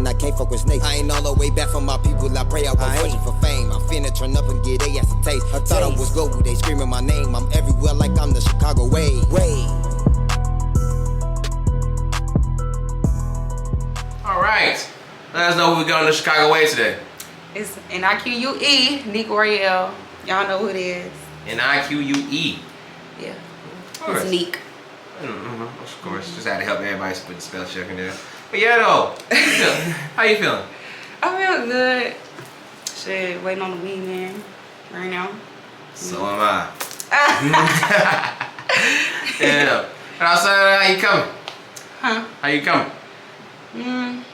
I can't fuck with snakes. I ain't all the way back from my people, I pray I won't searching for fame. I'm finna turn up and get they ass a taste. I thought I was global, they screaming my name. I'm everywhere like I'm the Chicago way. Alright, let us know who we got on the Chicago way today. It's Nique, Nique Royale. Y'all know who it is. Nique. Yeah, it's Nique. Of course, just had to help everybody put the spell check in there. But yeah, though, how you feeling? I feel good. Shit, waiting on the weed man right now. So am I. Yeah. And outside, how you coming? Huh? How you coming?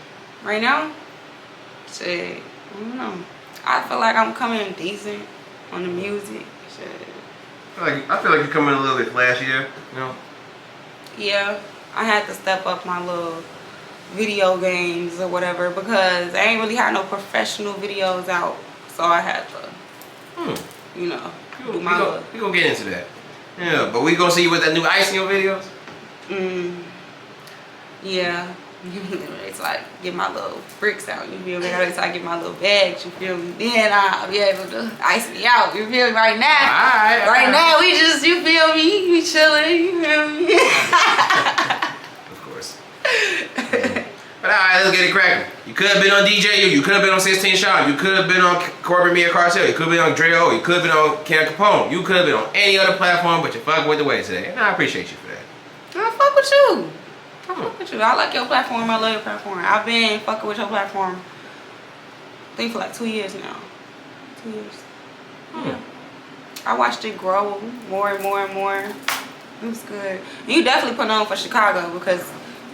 Right now? Shit, I don't know. I feel like I'm coming decent on the music. Shit. I feel like you're coming a little bit flashier, you know? Yeah, I had to step up my little video games or whatever because I ain't really had no professional videos out. So I had to, you know, do my little... We gonna get into that. Yeah, but we gonna see you with that new ice in your videos? Yeah. It's like get my little bricks out, you feel me? It's like get my little bags, you feel me? Then I'll be able to ice me out, you feel me? Right now, right now we just, you feel me? We chilling, you feel me? Of course. But alright, let's get it cracking. You could have been on DJU, you could have been on 16 Shot, you could have been on Corbin Mia Cartel, you could have been on Dre O, you could have been on Ken Capone, you could have been on any other platform, but you're fucking with the way today. And I appreciate you for that. I fuck with you. I fuck with you. I like your platform. I love your platform. I've been fucking with your platform, I think, for like 2 years now. 2 years. Yeah. I watched it grow more and more and more. It was good. And you definitely put on for Chicago because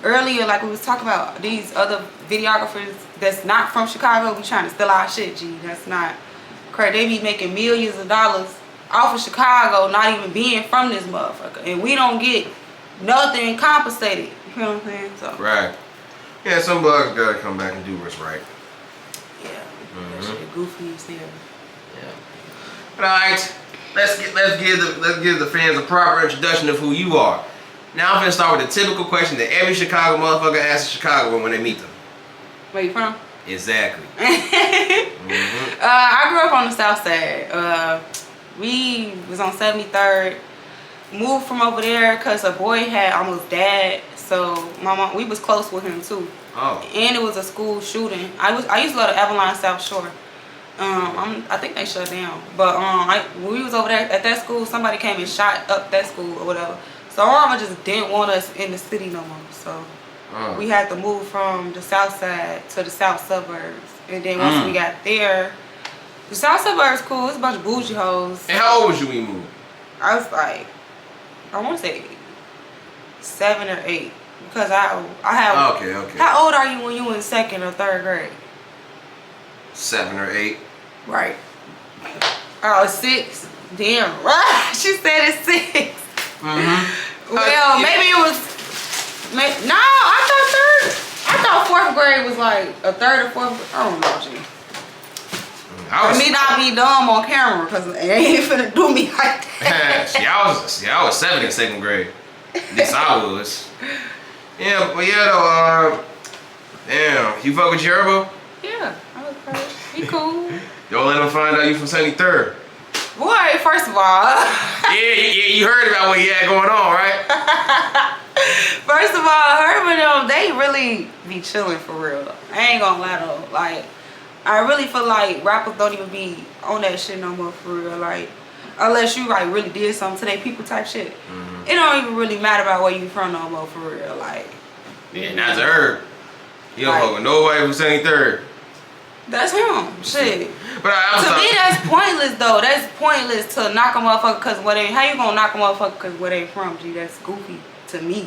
earlier, like we was talking about, these other videographers that's not from Chicago be trying to steal our shit, G. That's not correct. They be making millions of dollars off of Chicago, not even being from this motherfucker. And we don't get nothing compensated. You know what I'm saying? So. Right. Yeah, some bugs gotta come back and do what's right. Yeah. That shit goofy as hell. Yeah. But alright, let's give the fans a proper introduction of who you are. Now I'm gonna start with the typical question that every Chicago motherfucker asks in Chicago when they meet them. Where you from? Exactly. I grew up on the south side. We was on 73rd. Moved from over there because a boy had almost died. So my mom, we was close with him too. Oh. And it was a school shooting. I used to go to Avalon South Shore. I think they shut down. But when we was over there at that school, somebody came and shot up that school or whatever. So our mama just didn't want us in the city no more. So we had to move from the south side to the south suburbs. And then once we got there, the south suburbs cool. It's a bunch of bougie hoes. And how old was you when you moved? I was like, I want to say 7 or 8 because I have. Okay. How old are you when you in 2nd or 3rd grade? 7 or 8. Right. Oh, 6. Damn. Right. She said it's 6. Well, maybe it was. No, I thought 4th grade was like a 3rd or 4th. I don't know, G. For me not be dumb on camera because it ain't finna do me like that. I was 7 in 2nd grade. At least I was. Yeah, but yeah though, damn, you fuck with Yerbo? Yeah, I was probably, he cool. Don't let him find out you from 73rd. Boy, first of all. yeah, you heard about what he had going on, right? First of all, Herb and them, they really be chilling for real. I ain't gonna lie though. Like, I really feel like rappers don't even be on that shit no more for real. Like, unless you like really did something to their people type shit. It don't even really matter about where you from no more for real. Like, yeah, not to Herb. He don't fuck with nobody from 73rd. That's him. Shit. But to me, that's pointless though. That's pointless to knock a motherfucker because where they. How you gonna knock a motherfucker because where they from? G, that's goofy to me.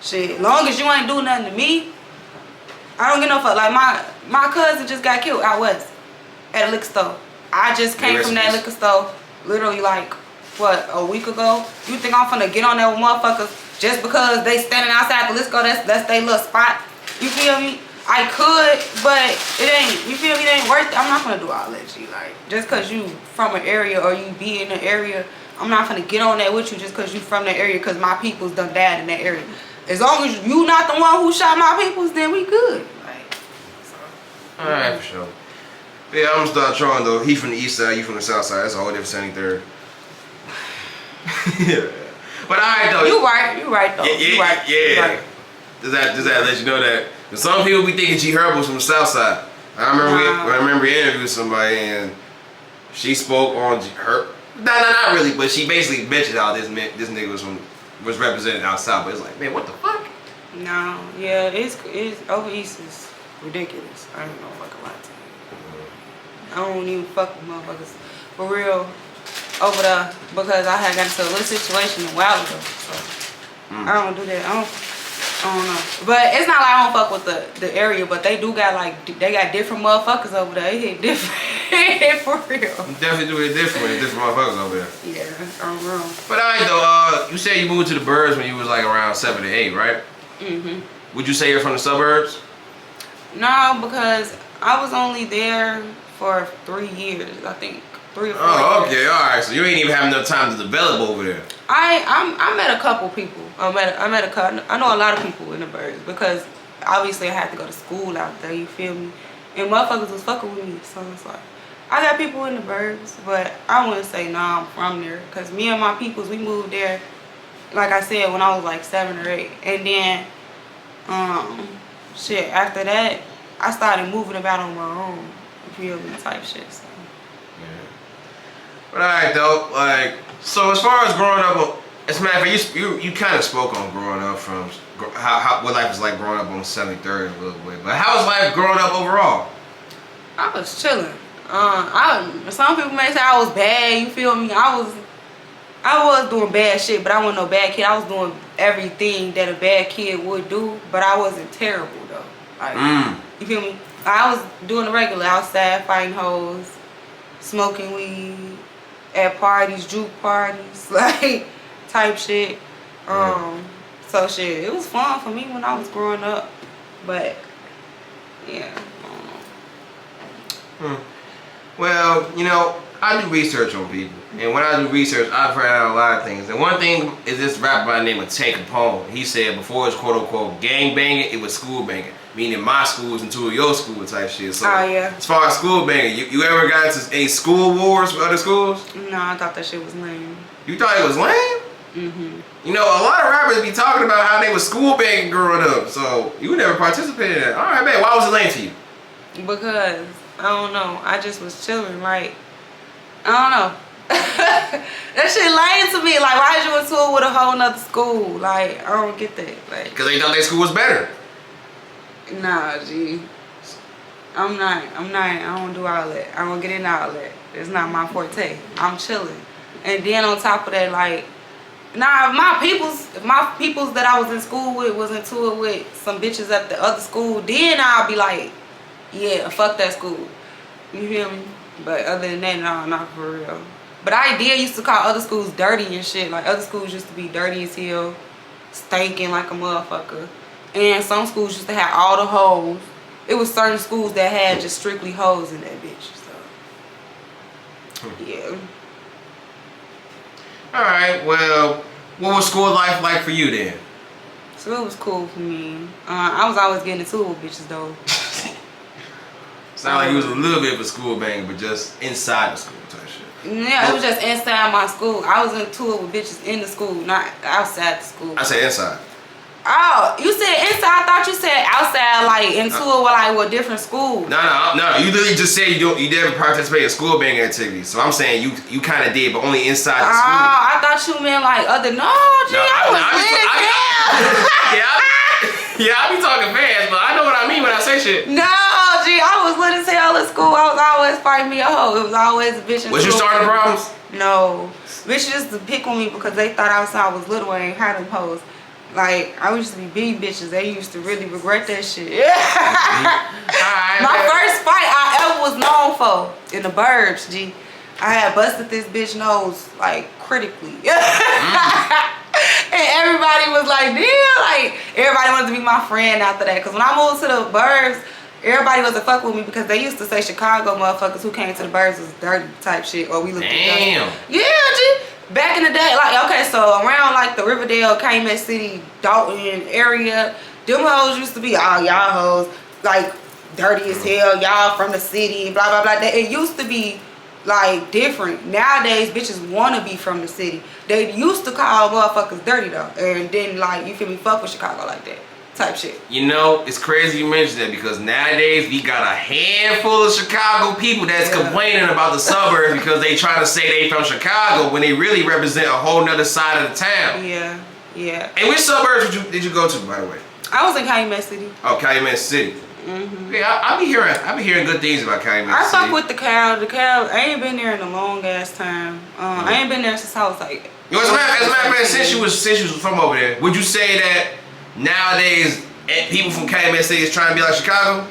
Shit. As long as you ain't do nothing to me, I don't get no fuck. Like my cousin just got killed out west at a liquor store. I just came from that liquor store literally like what, a week ago. You think I'm finna get on that with motherfuckers just because they standing outside the liquor store? That's their little spot. You feel me? I could, but it ain't. You feel me? It ain't worth it. I'm not gonna do all that shit. Like, just cause you from an area or you be in an area, I'm not gonna get on that with you just cause you from that area. Cause my people's done died in that area. As long as you not the one who shot my peoples, then we good. Like, so. Alright, for sure. Yeah, I'm gonna start trolling though. He from the east side, you from the south side. That's a whole different 73rd. Yeah. But alright though. You right though. Yeah, You right. yeah. You right. Does that let you know that? Cause some people be thinking G Herb was from the south side. I remember we interviewed somebody and she spoke on her. Not really, but she basically mentioned how this nigga was represented out south. But it's like, man, what the fuck? No, yeah, it's over east is ridiculous. I don't know fucking lie to you. I don't even fuck with motherfuckers for real over there because I had got into a little situation a while ago. So I don't do that. I don't know. But it's not like I don't fuck with the area, but they do got they got different motherfuckers over there. They hit different for real. You definitely do it different with different motherfuckers over there. Yeah, I'm wrong. But alright though, you said you moved to the burbs when you was like around 7 to 8, right? Mhm. Would you say you're from the suburbs? No, because I was only there for 3 years, I think. 3 or 4 Oh, years. okay, alright. So you ain't even have enough time to develop over there. I met a couple people. I met a couple. I know a lot of people in the burbs because obviously I had to go to school out there. You feel me? And motherfuckers was fucking with me, so it's like I got people in the burbs, but I wouldn't say nah, I'm from there because me and my peoples we moved there. Like I said, when I was like 7 or 8, and then shit. After that, I started moving about on my own. You feel me? Type shit. So. Yeah. But alright though, like, so as far as growing up, as a matter of fact, you kind of spoke on growing up from what life is like growing up on 73rd a little bit. But how was life growing up overall? I was chilling. Some people may say I was bad. You feel me? I was doing bad shit, but I wasn't no bad kid. I was doing everything that a bad kid would do, but I wasn't terrible though. Like, you feel me? I was doing the regular outside, fighting hoes, smoking weed, at parties, juke parties, like type shit. So shit, it was fun for me when I was growing up, but yeah, I don't know. Well, you know, I do research on people, and when I do research, I find out a lot of things. And one thing is this rapper by the name of Take Capone. He said before it was quote unquote gang banging, it was school banging, meaning my schools and two of your school type shit. So yeah. As far as school banging, you ever got into any school wars with other schools? No, I thought that shit was lame. You thought it was lame? You know, a lot of rappers be talking about how they was school banging growing up, so you never participated in that. All right, man, why was it lame to you? Because I don't know, I just was chilling, like I don't know. That shit lame to me. Like, why did you into it with a whole nother school? Like, I don't get that. Like, Because they thought their school was better. nah, G. I'm not. I don't do all that. I don't get in all that. It's not my forte. I'm chilling. And then on top of that, like, nah, my peoples that I was in school with was into it with some bitches at the other school. Then I'll be like, yeah, fuck that school. You feel me? But other than that, no, not for real. But I used to call other schools dirty and shit. Like, other schools used to be dirty as hell, stinking like a motherfucker. And some schools used to have all the hoes. It was certain schools that had just strictly hoes in that bitch. So, yeah. Alright, well, what was school life like for you then? So it was cool for me. I was always getting into it with bitches though. Sound like you was a little bit of a school banger, but just inside the school type shit. Yeah, it was just inside my school. I was into it with bitches in the school, not outside the school. I said inside. Oh, you said inside? I thought you said outside, like into it with different schools. No. You literally just said you never participate in school banging activities. So I'm saying you kind of did, but only inside the school. Oh, I thought you meant like other. No, G, I was I be talking fast, but I know what I mean when I say shit. No, G, I was lit as hell in school. I was always fighting me a hoe. It was always a bitch in Was you school. starting problems? No. Bitches used to pick on me because they thought I was little and ain't had them hoes. Like, I used to be beating bitches. They used to really regret that shit. My first fight I ever was known for in the burbs, G. I had busted this bitch nose, like, critically. And everybody was like, damn, like, everybody wanted to be my friend after that. Because when I moved to the burbs, everybody was a fuck with me because they used to say Chicago motherfuckers who came to the burbs was dirty type shit, or we looked damn. Yeah, G. Back in the day, like, okay, so around like the Riverdale, Calumet City, Dalton area, them hoes used to be all y'all hoes. Like, dirty as hell, y'all from the city, blah blah blah. It used to be like different. Nowadays, bitches wanna be from the city. They used to call motherfuckers dirty though, and then like, you feel me, fuck with Chicago like that type shit. You know, it's crazy you mention that because nowadays we got a handful of Chicago people that's complaining about the suburbs because they trying to say they from Chicago when they really represent a whole nother side of the town. Yeah, yeah. And which suburbs did you go to, by the way? I was in Calumet City. Oh, Calumet City. Yeah, I be hearing good things about Calumet City. I fuck with the cow. The cow. I ain't been there in a long ass time. I ain't been there since I was like. Yo, as a matter of fact, since you was from over there, would you say that nowadays people from Calumet City is trying to be like Chicago?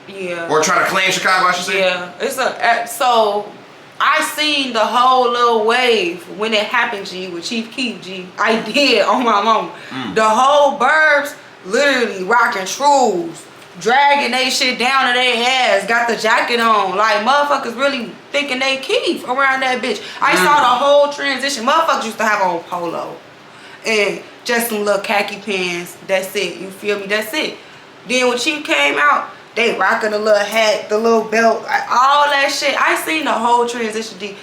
Yeah. Or trying to claim Chicago, I should say. Yeah, it's so. I seen the whole little wave when it happened, G, with Chief Keef, G. I did on my mama. The whole burbs literally rocking trues, dragging they shit down to their ass, got the jacket on. Like, motherfuckers really thinking they Keef around that bitch. I saw the whole transition. Motherfuckers used to have on polo and just some little khaki pants. That's it. You feel me? That's it. Then when Chief came out, they rocking the little hat, the little belt, all that shit. I seen the whole transition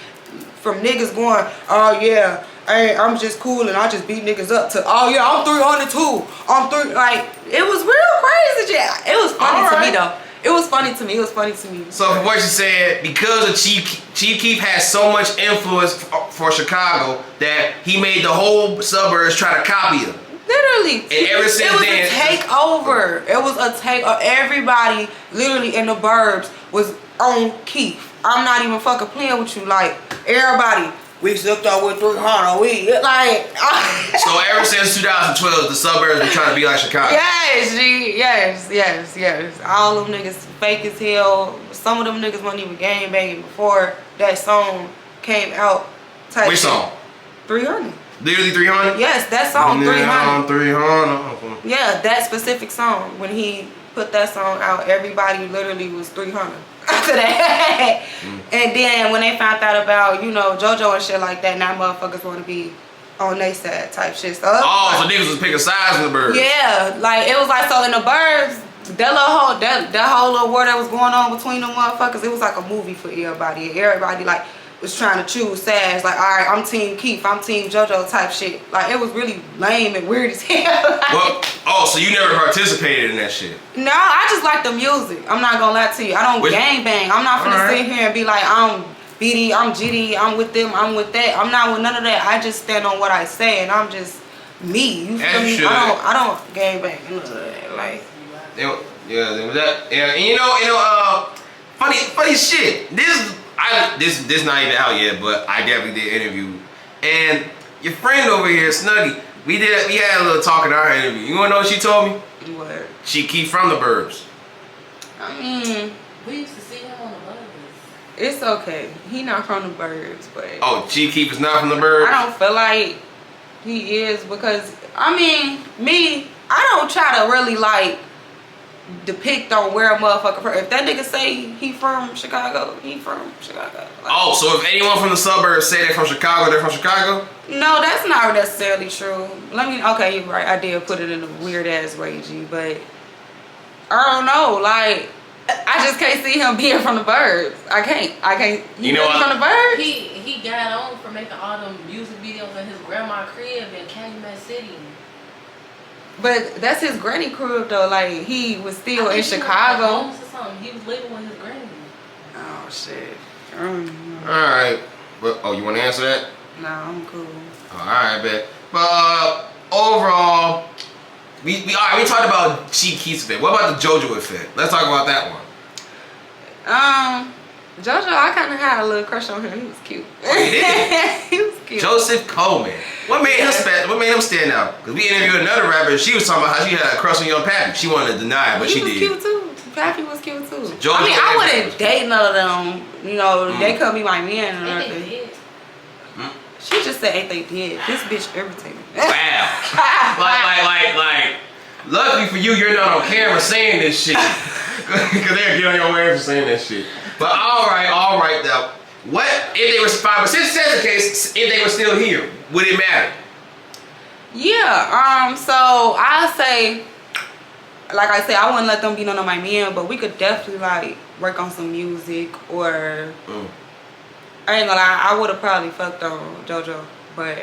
from niggas going, oh yeah, hey, I'm just cool and I just beat niggas up, to, oh yeah, I'm 300 too. I'm 3, like, it was real crazy, yeah. It was funny to me though. It was funny to me. It was funny to me. So from what you said, because of Chief Keef has so much influence for Chicago that he made the whole suburbs try to copy him. Literally. And ever since it was then, a takeover. It was a takeover. Everybody literally in the burbs was on Keef. I'm not even fucking playing with you. Like, everybody, we sucked out with 300. We, like. So ever since 2012, the suburbs been trying to be like Chicago. Yes, G. Yes. All them niggas fake as hell. Some of them niggas wasn't even gang banging before that song came out. Which song? 300. Literally 300? Yes, that song, 300. 300. Yeah, that specific song. When he put that song out, everybody literally was 300 after that. And then when they found out about, you know, JoJo and shit like that, now motherfuckers want to be on their side type shit. So, so niggas was picking sides in the birds. Yeah, like, it was like, so in the birds, that whole little war that was going on between them motherfuckers, it was like a movie for everybody. Everybody, like, was trying to choose sides, like, all right, I'm team Keef, I'm team JoJo type shit. Like, it was really lame and weird as hell. Like, so you never participated in that shit? No, I just like the music. I'm not gonna lie to you. I don't gang bang. I'm not finna sit here and be like, I'm BD, I'm GD, I'm with them, I'm with that. I'm not with none of that. I just stand on what I say, and I'm just me. You feel me? I don't gang bang. Like, and you know, funny shit. This not even out yet, but I definitely did interview. And your friend over here, Snuggie, we had a little talk in our interview. You wanna know what she told me? What? She Keef from the burbs. I mean, we used to see him on the bus. It's okay. He not from the burbs, but Chief Keef is not from the burbs? I don't feel like he is, because I mean, I don't try to really like depict on where a motherfucker from. If that nigga say he from Chicago, he from Chicago. Like, so if anyone from the suburbs say they're from Chicago, they're from Chicago? No, that's not necessarily true. Okay, you're right. I did put it in a weird ass way, G, but I don't know. Like, I just can't see him being from the burbs. I can't. You know what? From the burbs? He got on for making all them music videos in his grandma's crib in Calumet City. But that's his granny crib though. Like, he was still in Chicago. He was living with his granny. Oh shit. Alright. But you wanna answer that? No, I'm cool. Alright, bet. But overall, we talked about Chief Keef's effect. What about the JoJo effect? Let's talk about that one. JoJo, I kind of had a little crush on him. He was cute. Oh, you did? He was cute. Joseph Coleman. What made him special? What made him stand out? Because we interviewed another rapper. She was talking about how she had a crush on Young Pappy. She wanted to deny it, but she did. He was cute too. Pappy was cute too. JoJo, I mean, I wouldn't date none of them. You know, they could be my man or Ain't nothing. they dead? She just said, "Ain't they did?" This bitch irritated me. Wow. like. Luckily for you, you're not on camera saying this shit. Because they'll get on your ass for saying that shit. But all right. Now, what if they were fine? But since that's the case, if they were still here, would it matter? Yeah. So I'll say like I said, I wouldn't let them be none of my men, but we could definitely like work on some music or I ain't gonna lie, I would have probably fucked on JoJo, but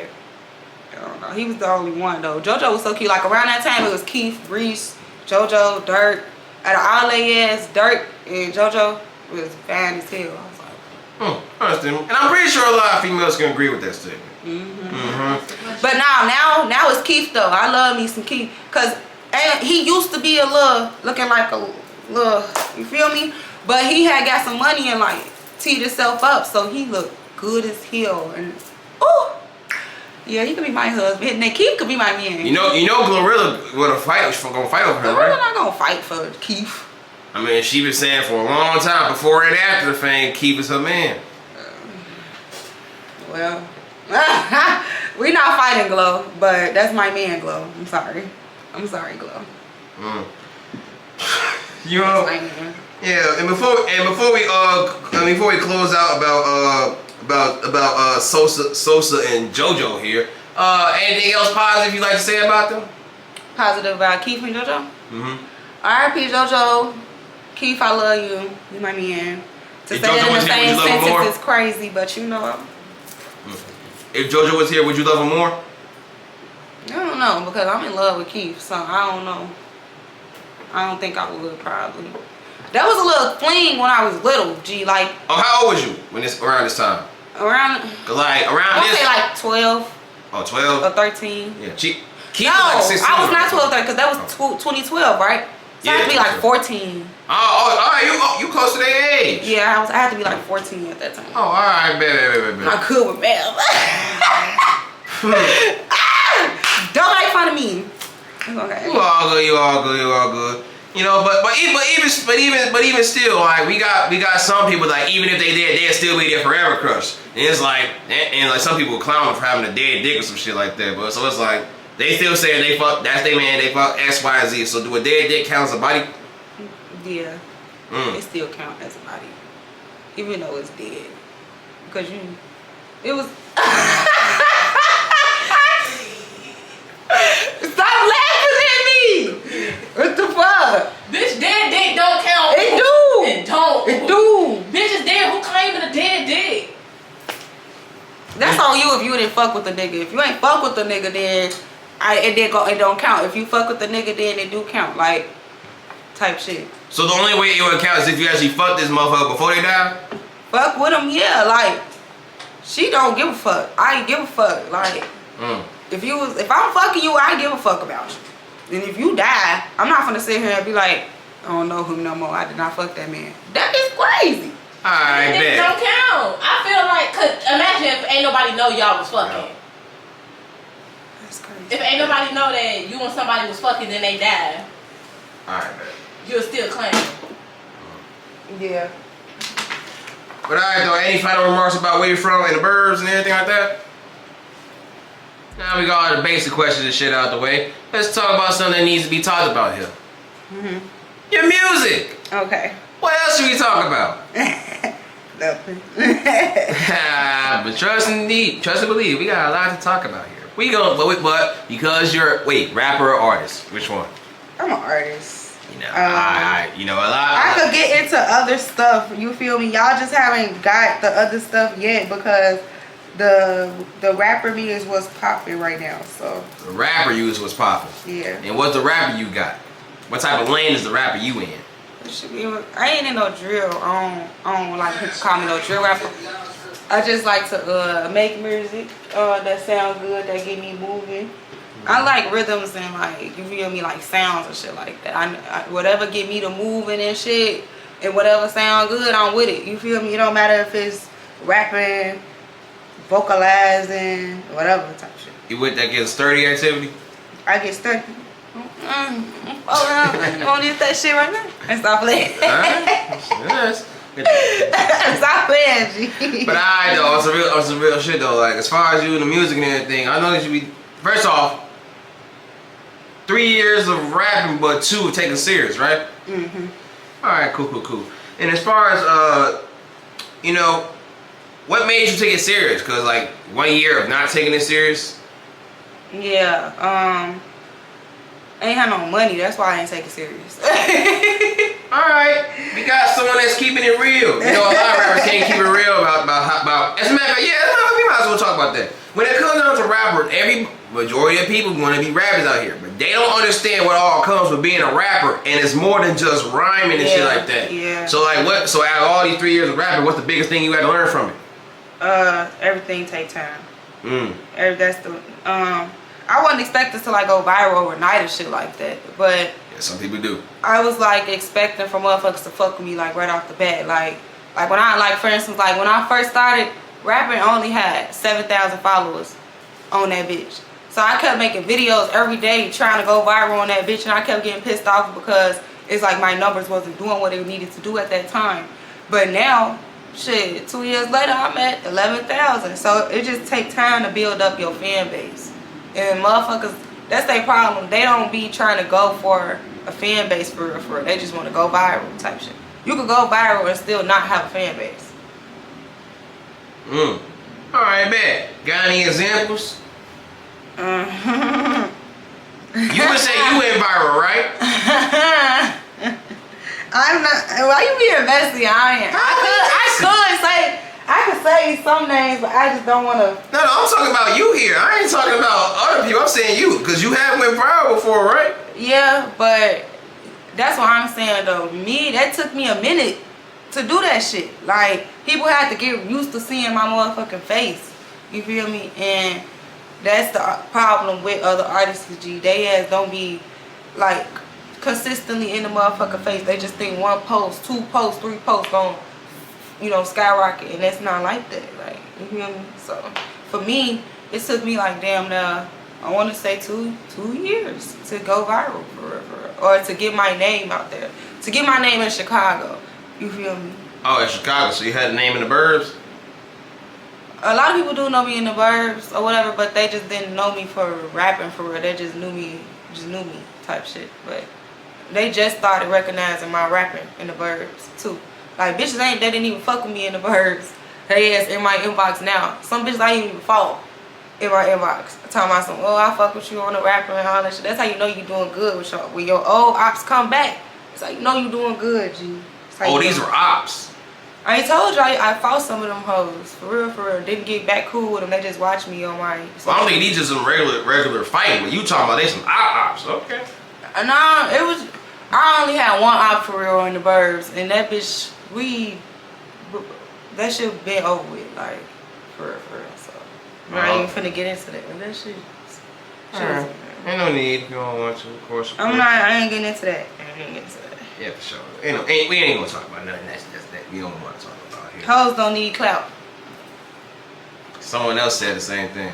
I don't know. He was the only one though. JoJo was so cute. Like around that time, it was Keith, Reese, JoJo, Dirk. Out of all they ass, Dirk and JoJo was fine as hell. I was like, I understand. And I'm pretty sure a lot of females can agree with that statement. But now it's Keith though. I love me some Keith, cause he used to be a little looking like a little, you feel me? But he had got some money and like teed himself up, so he looked good as hell. And yeah, he could be my husband. And Keith could be my man. You know, Glorilla gonna fight over her, right? Glorilla not gonna fight for Keith. I mean, she been saying for a long time before and after the fame, Keith is her man. Well, we not fighting, Glow, but that's my man, Glow. I'm sorry, Glow. You know, yeah. And before we close out about Sosa and JoJo here, anything else positive you'd like to say about them? Positive about Keith and JoJo? R.I.P. JoJo. Keith, I love you. You my man. To say that in the same sentence is crazy, but you know. If JoJo was here, would you love him more? I don't know, because I'm in love with Keith, so I don't know. I don't think I would, probably. That was a little fling when I was little, G, like. Oh, how old was you around this time? Around this. Say like 12. Oh, 12? Or 13. Yeah, Keith no, was like 16. I was not 12, 13, because that was 2012, right? So I had to be like 14. Oh, you close to their age. Yeah, I had to be like 14 at that time. Oh, all right, baby. I could with MAF. Don't make fun of me. Okay. You all good. You know, but even still, like we got some people like even if they dead, they'll still be their forever crush. And it's like and like some people clown for having a dead dick or some shit like that. But so it's like they still say they fuck, that's their man, they fuck X, Y, Z. So do a dead dick count as a body? Yeah. It still count as a body. Even though it's dead. Because it was stop laughing at me! What the fuck? Bitch, dead dick don't count. It do! It don't. It do! Bitch is dead, who claiming a dead dick? That's on you if you didn't fuck with the nigga. If you ain't fuck with the nigga, then it don't count. If you fuck with the nigga, then it do count. Like, type shit. So the only way it would count is if you actually fuck this motherfucker before they die? Fuck with him, yeah. Like, she don't give a fuck. I ain't give a fuck. Like, if I'm fucking you, I give a fuck about you. And if you die, I'm not gonna sit here and be like, I don't know him no more. I did not fuck that man. That is crazy. I bet. It don't count. I feel like, cause imagine if ain't nobody know y'all was fucking. That's crazy. If ain't nobody know that you and somebody was fucking, then they died. I bet. You'll still claim. Yeah. But alright though, any final remarks about where you're from and the burbs and everything like that? Now we got all the basic questions and shit out the way. Let's talk about something that needs to be talked about here. Your music! Okay. What else should we talk about? Nothing. But trust and believe, we got a lot to talk about here. We go, but because you're, rapper or artist? Which one? I'm an artist. You know, a lot. I could get into other stuff. You feel me? Y'all just haven't got the other stuff yet because the rapper me is what's popping right now. So the rapper you is what's popping. Yeah. And what's the rapper you got? What type of lane is the rapper you in? I ain't in no drill. I don't like people call me no drill rapper. I just like to make music that sound good, that get me moving. I like rhythms and like, you feel me, like sounds and shit like that. I whatever get me to moving and shit, and whatever sound good, I'm with it. You feel me? It don't matter if it's rapping, vocalizing, whatever type shit. You with that get sturdy activity? I get sturdy. You want to use that shit right now? And stop playing. Yes. Stop playing, G. But I though, it's some real shit though. Like as far as you and the music and everything, I know that you be first off. 3 years of rapping, but 2 of taking serious, right? All right, cool. And as far as you know, what made you take it serious? Cause like 1 year of not taking it serious. Yeah. I ain't had no money. That's why I ain't take it serious. Alright, we got someone that's keeping it real. You know, a lot of rappers can't keep it real about as a matter of fact, we might as well talk about that. When it comes down to rappers, every majority of people want to be rappers out here, but they don't understand what all comes with being a rapper, and it's more than just rhyming and shit like that. Yeah. So like what? So out of all these 3 years of rapping, what's the biggest thing you had to learn from it? Everything take time. That's the I wasn't expecting to like go viral overnight or shit like that, but yeah, some people do. I was like expecting for motherfuckers to fuck with me like right off the bat. Like when I like for instance like when I first started rapping, I only had 7,000 followers on that bitch. So I kept making videos every day trying to go viral on that bitch, and I kept getting pissed off because it's like my numbers wasn't doing what they needed to do at that time. But now, shit, 2 years later I'm at 11,000. So it just takes time to build up your fan base. And motherfuckers, that's their problem. They don't be trying to go for a fan base for real, for real. They just want to go viral type shit. You could go viral and still not have a fan base. Alright, man. Got any examples? You would say you went viral, right? I'm not. Why you being messy? I could say some names, but I just don't want to. No, I'm talking about you here. I ain't talking about other people. I'm saying you, because you have went viral before, right? Yeah, but that's what I'm saying though. That took me a minute to do that shit. Like, people had to get used to seeing my motherfucking face. You feel me? And that's the problem with other artists, G. They ass don't be like consistently in the motherfucking face. They just think 1 post, 2 posts, 3 posts gon', you know, skyrocket, and that's not like that. Like, you feel me? So for me, it took me like damn now, I want to say two years to go viral for real, or to get my name out there, to get my name in Chicago. You feel me? Oh, in Chicago, so you had a name in the burbs? A lot of people do know me in the burbs or whatever, but they just didn't know me for rapping for real. They just knew me type shit. But they just started recognizing my rapping in the burbs too. Like, bitches they didn't even fuck with me in the burbs. They ass in my inbox now. Some bitches I ain't even follow in my inbox. Talking about some, oh, I fuck with you on the rapping and all that shit. That's how you know you doing good with y'all. When your old ops come back, it's like you know you doing good, G. Oh, these were ops. I ain't told you I fought some of them hoes. For real, for real. Didn't get back cool with them. They just watched me on my... Well, I don't think these just some regular fighting. When you talking about they some ops, okay. Nah, it was... I only had one op for real in the burbs. And that bitch, that shit been over with. Like, for real. So, I ain't even finna get into that. But that shit... Alright. Ain't no need if you don't want to, of course. I ain't getting into that. Yeah, for sure. We ain't gonna talk about nothing that we don't want to talk about here. Hoes don't need clout. Someone else said the same thing.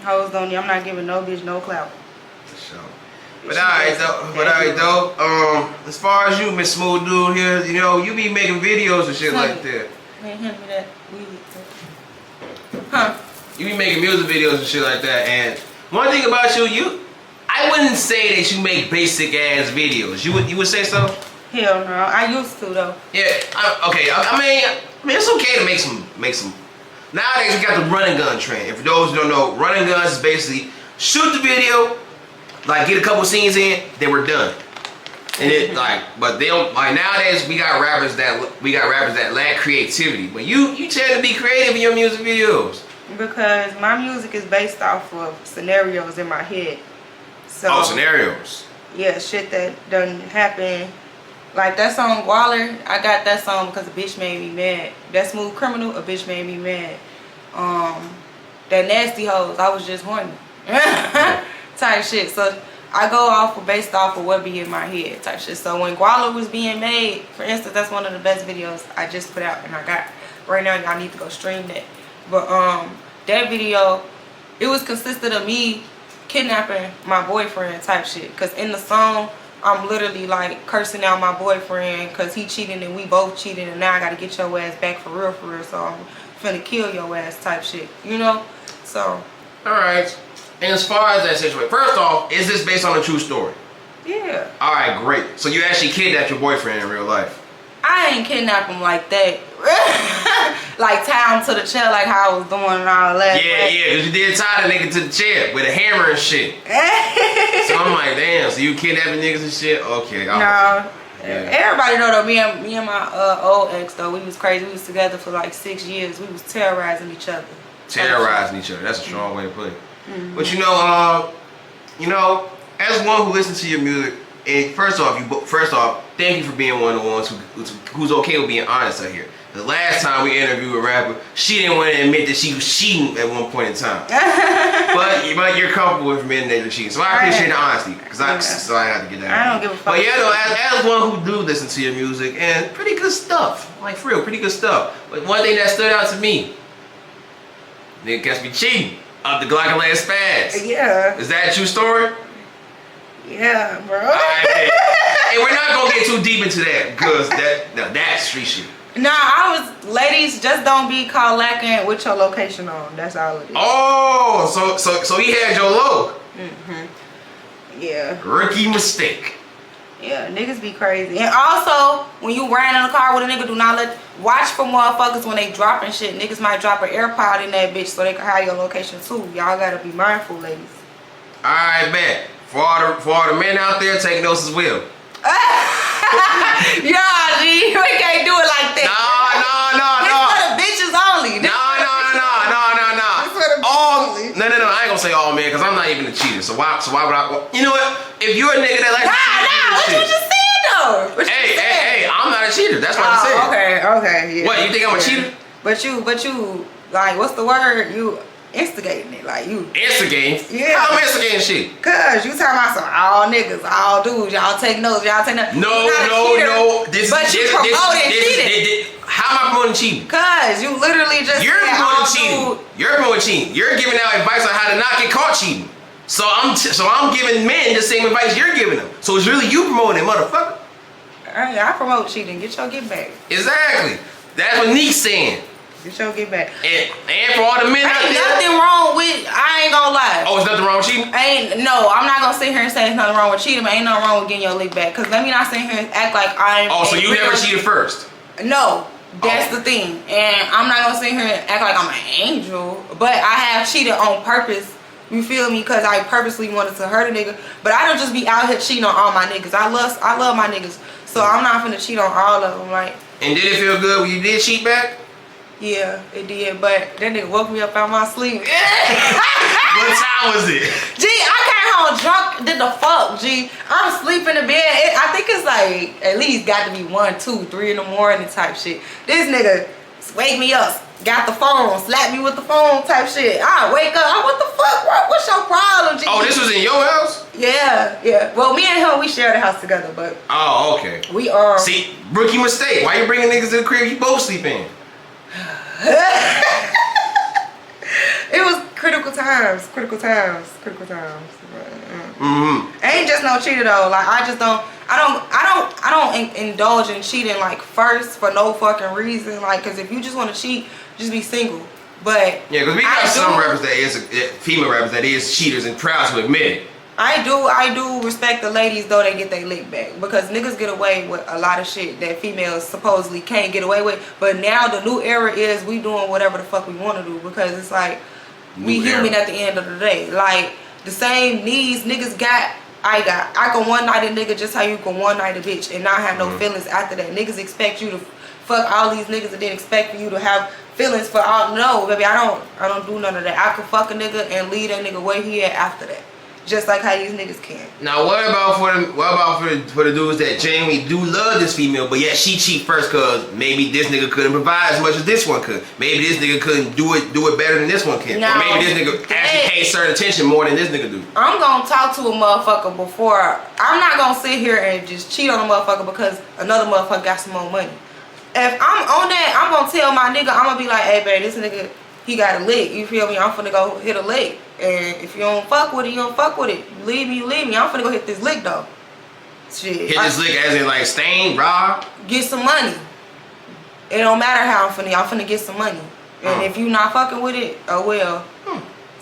Hoes don't need... I'm not giving no bitch no clout. For sure. But alright though, as far as you, Miss Smooth Dude here, you know, you be making videos and shit like that. Man, hand me that weed. Huh? You be making music videos and shit like that, and one thing about you, I wouldn't say that you make basic ass videos. You would say so? Hell no, I used to though. Yeah, okay. I mean, it's okay to make some. Nowadays we got the run and gun trend. And for those who don't know, run and guns is basically shoot the video, like get a couple scenes in, then we're done. And it like, but they don't like nowadays. We got rappers that lack creativity. But you tend to be creative in your music videos. Because my music is based off of scenarios in my head. So, oh, scenarios. Yeah, shit that done happen. Like that song Waller, I got that song because a bitch made me mad. That Smooth Criminal, a bitch made me mad. That Nasty Hoes, I was just horny. Type shit. So I go based off of what be in my head type shit. So when Waller was being made, for instance, that's one of the best videos I just put out and I got. Right now y'all need to go stream that. But that video, it was consisted of me kidnapping my boyfriend type shit. Cause in the song, I'm literally like cursing out my boyfriend cause he cheated and we both cheated and now I gotta get your ass back for real. So I'm finna kill your ass type shit, you know? So. Alright. And as far as that situation, first off, is this based on a true story? Yeah. Alright, great. So you actually kidnapped your boyfriend in real life? I ain't kidnap him like that. like tie him to the chair like how I was doing and all that. Yeah, cause you did tie the nigga to the chair with a hammer and shit. So I'm like, damn, so you kidnapping niggas and shit? Okay. No. Yeah. Everybody know though, me and my old ex though, we was crazy. We was together for like 6 years. We was terrorizing each other. Terrorizing each other. That's a strong way to put it. But you know, as one who listens to your music, and first off, thank you for being one of the ones who's okay with being honest out here. The last time we interviewed a rapper, she didn't want to admit that she was cheating at one point in time. but you're comfortable with admitting that you're cheating. So I appreciate the honesty, because I have to get that. I don't give a fuck. But yeah, though, as one who do listen to your music, and pretty good stuff. Like, for real, pretty good stuff. But one thing that stood out to me, nigga catch me cheating up the Recklezz Spaz. Yeah. Is that a true story? Yeah, bro. Alright, and we're not gonna get too deep into that, because that's street shit. Nah, ladies, just don't be caught lacking with your location on. That's all it is. Oh, so he had your low. Yeah. Rookie mistake. Yeah, niggas be crazy. And also, when you riding in the car with a nigga, do not watch for motherfuckers when they dropping shit. Niggas might drop an AirPod in that bitch so they can have your location too. Y'all gotta be mindful, ladies. Alright, bet. For all the men out there, take notes as well. Yeah, G, we can't do it like that. No. It's for the bitches only. No. It's for the bitches only. No. I ain't gonna say all men, because I'm not even a cheater. So why would I? You know what? If you're a nigga that likes to cheat, what you just said though? Hey, I'm not a cheater. That's what I said. Okay, yeah. What, you think I'm a cheater? But you, like, what's the word? You instigating it, like you. Instigating? Yeah. How I'm instigating shit? Cause you talking about some all niggas, all dudes, y'all take notes, No. You promoting cheating. How am I promoting cheating? Cause you literally just You're promoting cheating. You're promoting cheating. You're giving out advice on how to not get caught cheating. So I'm giving men the same advice you're giving them. So it's really you promoting it, motherfucker. I promote cheating. Get your get back. Exactly. That's what Nique's saying. Get your get back. And for all the men out Ain't there. nothing wrong with. I ain't gonna lie. Oh, there's nothing wrong with cheating? I'm not gonna sit here and say there's nothing wrong with cheating, but ain't nothing wrong with getting your lick back. Cause let me not sit here and act like I'm. Oh, so you never cheated first? No, that's the thing. And I'm not gonna sit here and act like I'm an angel, but I have cheated on purpose. You feel me? Cause I purposely wanted to hurt a nigga. But I don't just be out here cheating on all my niggas. I love my niggas. So I'm not finna cheat on all of them. Like. And did it feel good when you did cheat back? Yeah, it did, but that nigga woke me up out my sleep. What time was it? G, I came home drunk, did the fuck, G. I'm sleeping in bed. I think it's like, at least got to be 1, 2, 3 in the morning type shit. This nigga wake me up, got the phone, slapped me with the phone type shit. I wake up, what the fuck, bro? What's your problem, G? Oh, this was in your house? Yeah. Well, me and him, we share the house together, but. Oh, okay. We See, rookie mistake. Why you bringing niggas to the crib you both sleep in? It was critical times. Ain't just no cheater though. Like I don't indulge in cheating like first for no fucking reason. Like, cause if you just want to cheat, just be single. But yeah, cause we got some rappers female rappers that is cheaters and proud to admit it. I do respect the ladies though they get their lick back, because niggas get away with a lot of shit that females supposedly can't get away with. But now the new era is we doing whatever the fuck we want to do, because it's like we human at the end of the day. Like the same needs niggas got, I can one night a nigga just how you can one night a bitch and not have no feelings after that. Niggas expect you to fuck all these niggas and then expect for you to have feelings for all. No, baby, I don't do none of that. I can fuck a nigga and leave that nigga where he at after that. Just like how these niggas can. Now, what about for the dudes that genuinely do love this female, but yet she cheat first because maybe this nigga couldn't provide as much as this one could. Maybe this nigga couldn't do it better than this one can. No, or maybe this nigga actually pays certain attention more than this nigga do. I'm gonna talk to a motherfucker before. I'm not gonna sit here and just cheat on a motherfucker because another motherfucker got some more money. If I'm on that, I'm gonna tell my nigga, I'm gonna be like, hey, babe, this nigga, he got a lick. You feel me? I'm finna go hit a lick. And if you don't fuck with it, you don't fuck with it. You leave me. I'm finna go hit this lick though. Shit. Hit this lick as in like stain, rob? Get some money. It don't matter how I'm finna get some money. And if you not fucking with it, oh well.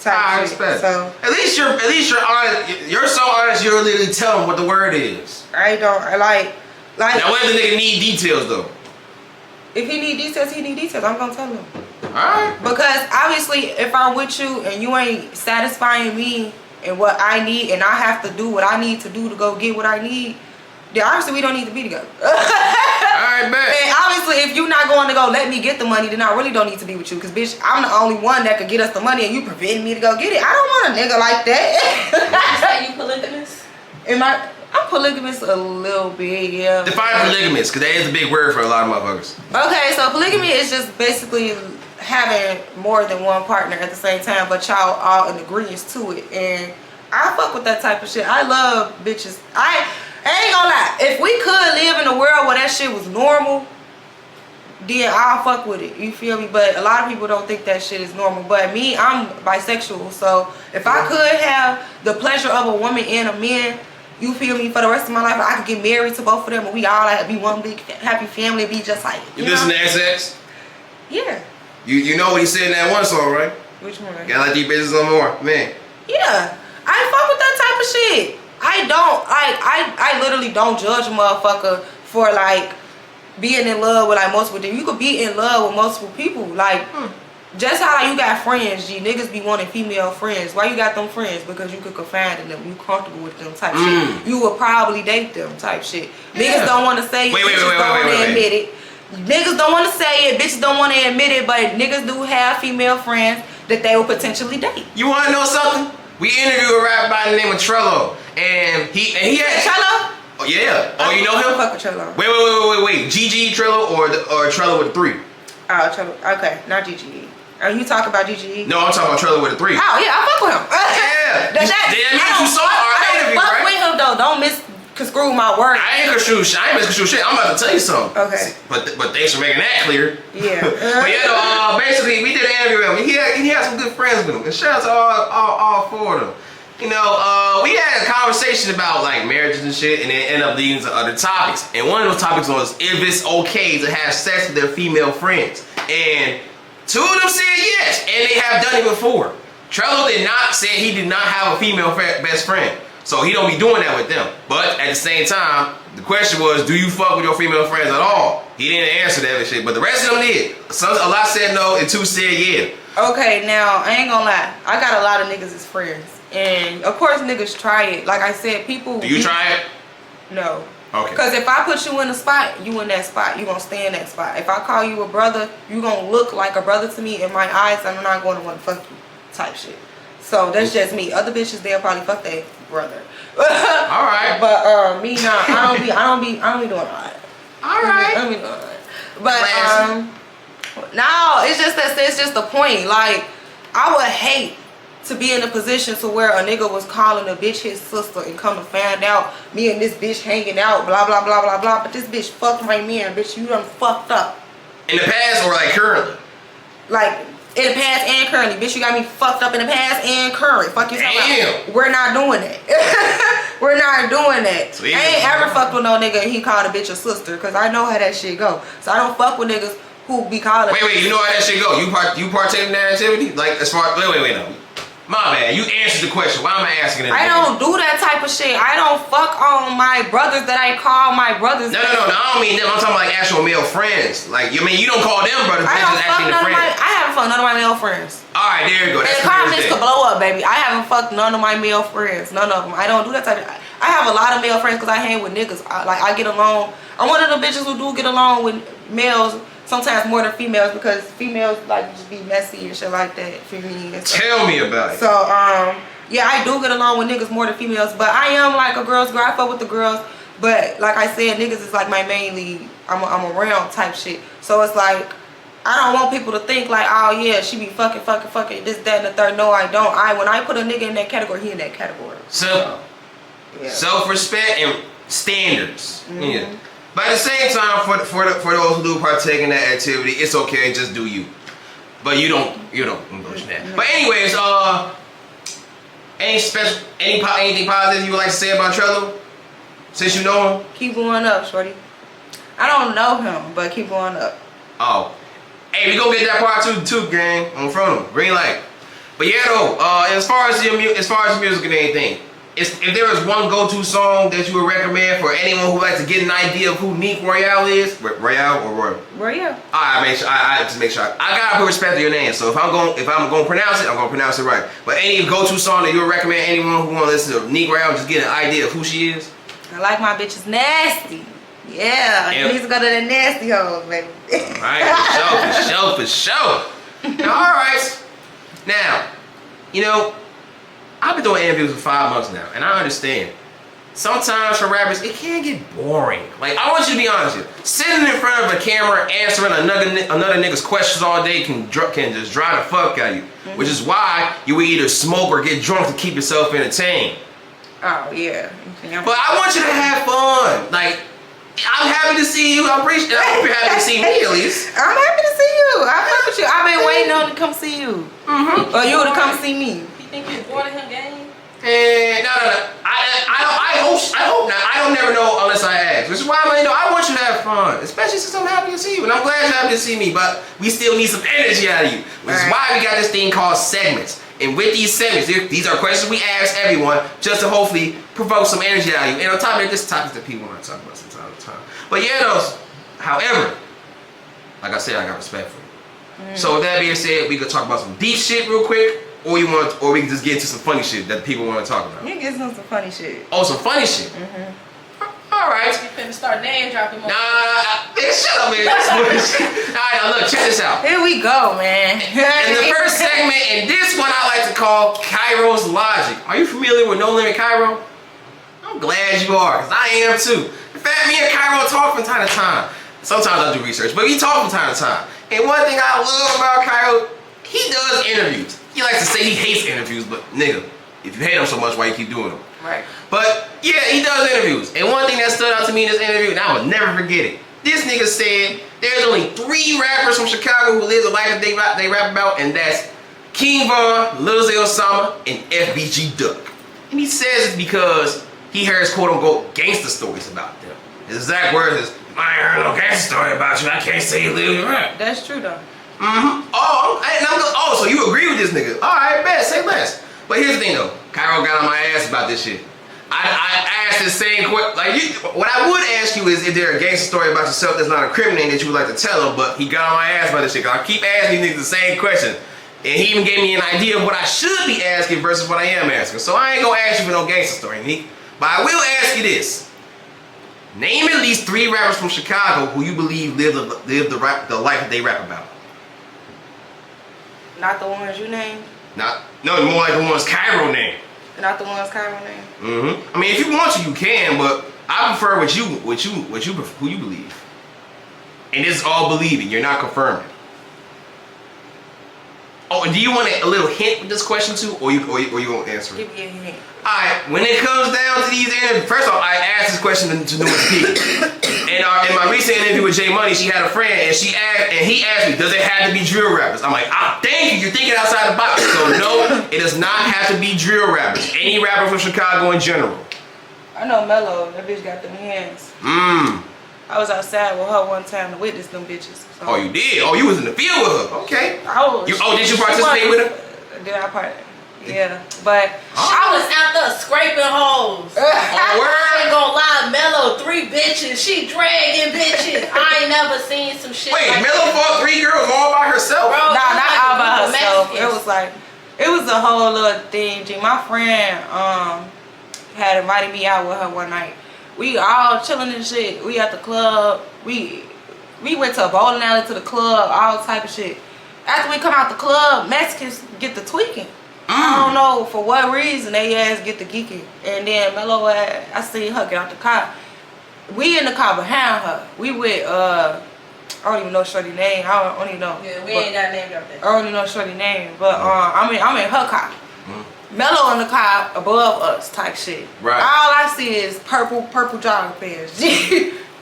I respect. So at least you're honest. You're so honest. You'll literally tell them what the word is. I don't like. Now, what if the nigga need details though? If he need details, he need details. I'm gonna tell him. Alright. Because obviously, if I'm with you and you ain't satisfying me and what I need, and I have to do what I need to do to go get what I need, then obviously we don't need to be together. Alright, bet. And obviously, if you're not going to go let me get the money, then I really don't need to be with you. Because, bitch, I'm the only one that could get us the money and you preventing me to go get it. I don't want a nigga like that. You say you polygamous? I'm polygamous a little bit, yeah. Define polygamous, because that is a big word for a lot of motherfuckers. Okay, so polygamy is just basically having more than one partner at the same time, but y'all all in agreement to it. And I fuck with that type of shit. I love bitches. I ain't gonna lie. If we could live in a world where that shit was normal, then I'll fuck with it. You feel me? But a lot of people don't think that shit is normal. But me, I'm bisexual. So if I could have the pleasure of a woman and a man, you feel me, for the rest of my life, I could get married to both of them and we all like be one big happy family, be just like, You listen to XX? Yeah. You know what he said in that one song, right? Which one? Gotta let these bitches on more, man. Yeah. I fuck with that type of shit. I don't, I literally don't judge a motherfucker for like being in love with like multiple people. You could be in love with multiple people. Like, just how like, you got friends, G. Niggas be wanting female friends. Why you got them friends? Because you could confide in them. You comfortable with them type shit. You would probably date them type shit. Yeah. Niggas don't want to say it. Bitches don't want to admit it. Niggas don't want to say it. Bitches don't want to admit it. But niggas do have female friends that they will potentially date. You want to know something? We interviewed a rapper by the name of Trello, and he had Trello. Oh yeah. Oh, you know him? Fuck with Trello. Wait. GG Trello or Trello with a 3? Oh, Trello. Okay, not GGE. Are you talking about GGE? No, I'm talking about Trello with a 3. Oh yeah, I fuck with him. Yeah. That means you saw our interview, fuck right? with him though. Don't misconstrue my word. I ain't misconstrue shit. I'm about to tell you something. Okay. But thanks for making that clear. Yeah. But yeah, basically we did an interview with him. He had some good friends with him. And shout out to all 4 of them. You know, we had a conversation about like marriages and shit, and then end up leading to other topics. And one of those topics was if it's okay to have sex with their female friends. And 2 of them said yes, and they have done it before. Trello did not say he did not have a female best friend, so he don't be doing that with them. But at the same time, the question was, do you fuck with your female friends at all? He didn't answer that and shit, but the rest of them did. A lot said no, and 2 said yeah. Okay, now I ain't gonna lie, I got a lot of niggas as friends. And of course niggas try it. Like I said, people... Do you try it? No. Okay. Because if I put you in a spot, you in that spot. You gonna stay in that spot. If I call you a brother, you gonna look like a brother to me in my eyes. I'm not gonna want to fuck you type shit. So that's just me. Other bitches, they'll probably fuck their brother. Alright. But me, nah. I don't be doing all that. Alright. I don't be doing that. But no, it's just the point. Like, I would hate to be in a position to where a nigga was calling a bitch his sister and come to find out me and this bitch hanging out, blah, blah, blah, blah, blah. But this bitch fucked my man, bitch. You done fucked up. In the past or like currently? Like, in the past and currently. Bitch, you got me fucked up in the past and current. Fuck you talking about. We're not doing that. We're not doing that. So I ain't ever fucked with no nigga and he called a bitch a sister, because I know how that shit go. So I don't fuck with niggas who be calling. Wait, you know how that shit go? You partake in that activity? Like, as far... Wait, no. My bad. You answered the question. Why am I asking it? I don't do that type of shit. I don't fuck on my brothers that I call my brothers. No. I don't mean them. I'm talking like actual male friends. Like, you mean you don't call them brothers, but just actually the friends. I haven't fucked none of my male friends. All right, there you go. That's the comments could blow up, baby. I haven't fucked none of my male friends. None of them. I don't do that type of... I have a lot of male friends because I hang with niggas. I get along. I'm one of the bitches who do get along with males. Sometimes more than females, because females like just be messy and shit like that for me. And stuff. Tell me about it. So yeah, I do get along with niggas more than females, but I am like a girl's girl. I fuck with the girls, but like I said, niggas is like my main lead. I'm around type shit. So it's like I don't want people to think like, oh yeah, she be fucking this, that, and the third. No, I don't. When I put a nigga in that category, he in that category. So yeah. Self-respect and standards. Yeah. But at the same time, for those who do partake in that activity, it's okay, just do you. But you don't indulge in that. But anyways, anything positive you would like to say about Trello? Since you know him? Keep going up, shorty. I don't know him, but keep going up. Oh. Hey, we gonna get that part too, gang. On front of him. Green light. But yeah though, as far as the music and anything, if there was one go-to song that you would recommend for anyone who likes to get an idea of who Nique Royale is, Royale or Royal? Royale. I just make sure I gotta put respect to your name. So if I'm gonna pronounce it, I'm gonna pronounce it right. But any go-to song that you would recommend anyone who want to listen to Nique Royale, just get an idea of who she is. I like my bitches nasty. Yeah, you need to go to the nasty hole, baby. Alright, for sure. Alright. Now, you know, I've been doing interviews for 5 months now, and I understand. Sometimes for rappers, it can get boring. Like, I want you to be honest with you. Sitting in front of a camera answering another nigga's questions all day can just drive the fuck out of you. Which is why you will either smoke or get drunk to keep yourself entertained. Oh, yeah. But I want you to have fun. Like, I'm happy to see you. I hope you're happy to see me at least. I'm happy to see you. I'm happy with you. I've been waiting on to come see you. Or you to come see me. You think you bored of him, gang? No. I hope not. I don't never know unless I ask. Which is why I want you to have fun. Especially since I'm happy to see you. And I'm glad you're happy to see me. But we still need some energy out of you. Which is why we got this thing called segments. And with these segments, these are questions we ask everyone just to hopefully provoke some energy out of you. And on top of it, this topics that people want to talk about from time to time. But yeah, those. However, like I said, I got respect for you. So with that being said, we could talk about some deep shit real quick, or we can just get into some funny shit that people want to talk about. You can get into some funny shit. Oh, some funny shit. All right. You finna start name dropping more. Nah, shut up, man. That's bullshit. All right, now look, check this out. Here we go, man. In the first segment, and this one I like to call Cairo's Logic. Are you familiar with No Limit Cairo? I'm glad you are, because I am too. In fact, me and Cairo talk from time to time. Sometimes I do research, but we talk from time to time. And one thing I love about Cairo, he does interviews. He likes to say he hates interviews, but nigga, if you hate him so much, why you keep doing them? Right. But yeah, he does interviews. And one thing that stood out to me in this interview, and I will never forget it. This nigga said there's only 3 rappers from Chicago who live the life that they rap about, and that's King Von, Lil Zay Osama, and FBG Duck. And he says it's because he hears quote-unquote gangster stories about them. His exact words is, I ain't heard no gangster story about you. I can't say you live your rap. That's true though. So you agree with this nigga? All right, bet, say less. But here's the thing though, Cairo got on my ass about this shit. I asked the same question. What I would ask you is if there a gangster story about yourself that's not incriminating that you would like to tell him. But he got on my ass about this shit. Cause I keep asking these niggas the same question, and he even gave me an idea of what I should be asking versus what I am asking. So I ain't gonna ask you for no gangster story, Nique. But I will ask you this. Name at least 3 rappers from Chicago who you believe live the life that they rap about. Not the ones you named? No, more like the ones Cairo named. Not the ones Cairo named? I mean, if you want to, you can, but I prefer who you believe. And this is all believing, you're not confirming. Oh, and do you want a little hint with this question too, or you won't answer it? Give me a hint. Alright, when it comes down to these interviews, first off, I asked this question to numerous people. And in my recent interview with J Money, she had a friend, and he asked me, does it have to be drill rappers? I'm like, thank you, you're thinking outside the box. So no, it does not have to be drill rappers. Any rapper from Chicago in general. I know Mello, that bitch got them hands. I was outside with her one time to witness them bitches. So. Oh, you did? Oh, you was in the field with her. Okay. Did you participate with her? Did I participate? Yeah, but I was out there scraping holes. I ain't gonna lie, Mello 3 bitches. She dragging bitches. I ain't never seen some shit. Wait, like Mello fought 3 girls all by herself? Nah, Bro, not all by herself. Mexicans. It was a whole little thing. G. My friend had invited me out with her one night. We all chilling and shit. We at the club. We went to a bowling alley, to the club, all type of shit. After we come out the club, Mexicans get the tweaking. I don't know for what reason they ass get the geeking. And then Mello, I seen her get out the car. We in the car behind her. We with I don't even know shorty name. I don't even know. Yeah, we ain't got a name up there. I don't even know shorty name. But I'm in her car. Mello in the car above us type shit. Right. All I see is purple jogging pants.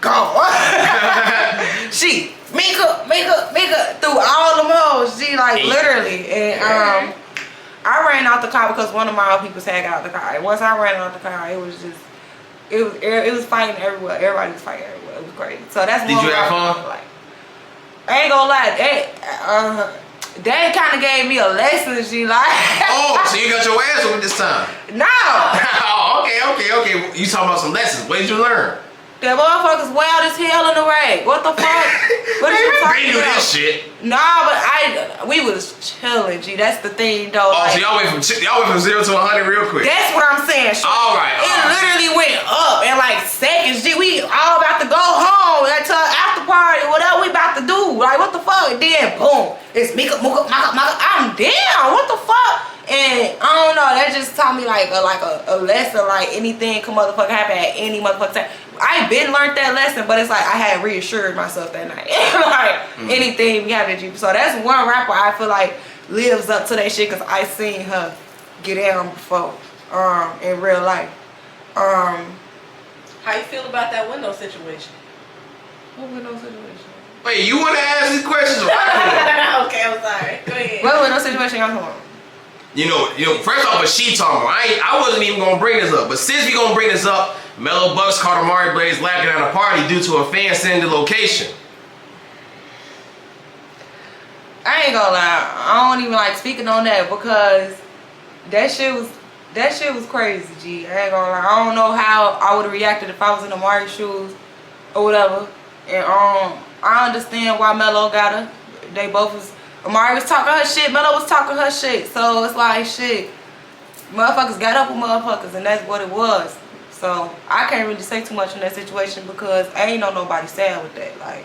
Gone. She make up through all the hoes. She like literally. And I ran out the car because one of my people had got out the car. And once I ran out the car, it was fighting everywhere. Everybody was fighting everywhere. It was crazy. So that's. Did you have fun? Like, I ain't gonna lie. They kind of gave me a lesson. She like. Oh, so you got your ass whooped this time? No. Oh, Okay. You talking about some lessons. What did you learn? That motherfuckers wild as hell in the rag. What the fuck? What are you talking Been about? this shit. Nah, but we was chilling, G. That's the thing, though. Oh, like, so y'all went from 0 to 100 real quick. That's what I'm saying. All right. It literally went up in like seconds, G. We all about to go home to after party, whatever we about to do. Like, what the fuck? Then, boom. It's Mika, Muka, Maka. I'm down. What the fuck? And I don't know. That just taught me like a lesson. Like, anything can motherfucker happen at any motherfucker time. I been learned that lesson, but it's like I had reassured myself that night. Like, anything we have to do. So that's one rapper I feel like lives up to that shit because I seen her get down before in real life. How you feel about that window situation? What window situation? Wait, you want to ask these questions? Okay, I'm sorry. Go ahead. What window situation y'all talking about? You know, first off, what she talking about, I wasn't even gonna bring this up, but since we gonna bring this up, Mello Buckzz caught Amari Blaze laughing at a party due to a fan sending the location. I ain't gonna lie, I don't even like speaking on that because that shit was crazy, G. I ain't gonna lie. I don't know how I would have reacted if I was in Amari's shoes or whatever. And I understand why Mello got her. They both was. Amari was talking her shit, Mello was talking her shit. So it's like shit. Motherfuckers got up with motherfuckers and that's what it was. So I can't really say too much in that situation because I ain't know nobody sad with that. Like,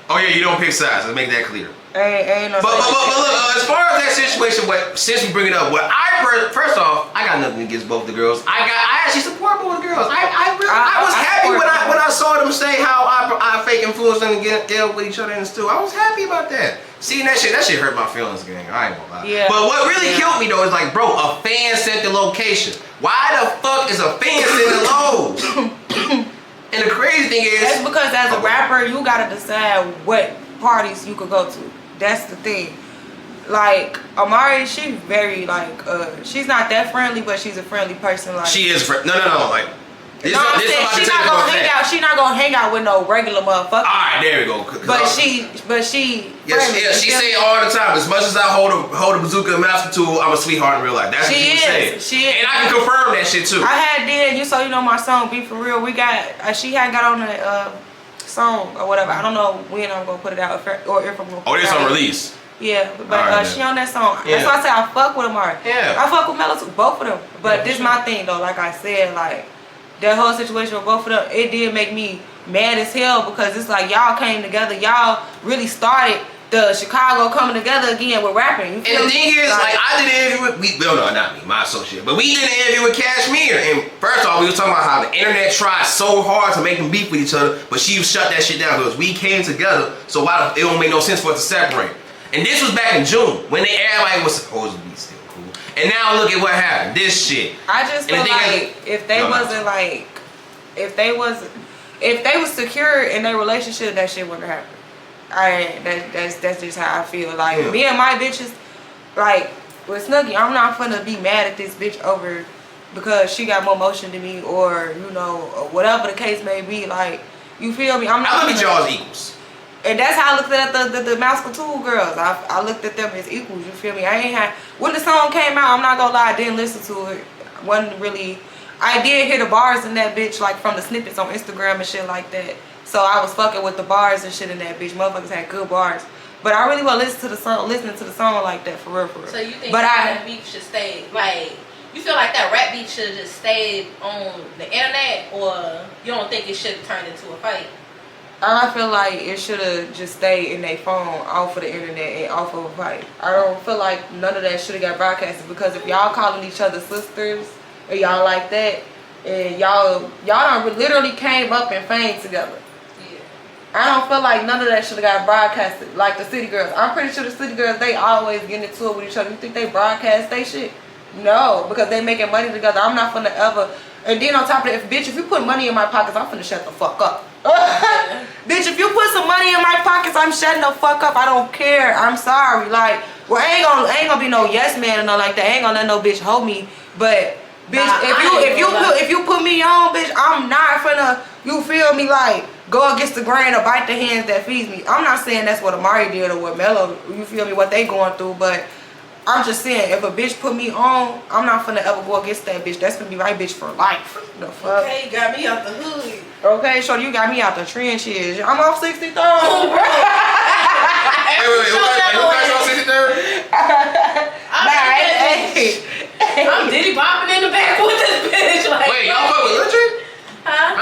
Oh yeah, you don't pick sides. Let's make that clear. ain't no. But look, as far as that situation, since we bring it up, first off, I got nothing against both the girls. I actually support both the girls. I was happy when I saw them say how I fake influenced them to get up with each other in the stew. I was happy about that. Seeing that shit hurt my feelings, gang. I ain't gonna lie. Yeah. But what really killed me though is like, bro, a fan sent the location. Why the fuck is a fan sending lows? And the crazy thing is, that's because as a rapper, you gotta decide what parties you could go to. That's the thing. Like Amari, she's very like she's not that friendly, but she's a friendly person. Like she is no. Like she's not gonna hang out with no regular motherfucker. Alright, there we go. But she she say it all the time. As much as I hold a bazooka and master tool, I'm a sweetheart in real life. That's what she say. She is. And I can confirm that shit too. I you know my song Be For Real. We got she had got on the song or whatever. I don't know when I'm gonna put it out or if I'm gonna put it out. This on release. Yeah, but she on that song. Yeah. That's why I say I fuck with Amari. Yeah. I fuck with Mello too, both of them. But this my thing though, like I said, like that whole situation with both of them, it did make me mad as hell because it's like y'all came together, y'all really started the Chicago coming together again with rapping. You feel and the thing is, like I did an interview with not me, my associate, but we did an interview with Cashmere. And first off, we were talking about how the internet tried so hard to make them beef with each other, but she shut that shit down because we came together. So why it don't make no sense for us to separate. And this was back in June when everybody was supposed to be still cool. And now look at what happened. This shit. I just feel like if they was secure in their relationship, that shit wouldn't happen. That's just how I feel. Like me and my bitches, like with Snooki, I'm not finna be mad at this bitch over because she got more motion than me or you know or whatever the case may be. Like you feel me? I look at y'all as equals. And that's how I looked at the Mouse Tool girls. I looked at them as equals. You feel me? When the song came out, I'm not gonna lie, I didn't listen to it. Wasn't really. I did hear the bars in that bitch like from the snippets on Instagram and shit like that. So I was fucking with the bars and shit in that bitch. Motherfuckers had good bars. But I really want to listening to the song like that for real. So you think that beef should stay, like, you feel like that rap beef should just stay on the internet, or you don't think it should turn into a fight? I feel like it should have just stayed in their phone off of the internet and off of a fight. I don't feel like none of that should have got broadcasted because if y'all calling each other sisters or y'all like that, and y'all done literally came up in fame together. I don't feel like none of that should have got broadcasted. Like the City Girls. I'm pretty sure the City Girls, they always get into it with each other. You think they broadcast they shit? No, because they making money together. I'm not finna ever. And then on top of that, if you put money in my pockets, I'm finna shut the fuck up. Bitch, if you put some money in my pockets, I'm shutting the fuck up. I don't care. I'm sorry. Like, well, ain't gonna be no yes man or nothing like that. I ain't gonna let no bitch hold me. But bitch, if you put me on, bitch, I'm not finna. You feel me? Like, go against the grain or bite the hands that feeds me. I'm not saying that's what Amari did or what Mello, you feel me, what they going through, but I'm just saying, if a bitch put me on, I'm not finna ever go against that bitch. That's gonna be my bitch for life. The fuck? Okay, you got me out the hood. Okay, shorty, you got me out the trenches. I'm off 63rd. Oh, bro. Wait, who got you on 63rd? I'm Diddy bopping in the back with this bitch. Like, Wait, y'all fuck with Lil J? Huh?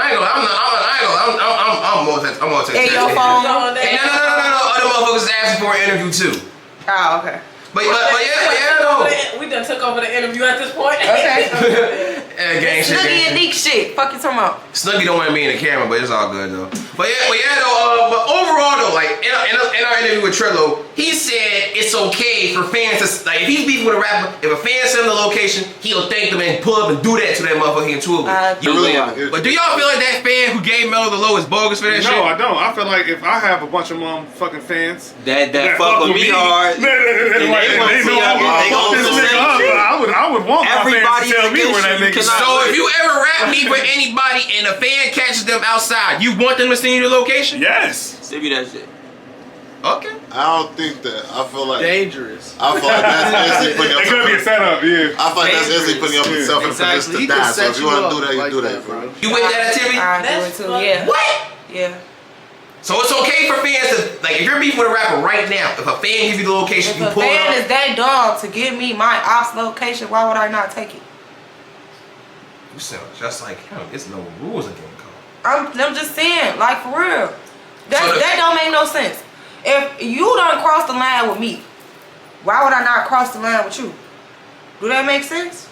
I'm more text. Hey, your phone. Hey, no. Other motherfuckers asking for an interview too. Oh, okay. But yeah, though. We done took over the interview at this point. Okay. Gang shit. Snooki and Nique shit. Fuck you talking about. Snooki don't want to be in the camera, but it's all good though. But overall though, like in our interview with Trillo, he said it's okay for fans to, like, if he's beefing with a rapper, if a fan sends him the location, he'll thank them and pull up and do that to that motherfucking tool. But do y'all feel like that fan who gave Mello the low is bogus for that shit? No, I don't. I feel like if I have a bunch of motherfucking fans that fuck with me hard, I would want everybody my fans to tell me where that nigga. So if you ever rap me for anybody and a fan catches them outside, you want them to send you the location? Yes. Send me that shit. Okay. I don't think that. I feel like dangerous. I feel like that's instantly putting It could be a setup, yeah. I feel like that's instantly putting yourself in a position to die. So if you want to do that, you do that, bro. You with that activity? I do it too. Yeah. What? Yeah. So it's okay for fans to, like, if you're beefing with a rapper right now, if a fan gives you the location, If you a pull it fan up. is that dumb to give me my ops location, why would I not take it? You sound just like him. It's no rules against code. I'm just saying, like, for real. So That don't make no sense. If you done crossed the line with me, why would I not cross the line with you? Do that make sense?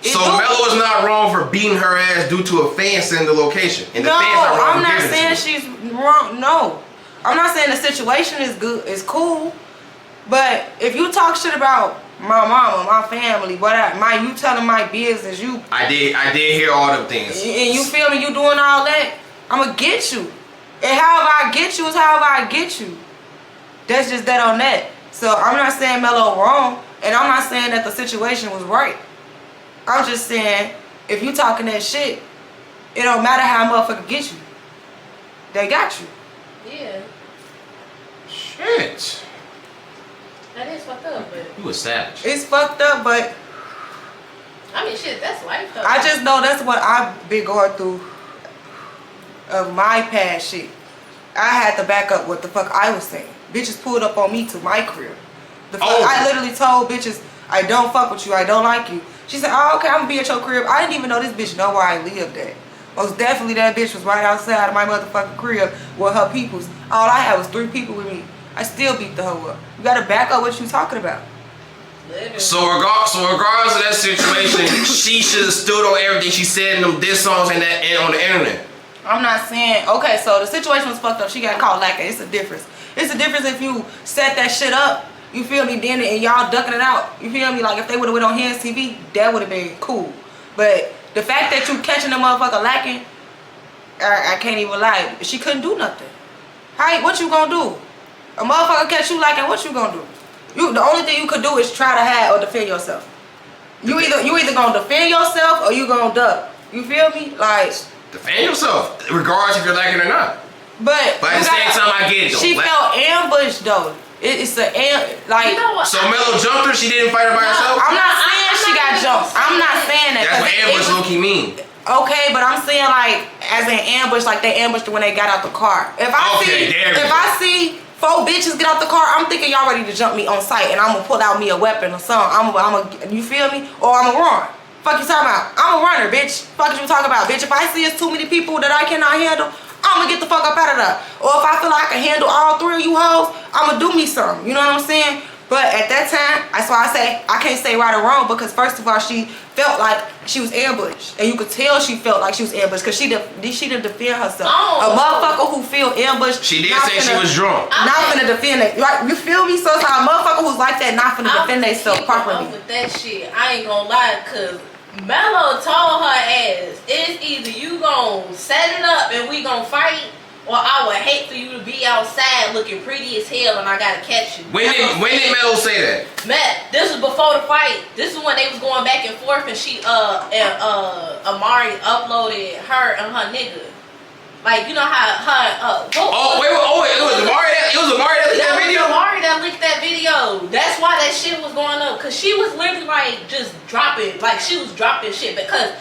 So Mello is not wrong for beating her ass due to a fan sending the location. And the No, fans are wrong I'm for not giving saying it to her. she's wrong. No. I'm not saying the situation is good, is cool. But if you talk shit about my mama, my family, you telling my business, you I did hear all them things. and you feel me, you doing all that, I'ma get you. And however I get you is however I get you. That's just that on that. So I'm not saying Mello wrong, and I'm not saying that the situation was right. I'm just saying, if you talking that shit, it don't matter how a motherfucker get you. They got you. Yeah. Shit. That is fucked up, but You a savage. It's fucked up, but I mean, shit, that's life though. I just know that's what I've been going through of my past shit. I had to back up what the fuck I was saying. Bitches pulled up on me to my crib. The fuck, I literally told bitches, I don't fuck with you, I don't like you. She said, oh, okay, I'm gonna be at your crib. I didn't even know this bitch know where I lived at. Most definitely that bitch was right outside of my motherfucking crib with her peoples. All I had was 3 people with me. I still beat the hoe up. You gotta back up what you talking about. So regardless of that situation, she should have stood on everything she said in them diss songs and on the internet. I'm not saying, okay, so the situation was fucked up. She got caught lacking. It's a difference. It's a difference if you set that shit up, you feel me, then and y'all ducking it out. You feel me? Like if they would have went on Hands TV, that would have been cool. But the fact that you catching the motherfucker lacking, I can't even lie. She couldn't do nothing. What you gonna do? A motherfucker catch you lacking, what you gonna do? The only thing you could do is try to hide or defend yourself. You either gonna defend yourself or you gonna duck. You feel me? Like, defend yourself, regardless if you're lacking or not. But at the same time, I get it though. She felt ambushed though. It's like, you know what? So Mello jumped her. She didn't fight her by herself. I'm not saying she got jumped. I'm not saying that. That's what ambush low-key mean. Okay, but I'm saying like as an ambush, like they ambushed her when they got out the car. If I see 4 bitches get out the car, I'm thinking y'all ready to jump me on sight, and I'm gonna pull out me a weapon or something. You feel me? Or I'm gonna run. Fuck you talking about? I'm a runner, bitch. Fuck you talking about, bitch. If I see it's too many people that I cannot handle, I'm gonna get the fuck up out of there. Or if I feel like I can handle all 3 of you hoes, I'm gonna do me something. You know what I'm saying? But at that time, that's why I say I can't say right or wrong, because first of all, she felt like she was ambushed, and you could tell she felt like she was ambushed because she didn't defend herself. A motherfucker who feel ambushed, she did say she was drunk. Not finna defend it. Right? You feel me? So it's like a motherfucker who's like that, not finna defend themselves properly. With that shit, I ain't gonna lie, cause Mello told her ass, it's either you gon' set it up and we gon' fight, or I would hate for you to be outside looking pretty as hell and I gotta catch you. When did Mello say that? This was before the fight. This is when they was going back and forth, and Amari uploaded her and her nigga. Like, you know how it was Amari that leaked that video? It was Amari that leaked that video. That's why that shit was going up, cause she was literally like just dropping, like she was dropping shit. Because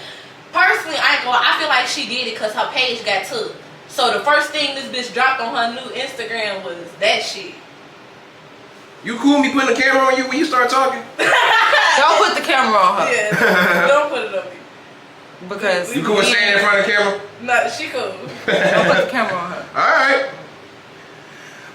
personally, I ain't gonna lie, I feel like she did it cause her page got took. So the first thing this bitch dropped on her new Instagram was that shit. You cool with me putting the camera on you when you start talking? Don't put the camera on her. Yeah, don't put it on me. Because You cool with standing in front of the camera? No, she cool. don't put the camera on her. Alright.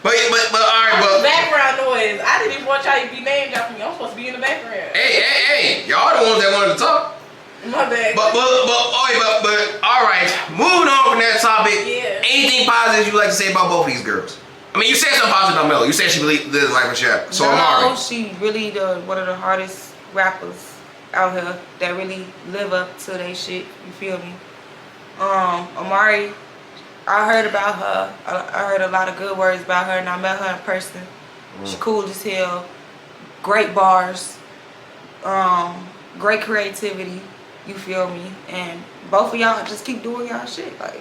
But alright, but Background noise. I didn't even want y'all to be name dropping me. I'm supposed to be in the background. hey, y'all the ones that wanted to talk. My bad. But all right. Moving on from that topic. Yeah. Anything positive you like to say about both of these girls? I mean, you said something positive about Mello. You said she really lives life in Shaq. So no, she really one of the hardest rappers out here that really live up to their shit. You feel me? Amari, I heard about her. I heard a lot of good words about her, and I met her in person. She cool as hell. Great bars. Great creativity. You feel me? And both of y'all just keep doing y'all shit. Like,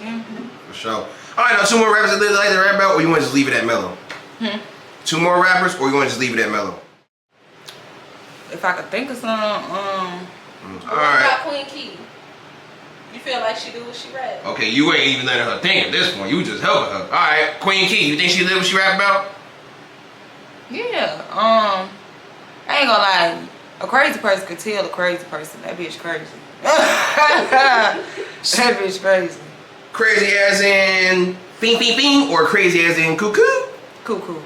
yeah. For sure. All right, now 2 more rappers that live like they rap about, or you want to just leave it at Mello? 2 more rappers, or you want to just leave it at Mello? If I could think of some, All What right. about Queen Key? You feel like she do what she rap? Okay, you ain't even letting her think at this point. You just helping her. All right, Queen Key, you think she live what she rap about? yeah. I ain't gonna lie. A crazy person could tell a crazy person. That bitch crazy. That bitch crazy. Crazy as in bing, or crazy as in cuckoo? Cuckoo.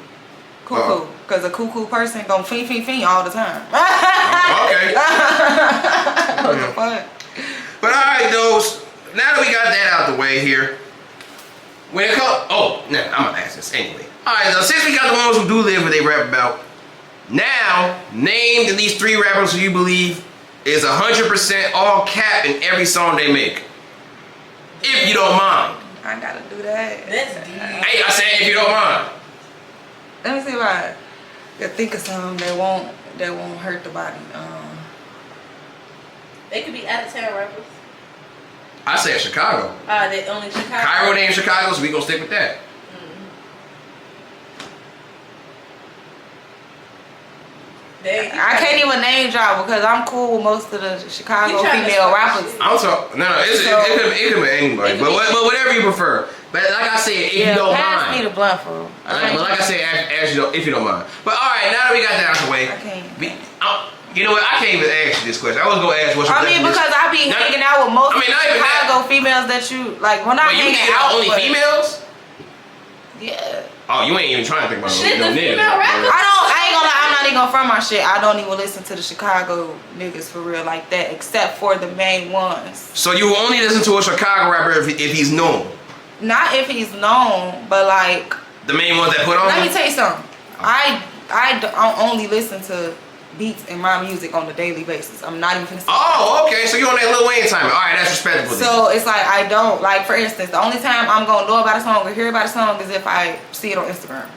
Oh. Cause a cuckoo person gon' fing all the time. Okay. What the fuck? But all right, those. Now that we got that out the way here, when it comes, I'm gonna ask this anyway. All right, so since we got the ones who do live what they rap about, now name at least 3 rappers who you believe is 100% all cap in every song they make, if you don't mind. I gotta do that. That's deep. Hey, I said if you don't mind. Let me see if I can think of something that won't hurt the body. They could be out of town rappers. I said Chicago. They only Chicago. Cairo named Chicago, so we gonna stick with that. I can't even name drop because I'm cool with most of the Chicago You trying to female start rappers. shit. I'm talking. No, it could be anybody, but whatever you prefer. But like I said, if you don't pass me mind. the blunt for. But like I said, if you don't mind. But all right, now that we got that out the way, I can't. you know what? I can't even ask you this question. I was gonna ask what's your definition. Because I be hanging out with most of the not even Chicago females that you like. We're not Wait, you hanging think out only but- females? Yeah. Oh, you ain't even trying to think about Shit, no the niggas. female rappers. I ain't gonna lie, I'm not even gonna front my shit. I don't even listen to the Chicago niggas for real like that, except for the main ones. So you only listen to a Chicago rapper if he's known? Not if he's known, but like. The main ones that put on? Let me tell you something. I only listen to beats and my music on a daily basis. I'm not even finna say. Oh, okay. So you on that Lil Wayne time. All right, that's respectable. So it's like I don't like. For instance, the only time I'm gonna know about a song or hear about a song is if I see it on Instagram.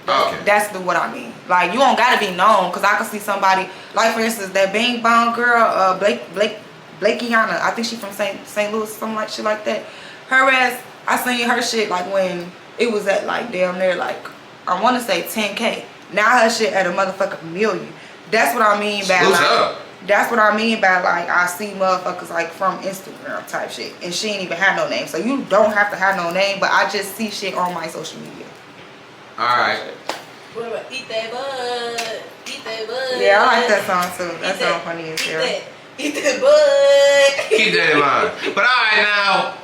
Okay. That's what I mean. Like you don't gotta be known, cause I can see somebody. Like for instance, that Bing Bong girl, Blakeyana. I think she from St. Louis, something like shit like that. Her ass, I seen her shit like when it was at like damn near like I want to say 10K. Now her shit at a motherfucking million. That's what I mean by Who's like. up? That's what I mean by like I see motherfuckers like from Instagram type shit, and she ain't even have no name. So you don't have to have no name, but I just see shit on my social media. All right. What about Eat That Bud? Eat That Bud. Yeah, I like that song too. That song funny as hell. Eat That Bud. Keep that in mind. But all right, now,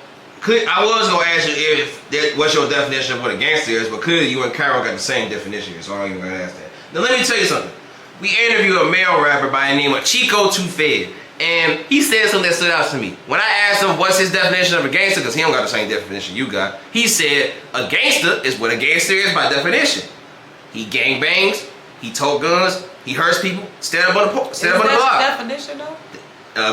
I was gonna ask you what's your definition of what a gangster is, but clearly you and Cairo got the same definition, so I don't even gonna ask that. Now let me tell you something. We interviewed a male rapper by the name of Chico Too Fed, and he said something that stood out to me. When I asked him what's his definition of a gangster, because he don't got the same definition you got, he said a gangster is what a gangster is by definition. He gang bangs, he tote guns, he hurts people, stand up on the block. Is that the definition though?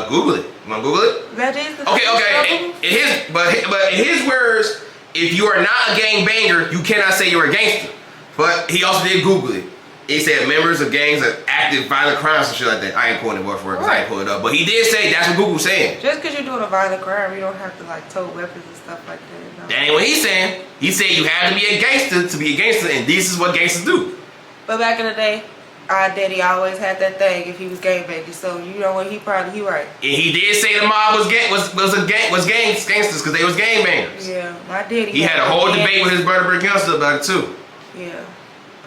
Google it. You wanna Google it? That is the Okay. But in his words, if you are not a gang banger, you cannot say you're a gangster. But he also did Google it. He said members of gangs that active violent crimes and shit like that. I ain't pulling it word for word because I ain't pull it up. But he did say that's what Google's saying. Just because you're doing a violent crime, you don't have to like tote weapons and stuff like that. No. That ain't what he's saying. He said you have to be a gangster, and this is what gangsters do. But back in the day, our daddy always had that thing if he was gangbanging. So you know what? He right. And he did say the mob was gangsters because they was gangbangers. Yeah, my daddy. He had a whole debate with his brother Brick Youngster about it too. Yeah.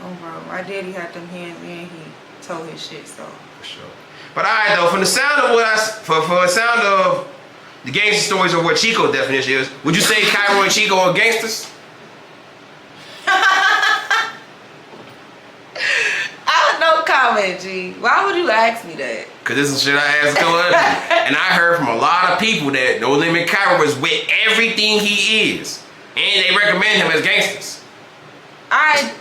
Oh, bro. My daddy had them hands and he told his shit, so. For sure. But alright though, from the sound of for the sound of the gangster stories of what Chico's definition is, would you say Cairo and Chico are gangsters? No comment, G. Why would you ask me that? Cause this is shit I asked a couple other people. And I heard from a lot of people that No Limit Cairo is with everything he is. And they recommend him as gangsters. Alright.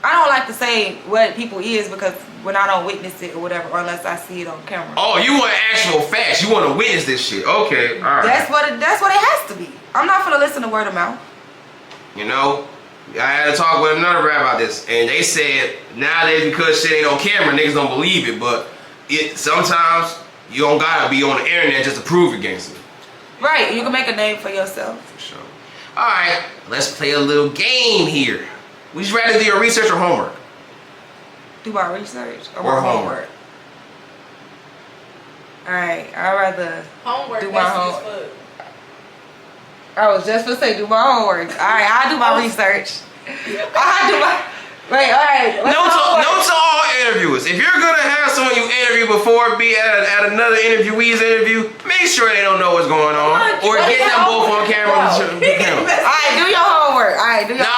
I don't like to say what people is because when I don't witness it or whatever, or unless I see it on camera. Oh, you want actual facts. You want to witness this shit. Okay, alright. That's what it has to be. I'm not gonna listen to word of mouth. You know, I had to talk with another rap about this, and they said nowadays because shit ain't on camera, niggas don't believe it, but sometimes you don't gotta be on the internet just to prove it gangster. Right, you can make a name for yourself. For sure. Alright, let's play a little game here. Would you rather do your research or homework? Do my research or Or my homework. Alright, I'd rather Homework. do my homework. I was just gonna say do my homework. Alright, I'll do my research. I'll do my... Wait, alright. Note to all interviewers. If you're gonna have someone you interview before be at another interviewee's interview, make sure they don't know what's going on. Or get them both on camera. Alright, do your homework. Alright, do your homework.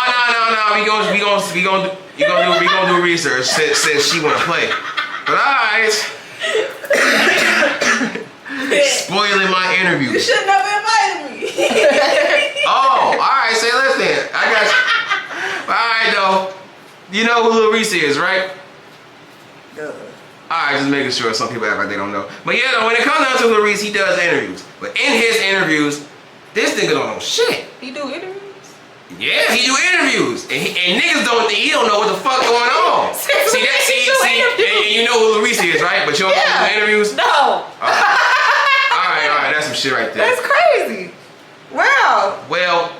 No. We gonna do research since she wanna play. But alright. Spoiling my interview. You should never invited me. Oh, alright, say less then. I got you. Alright though. You know who Lil Reese is, right? Alright, just making sure some people act like they don't know. But yeah, though, when it comes down to Lil Reese, he does interviews. But in his interviews, this nigga don't know shit. He do interviews? Yeah, he do interviews. And niggas he don't know what the fuck going on. See, and you know who Lil Reese is, right? But you don't know who do interviews? No. Alright, that's some shit right there. That's crazy. Wow. Well,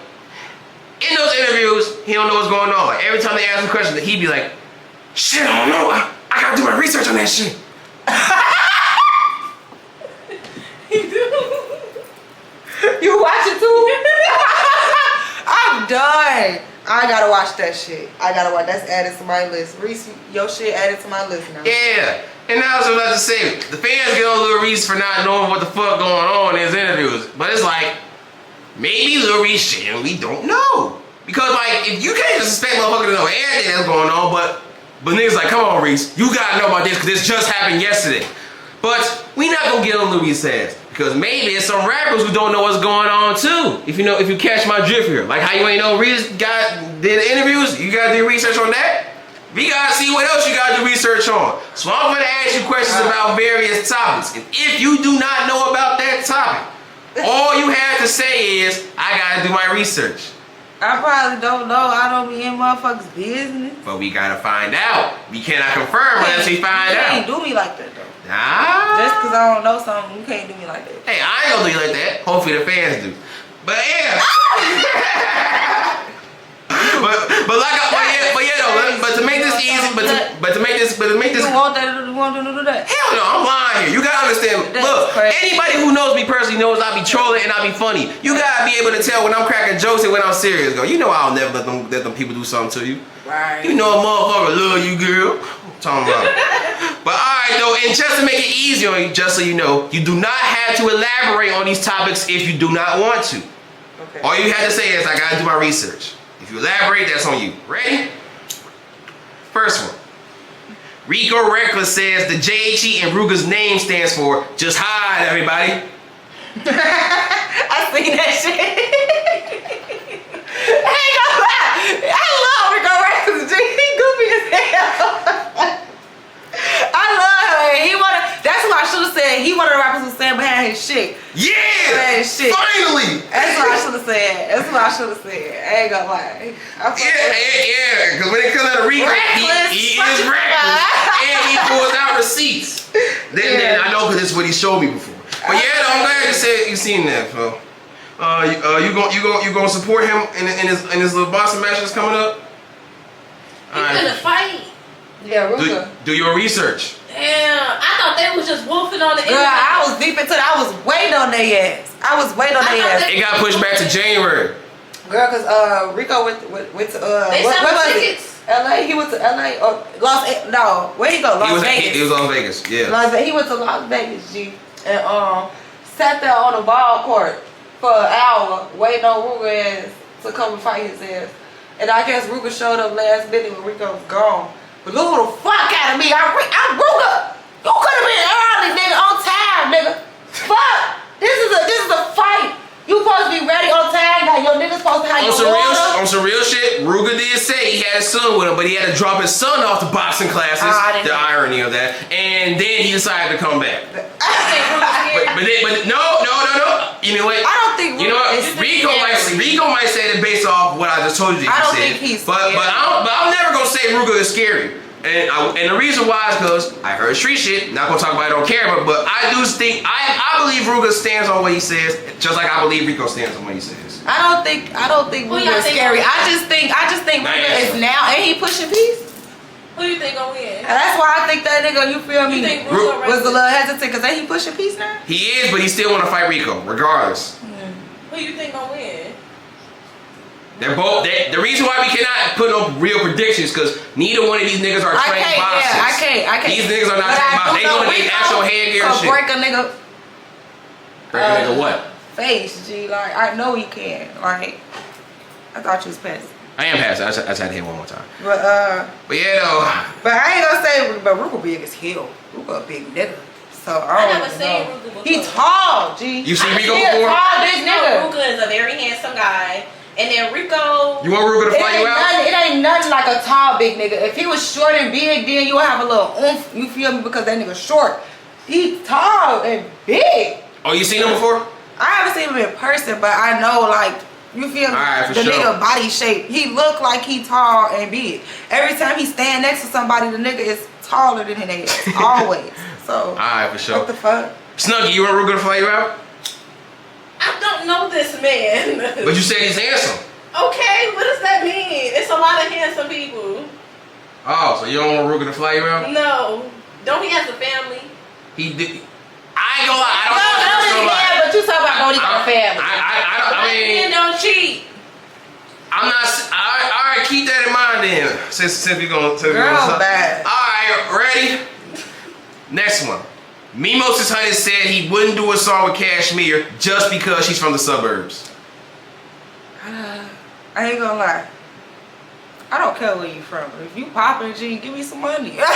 in those interviews, he don't know what's going on. Like, every time they ask him questions, he'd be like, shit, I don't know. I gotta do my research on that shit. He do. You watch it too? I'm done. I gotta watch that shit. That's added to my list. Reese, your shit added to my list now. Yeah. And now I was about to say, the fans get on Lil Reese for not knowing what the fuck going on in his interviews. But it's like, maybe Lil Reese shit and we don't know. Because like, if you can't just expect motherfucker to know everything that's going on, but niggas like, come on Reese, you gotta know about this because this just happened yesterday. But we not gonna get on Lil Reese's ass. Because maybe it's some rappers who don't know what's going on too. If you catch my drift here. Like how you ain't know Reese did interviews, you gotta do research on that. We gotta see what else you gotta do research on. So I'm gonna ask you questions about various topics. And if you do not know about that topic, all you have to say is, I gotta do my research. I probably don't know. I don't be in motherfuckers' business. But we gotta find out. We cannot confirm unless we find You out. can't do me like that though. Nah. Just because I don't know something, you can't do me like that. Hey, I ain't gonna do you like that. Hopefully the fans do. But yeah. but to make this easy, but to make this You want to do that? Hell no, I'm lying here. You gotta understand. That's Look, crazy. anybody who knows me personally knows I be trolling and I be funny. You gotta be able to tell when I'm cracking jokes and when I'm serious. Go, you know I'll never let them people do something to you. Right. You know a motherfucker love you, girl. Talking about. But alright though, and just to make it easy on you, just so you know, you do not have to elaborate on these topics if you do not want to. Okay. All you have to say is, I gotta do my research. If you elaborate, that's on you. Ready? First one. Rico Recklezz says the JHE and Rooga's name stands for just hide, everybody. I seen that shit. I ain't gonna lie. I love Rico Recklezz. He goofy as hell. I love him. That's what I should have said. He one of the rappers who stand behind his shit. Yeah! Behind his shit. Finally! That's what I should have said. I ain't gonna lie. Yeah, because when it comes to Rico, he is reckless. And he pulls out receipts. Then I know because this is what he showed me before. But yeah, though, I'm glad you seen that, bro. You gonna support him in his little boxing match that's coming up? He finna fight. Yeah, Rooga. Do your research. Damn, I thought they was just wolfing on the Girl, internet. I was deep into that. I was waiting on their ass. It got pushed back to January. Girl, cause Rico went to They selling tickets. LA. He went to LA or where he go? Las Vegas. He was Las Vegas. Yeah. He went to Las Vegas, G, and sat there on the ball court for an hour waiting on Rooga ass to come and fight his ass. And I guess Rooga showed up last minute when Rico was gone. But blew the fuck out of me. I'm Rooga. You could have been early, nigga, on time, nigga. Fuck. This is a fight. You supposed to be ready on time. Now your nigga supposed to have your water. On some real shit, Rooga did say he had his son with him, but he had to drop his son off the boxing classes. The irony of that. And then he decided to come back. but no. You know what? I don't think Rico might say that based off what I just told you. I don't think he's but I'm never gonna say Rooga is scary. And the reason why is because I heard street shit. Not gonna talk about it on camera, but I do think I believe Rooga stands on what he says, just like I believe Rico stands on what he says. I don't think Rooga is scary. I just think Rooga is now, and he pushing peace. Who you think gonna win? And that's why I think that nigga, you feel me, You think was a little hesitant because ain't he pushing peace now? He is, but he still want to fight Rico, regardless. Who you think gonna win? They're both. The reason why we cannot put no real predictions because neither one of these niggas are trained boxers. Yeah, I can't. These niggas are not trained boxers. They gonna get actual headgear and shit. Break a nigga. Break a nigga what? Face, G. Like I know he can. Like I thought you was past. I am past. I just had to hit one more time. But yeah, though. But I ain't gonna say. But Rooga big as hell. Rooga a big nigga. So I never seen Rooga before. He tall, G. You seen Rico before? Tall, big nigga. Rooga is a very handsome guy. And then Rico. You want Rooga to fight you out? It ain't nothing like a tall big nigga. If he was short and big, then you would have a little oomph. You feel me? Because that nigga short. He tall and big. Oh, you seen him before? I haven't seen him in person, but I know like you feel me? Right, the nigga body shape. He look like he tall and big. Every time he stand next to somebody, the nigga is taller than his ass. Always. So. Alright, for sure. What the fuck? Snuggie, you want Rooga to fight you out? I don't know this man. But you said he's handsome. Okay, what does that mean? It's a lot of handsome people. Oh, so you don't want Rooga to fly you out? No. Don't he has a family? He did. I ain't gonna lie. I don't know. Yeah, but you talking about don't he got a family? I mean, don't cheat. I'm not. All right, keep that in mind then. Since we gonna. Bad. All right, ready? Next one. Mimos' Honey said he wouldn't do a song with Cashmere just because she's from the suburbs. I ain't gonna lie. I don't care where you from. If you poppin', G, give me some money. I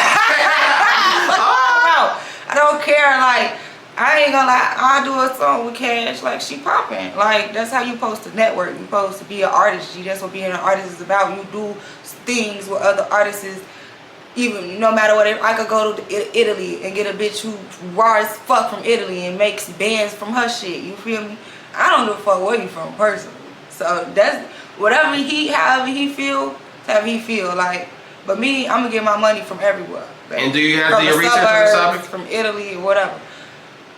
don't care. Like, I ain't gonna lie. I'll do a song with Cash. Like, she poppin'. Like, that's how you supposed to network. You supposed to be an artist, G. That's what being an artist is about. You do things with other artists. Even no matter what, I could go to Italy and get a bitch who raw as fuck from Italy and makes bands from her shit. You feel me? I don't give a fuck where you from, personally. So that's whatever however he feel, however he feel. Like, but me, I'm gonna get my money from everywhere. Like, and do you have to do your research on this topic? From Italy or whatever.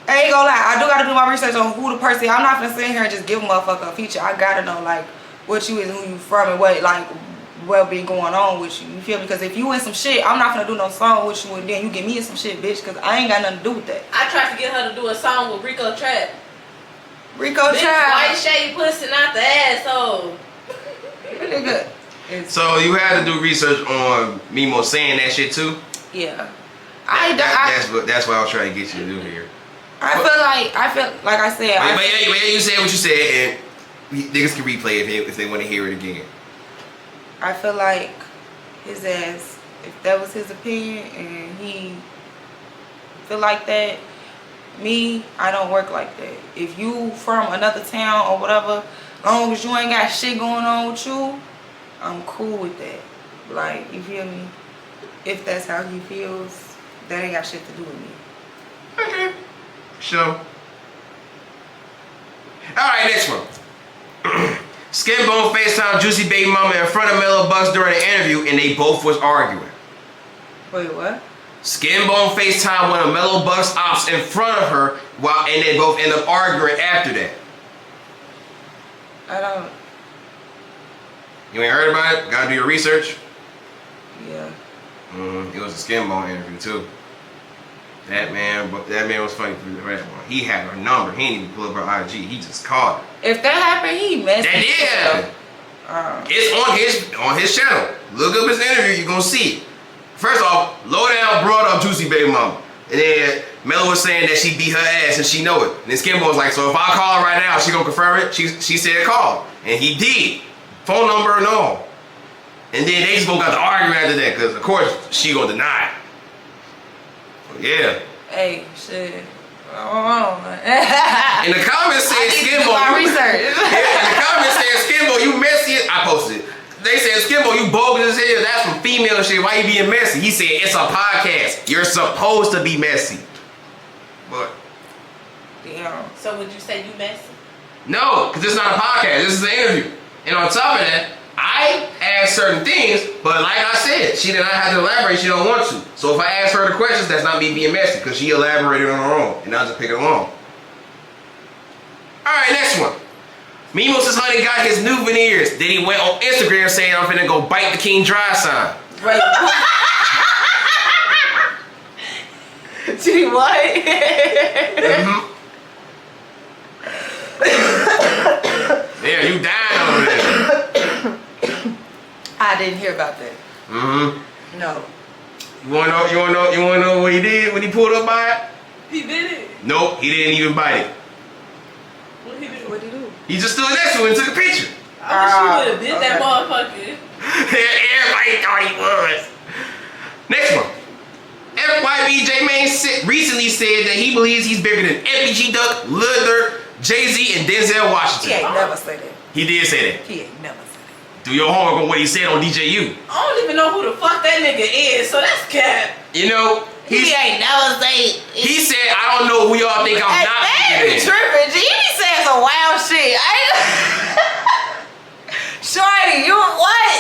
I ain't gonna lie, I do gotta do my research on who the person. I'm not gonna sit here and just give a motherfucker a feature. I gotta know like what you is, who you from, and what be going on with you. You feel me? Because if you in some shit, I'm not gonna do no song with you, and then you get me in some shit, bitch. Because I ain't got nothing to do with that. I tried to get her to do a song with Rico Trap. Rico Bitch, Trap. white shade pussy, not the asshole. Really good. So you had to do research on Mimo saying that shit too? Yeah. That's what I was trying to get you to do here. I feel like I said. But yeah, you said what you said, and niggas can replay if they want to hear it again. I feel like his ass, if that was his opinion and he feel like that, me, I don't work like that. If you from another town or whatever, as long as you ain't got shit going on with you, I'm cool with that. Like, you feel me? If that's how he feels, that ain't got shit to do with me. Okay. Sure. Alright, next one. Skinbone FaceTime Juicy Baby Mama in front of Mello Buckzz during an interview and they both was arguing. Wait, what? Skinbone FaceTime one of Mello Buckzz ops in front of her and they both end up arguing after that. I don't. You ain't heard about it? Gotta do your research. Yeah. It was a skin bone interview too. That man was funny for the rest one. He had her number. He didn't even pull up her IG. He just called her. If that happened, he messed. That did happen. It's on his channel. Look up his interview. You gonna see it. First off, Lowdown brought up Juicy Baby Mama, and then Mello was saying that she beat her ass and she know it. And then Skin Bone was like, so if I call her right now, she gonna confirm it? She said call, and he did. Phone number and all. And then they just both got to argue after that, because of course she gonna deny it. Yeah. Hey, shit. Oh. In the comments said Skimbo. Research. Yeah, in the comments said Skimbo, you messy. I posted it. They said Skimbo, you bogus as hell. That's some female shit. Why you being messy? He said it's a podcast. You're supposed to be messy. But damn. So would you say you messy? no, because it's not a podcast. This is an interview. And on top of that, I asked certain things, but like I said, she did not have to elaborate. She don't want to. So if I ask her the questions, that's not me being messy, because she elaborated on her own, and I'll just pick it along. All right, next one. Mimos' honey got his new veneers. Then he went on Instagram saying, I'm finna go bite the King Dry sign. Right. Gee, what? Yeah, you dying over there. I didn't hear about that. No. You wanna know what he did when he pulled up by it? He did it. Nope, he didn't even bite it. What he do? What'd he do? He just stood next to it and took a picture. I wish you would have bit that motherfucker. Everybody thought he was. Next one. FYBJ Main recently said that he believes he's bigger than FBG Duck, Lil Durk, Jay-Z, and Denzel Washington. He ain't never said that. He did say that. He ain't never said that. Do your homework on what he said on DJU. I don't even know who the fuck that nigga is, so that's cap. You know, He ain't never said. he said, I don't know who y'all think I'm Hey, not man, bigger be than. tripping. G, he be saying some wild shit. Shorty, you what?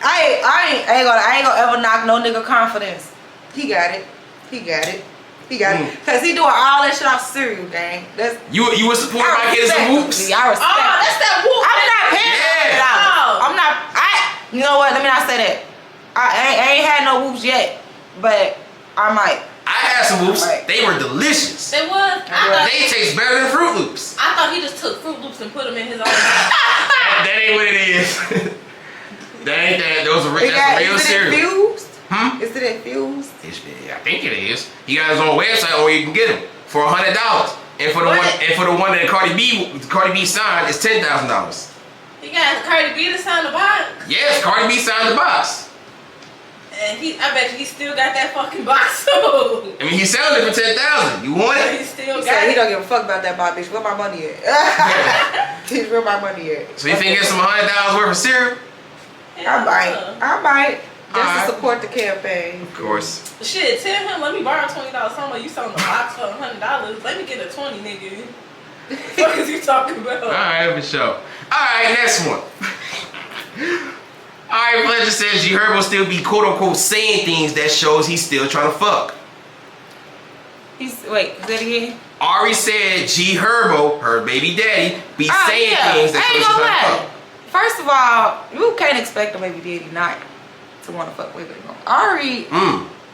I ain't gonna ever knock no nigga confidence. He got it. He got it. He got it. Cause he doing all that shit off cereal, gang. That's You would support by getting some whoops? I respect. Oh, that's that whoop. I'm not paying Yeah. $100. I'm not. You know what? Let me not say that. I ain't had no whoops yet, but I might. I had some whoops. Right. They were delicious. It was. They taste better than Fruit Loops. I thought he just took Fruit Loops and put them in his own mouth. That ain't what it is. That ain't that. Those are that's a real Is it cereal. infused? Hmm? Is it infused? I think it is. He got his own website where you can get them for $100. And for the one that Cardi B signed is $10,000. He got Cardi B to sign the box. Yes, Cardi B signed the box. And I bet you he still got that fucking box too. I mean, he selling it for $10,000. You want He it? still He got said he it. don't give a fuck about that box, bitch. Where my money at? Where my money at? So you think it's some $100 worth of cereal? I might. Just Alright. to support the campaign. Of course. Shit, tell him let me borrow $20. Somewhere you selling the box for $100. Let me get a 20, nigga. What is he talking about? Alright, for sure. Alright, next one. Alright, Fletcher says G Herbo still be quote unquote saying things that shows he's still trying to fuck. Wait, is that again? Ari said G Herbo, her baby daddy, be saying things that I shows ain't he's gonna trying to lie. fuck. First of all, you can't expect a baby daddy not to want to fuck with him. Ari,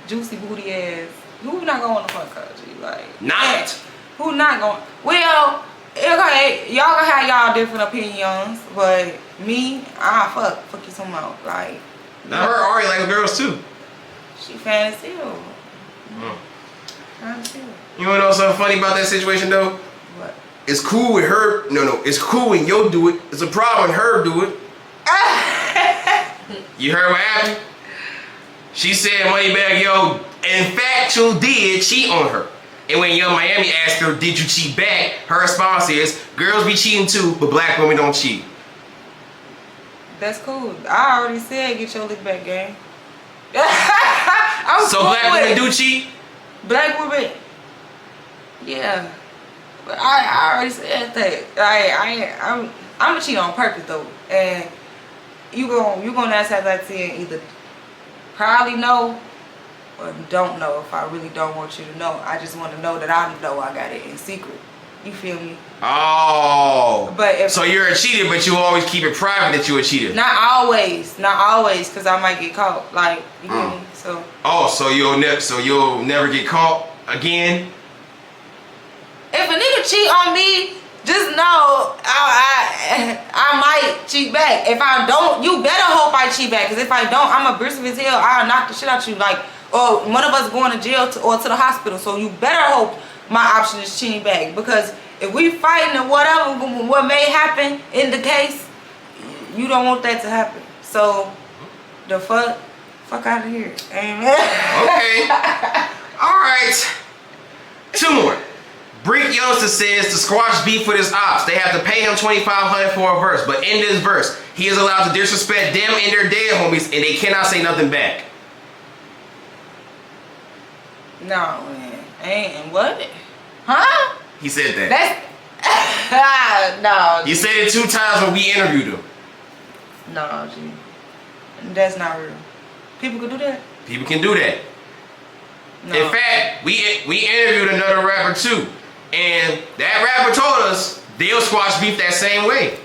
juicy booty ass. Who not gonna want to fuck her? G? Like Not. Who not going? Well, okay, y'all gonna have y'all different opinions, but me, fuck you some more. Like, Now her Ari like girls too. she fan as hell. Fan as hell. You wanna know something funny about that situation though? What? It's cool with her. No, it's cool when yo do it. It's a problem when her do it. You heard what happened? She said Moneybag Yo, in fact, you did cheat on her. And when Young Miami asked her, did you cheat back? Her response is, girls be cheating too, but black women don't cheat. That's cool. I already said get your lick back, gang. So black women do cheat? Black women, yeah. But I already said that. I'm gonna cheat on purpose though, and you gonna have that saying either probably know or don't know. If I really don't want you to know, I just want to know that I know I got it in secret. You feel me? Oh. But if so you're a cheater, but you always keep it private that you're a cheater. Not always, because I might get caught. Like, you feel me? So. Oh, so you'll never get caught again. If a nigga cheat on me, just know I might cheat back. If I don't, you better hope I cheat back. Cause if I don't, I'm abusive as hell. I'll knock the shit out you. Like, or one of us going to jail or to the hospital. So you better hope my option is cheating back. Because if we fighting or whatever, what may happen in the case, you don't want that to happen. So the fuck out of here. Amen. Okay. All right. 2 more. Brick Youngster says to squash beef with his ops, they have to pay him $2,500 for a verse. But in this verse, he is allowed to disrespect them and their dead homies, and they cannot say nothing back. No, man. Ain't what? Huh? He said that. That's no. He said it 2 times when we interviewed him. No, G. That's not real. People can do that. People can do that. No. In fact, we interviewed another rapper too, and that rapper told us they'll squash beef that same way.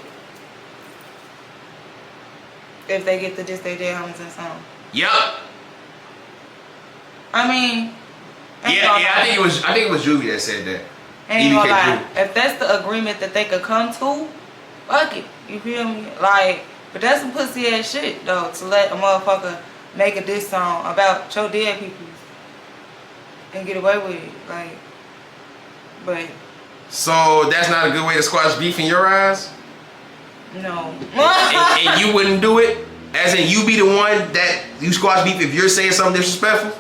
If they get to diss their dead homies and song. Yup. I mean. Yeah. I think it was Juvie that said that. Ain't gonna lie. If that's the agreement that they could come to, fuck it. You feel me? Like, but that's some pussy ass shit though, to let a motherfucker make a diss song about your dead people and get away with it. Like, but. So that's not a good way to squash beef in your eyes? No. and you wouldn't do it? As in you be the one that you squash beef if you're saying something disrespectful?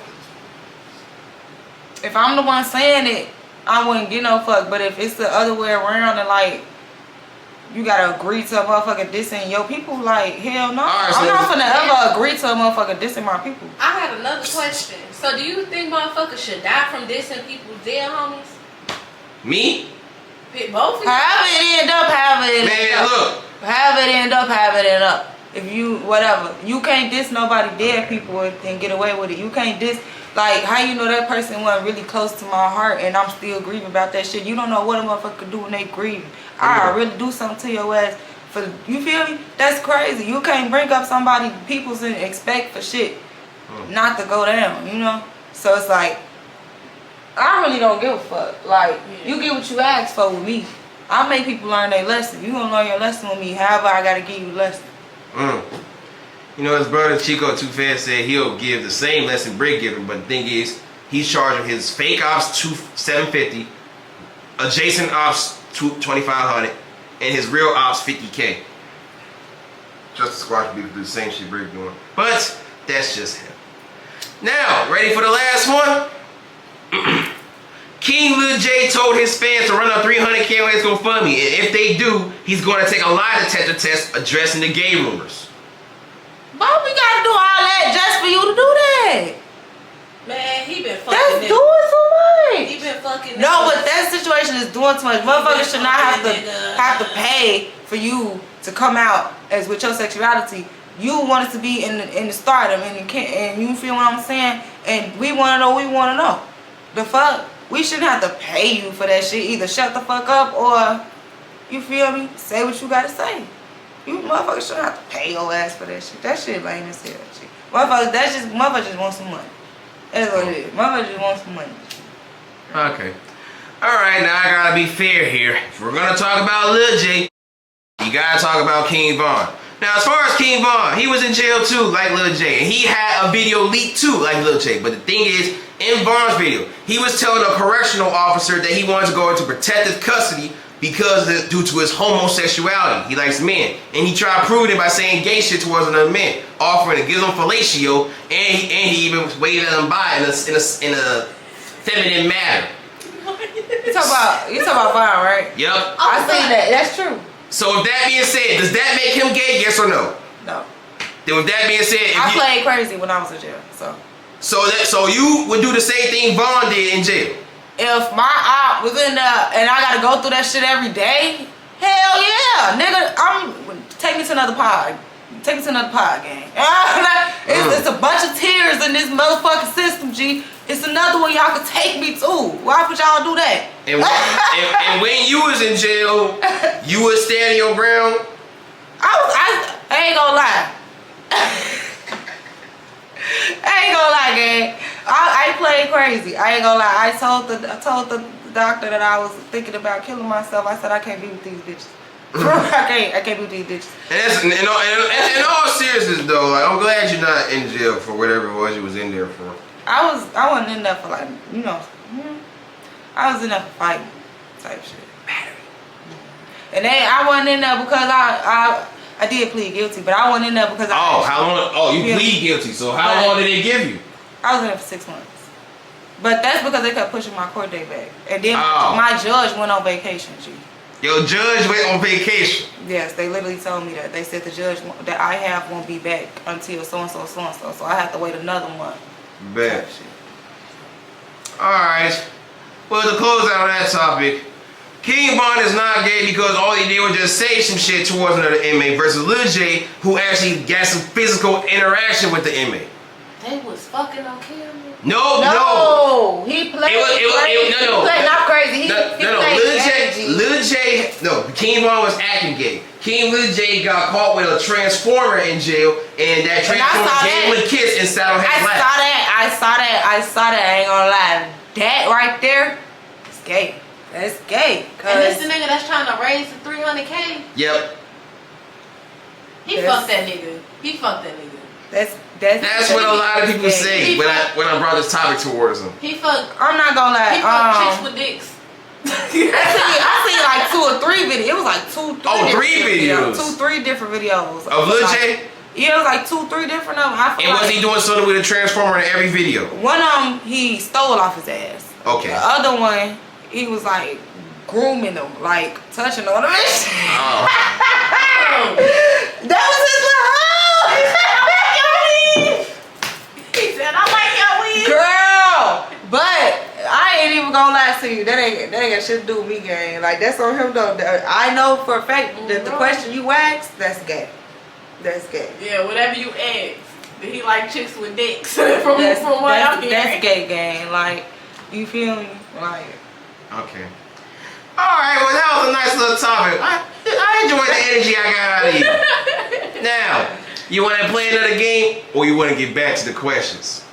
If I'm the one saying it, I wouldn't get no fuck. But if it's the other way around and like, you gotta agree to a motherfucker dissing your people, like, hell no. Right, so I'm not finna ever agree to a motherfucker dissing my people. I have another question. So do you think motherfuckers should die from dissing people's dead homies? Me? Both of you? However it end up, however it Man, end up. look. However it end up, however it end up. If you, whatever. You can't diss nobody dead people and get away with it. You can't diss, like, how you know that person wasn't really close to my heart and I'm still grieving about that shit? You don't know what a motherfucker could do when they grieving. I really do something to your ass. For, you feel me? That's crazy. You can't bring up somebody, people's and expect for shit not to go down, you know? So it's like, I really don't give a fuck. Like, you get what you ask for with me. I make people learn their lesson. You gonna learn your lesson with me, however I gotta give you a lesson. You know, his brother Chico Too Fast said he'll give the same lesson Brick give him, but the thing is, he's charging his fake ops $750, adjacent ops $2,500, and his real ops $50K. Just to squash beef do the same shit Brick doing. But that's just him. Now, ready for the last one? King Lil J told his fans to run up $300K on his GoFundMe, and if they do, he's going to take a lie detector test addressing the gay rumors. Why we gotta do all that just for you to do that? Man, he been fucking. That's doing too much. He been fucking. No, but that situation is doing too much. Motherfuckers should not have to pay for you to come out as with your sexuality. You want it to be in the stardom, and you feel what I'm saying? And we want to know. We want to know. The fuck. We shouldn't have to pay you for that shit. Either shut the fuck up or, you feel me, say what you gotta say. You motherfuckers shouldn't have to pay your ass for that shit. That shit lame as hell. Shit. Motherfuckers just want some money. That's what it is. Motherfuckers just want some money. Okay. Alright, now I gotta be fair here. If we're gonna talk about Lil J, you gotta talk about King Von. Now, as far as King Von, he was in jail too, like Lil J. And he had a video leaked too, like Lil J. But the thing is, in Von's video, he was telling a correctional officer that he wanted to go into protective custody due to his homosexuality. He likes men. And he tried proving it by saying gay shit towards another man, offering to give him fellatio, and he even waved at him by in a feminine manner. You talk about Von, right? Yep. I see that. That's true. So with that being said, does that make him gay, yes or no? No. Then with that being said, I played crazy when I was in jail, So you would do the same thing Von did in jail? If my op was in there and I gotta go through that shit every day, hell yeah, nigga. Take me to another pod. Take me to another pod, gang. It's a bunch of tears in this motherfucking system, G. It's another one y'all could take me to. Why would y'all do that? And when you was in jail, you was standing your ground. I ain't gonna lie. I ain't gonna lie, gang. I played crazy. I ain't gonna lie. I told the doctor that I was thinking about killing myself. I said I can't be with these bitches. I can't be with these bitches. And that's, in all seriousness though, like, I'm glad you're not in jail for whatever it was you was in there for. I wasn't in there for like, you know, I was in there for fighting type shit. And then I wasn't in there because I did plead guilty, but I wasn't in there because how long? Oh, you plead guilty. So how long did they give you? I was in there for 6 months. But that's because they kept pushing my court date back. And then my judge went on vacation, G. Your judge went on vacation. Yes, they literally told me that. They said the judge that I have won't be back until so-and-so, so-and-so. So I have to wait another month. Bet. Alright. Well, to close out on that topic, King Von is not gay because all he did was just say some shit towards another inmate versus Lil J, who actually got some physical interaction with the inmate. They was fucking on camera. No. He played. He played not crazy. He Lil J, King Von was acting gay. Lil J got caught with a transformer in jail, and that transformer gave him a kiss and sat on his lap. I saw that. I ain't gonna lie. That right there is gay. That's gay. And this the nigga that's trying to raise the 300K. Yep. He fucked that nigga. That's what a lot of people say when I brought this topic towards them. I'm not gonna lie. He fucked chicks with dicks. I seen like 2 or 3 videos. It was like 2, 3. 3 videos. 2, 3 different videos of Lil J. Yeah, it was like 2, 3 different of them. And was he doing something with a transformer in every video? One of them he stole off his ass. Okay. The other one he was like grooming them, like touching on them. Oh. That was his little. He said, I like your weed. Girl, but I ain't even gonna lie to you. That ain't got shit to do with me, gang. Like, that's on him though. I know for a fact that the question you asked, that's gay. That's gay. Yeah, whatever you ask. Did he like chicks with dicks? from what I'm hearing. That's gay, gang. Like, you feel me? Like. Okay. Alright, well that was a nice little topic. I enjoyed the energy I got out of you. Now, you want to play another game, or you want to get back to the questions?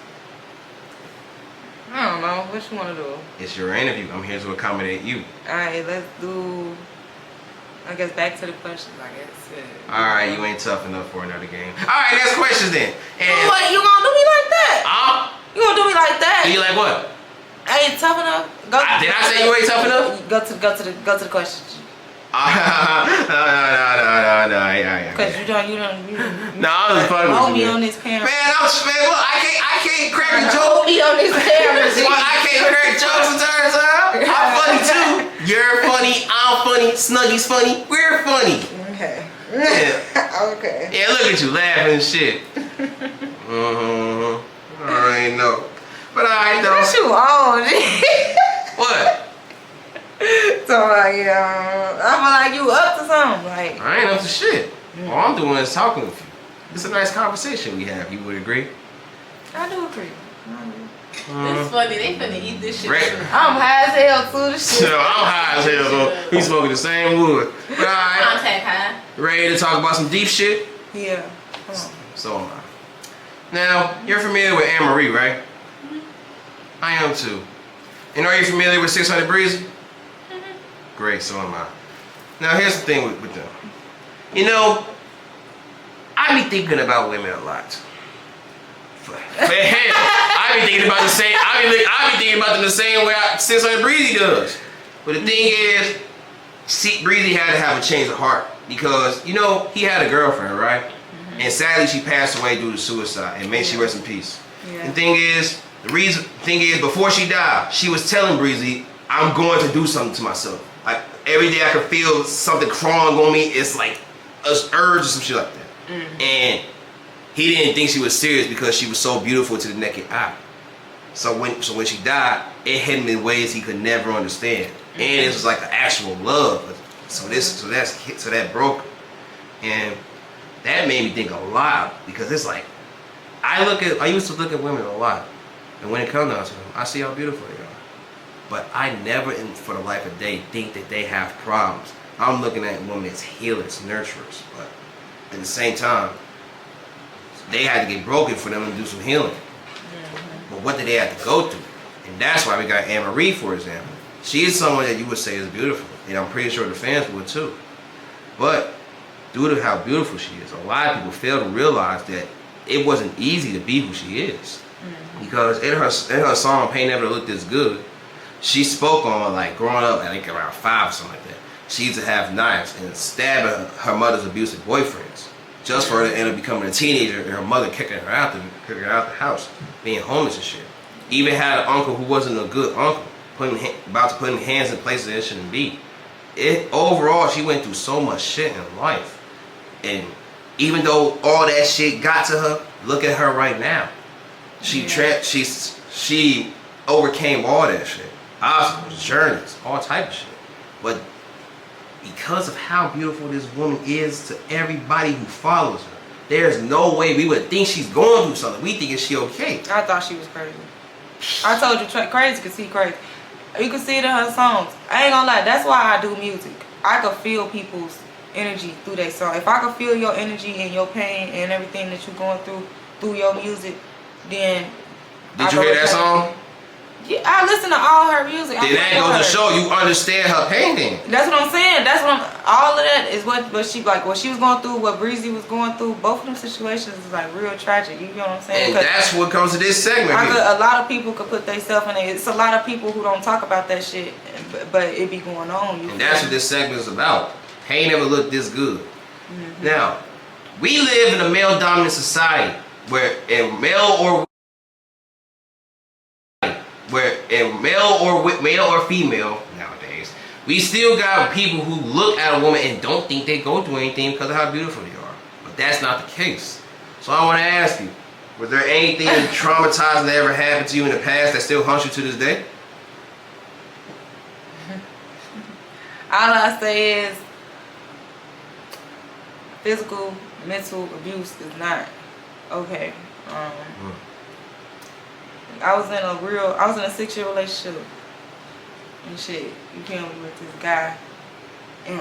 I don't know. What you want to do? It's your interview. I'm here to accommodate you. Alright, let's do, I guess, back to the questions, I guess. Alright, you ain't tough enough for another game. Alright, next questions then. And what, you gonna do me like that? You gonna do me like that? Do you like what? I ain't tough enough. Did I say you ain't tough enough? Go to the questions. No. Cause you don't. No, I was fucking with you. Hold me on this camera. Man, look, I can't crack a joke. Hold me on this camera. Well, I can't crack jokes sometimes, huh? I'm funny too. You're funny. I'm funny. Snuggy's funny. We're funny. Okay. Yeah. Okay. Yeah, look at you laughing and shit. Alright, no. But alright though. What you on? What? So like, I feel like you up to something. Like, I ain't up to shit. All I'm doing is talking with you. It's a nice conversation we have. You would agree? I do agree. It's funny. They finna eat this shit. I'm high as hell too. This shit. So I'm high as hell though. We smoking the same wood. But alright. Contact high. Ready to talk about some deep shit? Yeah. So am I. Now, you're familiar with Anne-Marie, right? I am too. And are you familiar with 600Breezy? Great, so am I. Now here's the thing with them. You know, I be thinking about women a lot. I be thinking about the same. I be thinking about them the same way 600Breezy does. But the thing is, Breezy had to have a change of heart because you know he had a girlfriend, right? And sadly, she passed away due to suicide. And may she rest in peace. Yeah. The thing is, before she died, she was telling Breezy, "I'm going to do something to myself. Like every day I can feel something crawling on me. It's like an urge or some shit like that." And he didn't think she was serious because she was so beautiful to the naked eye. So when she died, it hit him in ways he could never understand. And it was like an actual love. So that broke him. And that made me think a lot because it's like I used to look at women a lot. And when it comes down to them, I see how beautiful they are. But I never, for the life of day, think that they have problems. I'm looking at women as healers, nurturers. But at the same time, they had to get broken for them to do some healing. But what did they have to go through? And that's why we got Anne-Marie, for example. She is someone that you would say is beautiful. And I'm pretty sure the fans would too. But due to how beautiful she is, a lot of people fail to realize that it wasn't easy to be who she is. Because in her song, Pain Never Looked This Good, she spoke on, like, growing up, I think around 5 or something like that. She used to have knives and stab her mother's abusive boyfriends. Just for her to end up becoming a teenager and her mother kicking her out the house, being homeless and shit. Even had an uncle who wasn't a good uncle, about to put hands in places that it shouldn't be. Overall, she went through so much shit in life. And even though all that shit got to her, look at her right now. She overcame all that shit. Obstacles, journeys, all type of shit. But because of how beautiful this woman is to everybody who follows her, there's no way we would think she's going through something. We think is she okay. I thought she was crazy. I told you, crazy can see crazy. You can see it in her songs. I ain't gonna lie, that's why I do music. I can feel people's energy through their song. If I can feel your energy and your pain and everything that you're going through your music, then... Did you hear that song? Yeah, I listen to all her music. Then that goes to show you understand her pain then. That's what I'm saying. All of that is what she like. What she was going through, what Breezy was going through. Both of them situations is like real tragic. You know what I'm saying? And that's what comes to this segment. A lot of people could put themselves in it. It's a lot of people who don't talk about that shit, but it be going on. And that's what this segment is about. Pain never looked this good. Now, we live in a male-dominant society where male or female nowadays, we still got people who look at a woman and don't think they go through anything because of how beautiful they are. But that's not the case. So I want to ask you, was there anything traumatizing that ever happened to you in the past that still haunts you to this day? All I say is physical, mental abuse is not okay. I was in a 6-year relationship and shit, you feel me, with this guy. And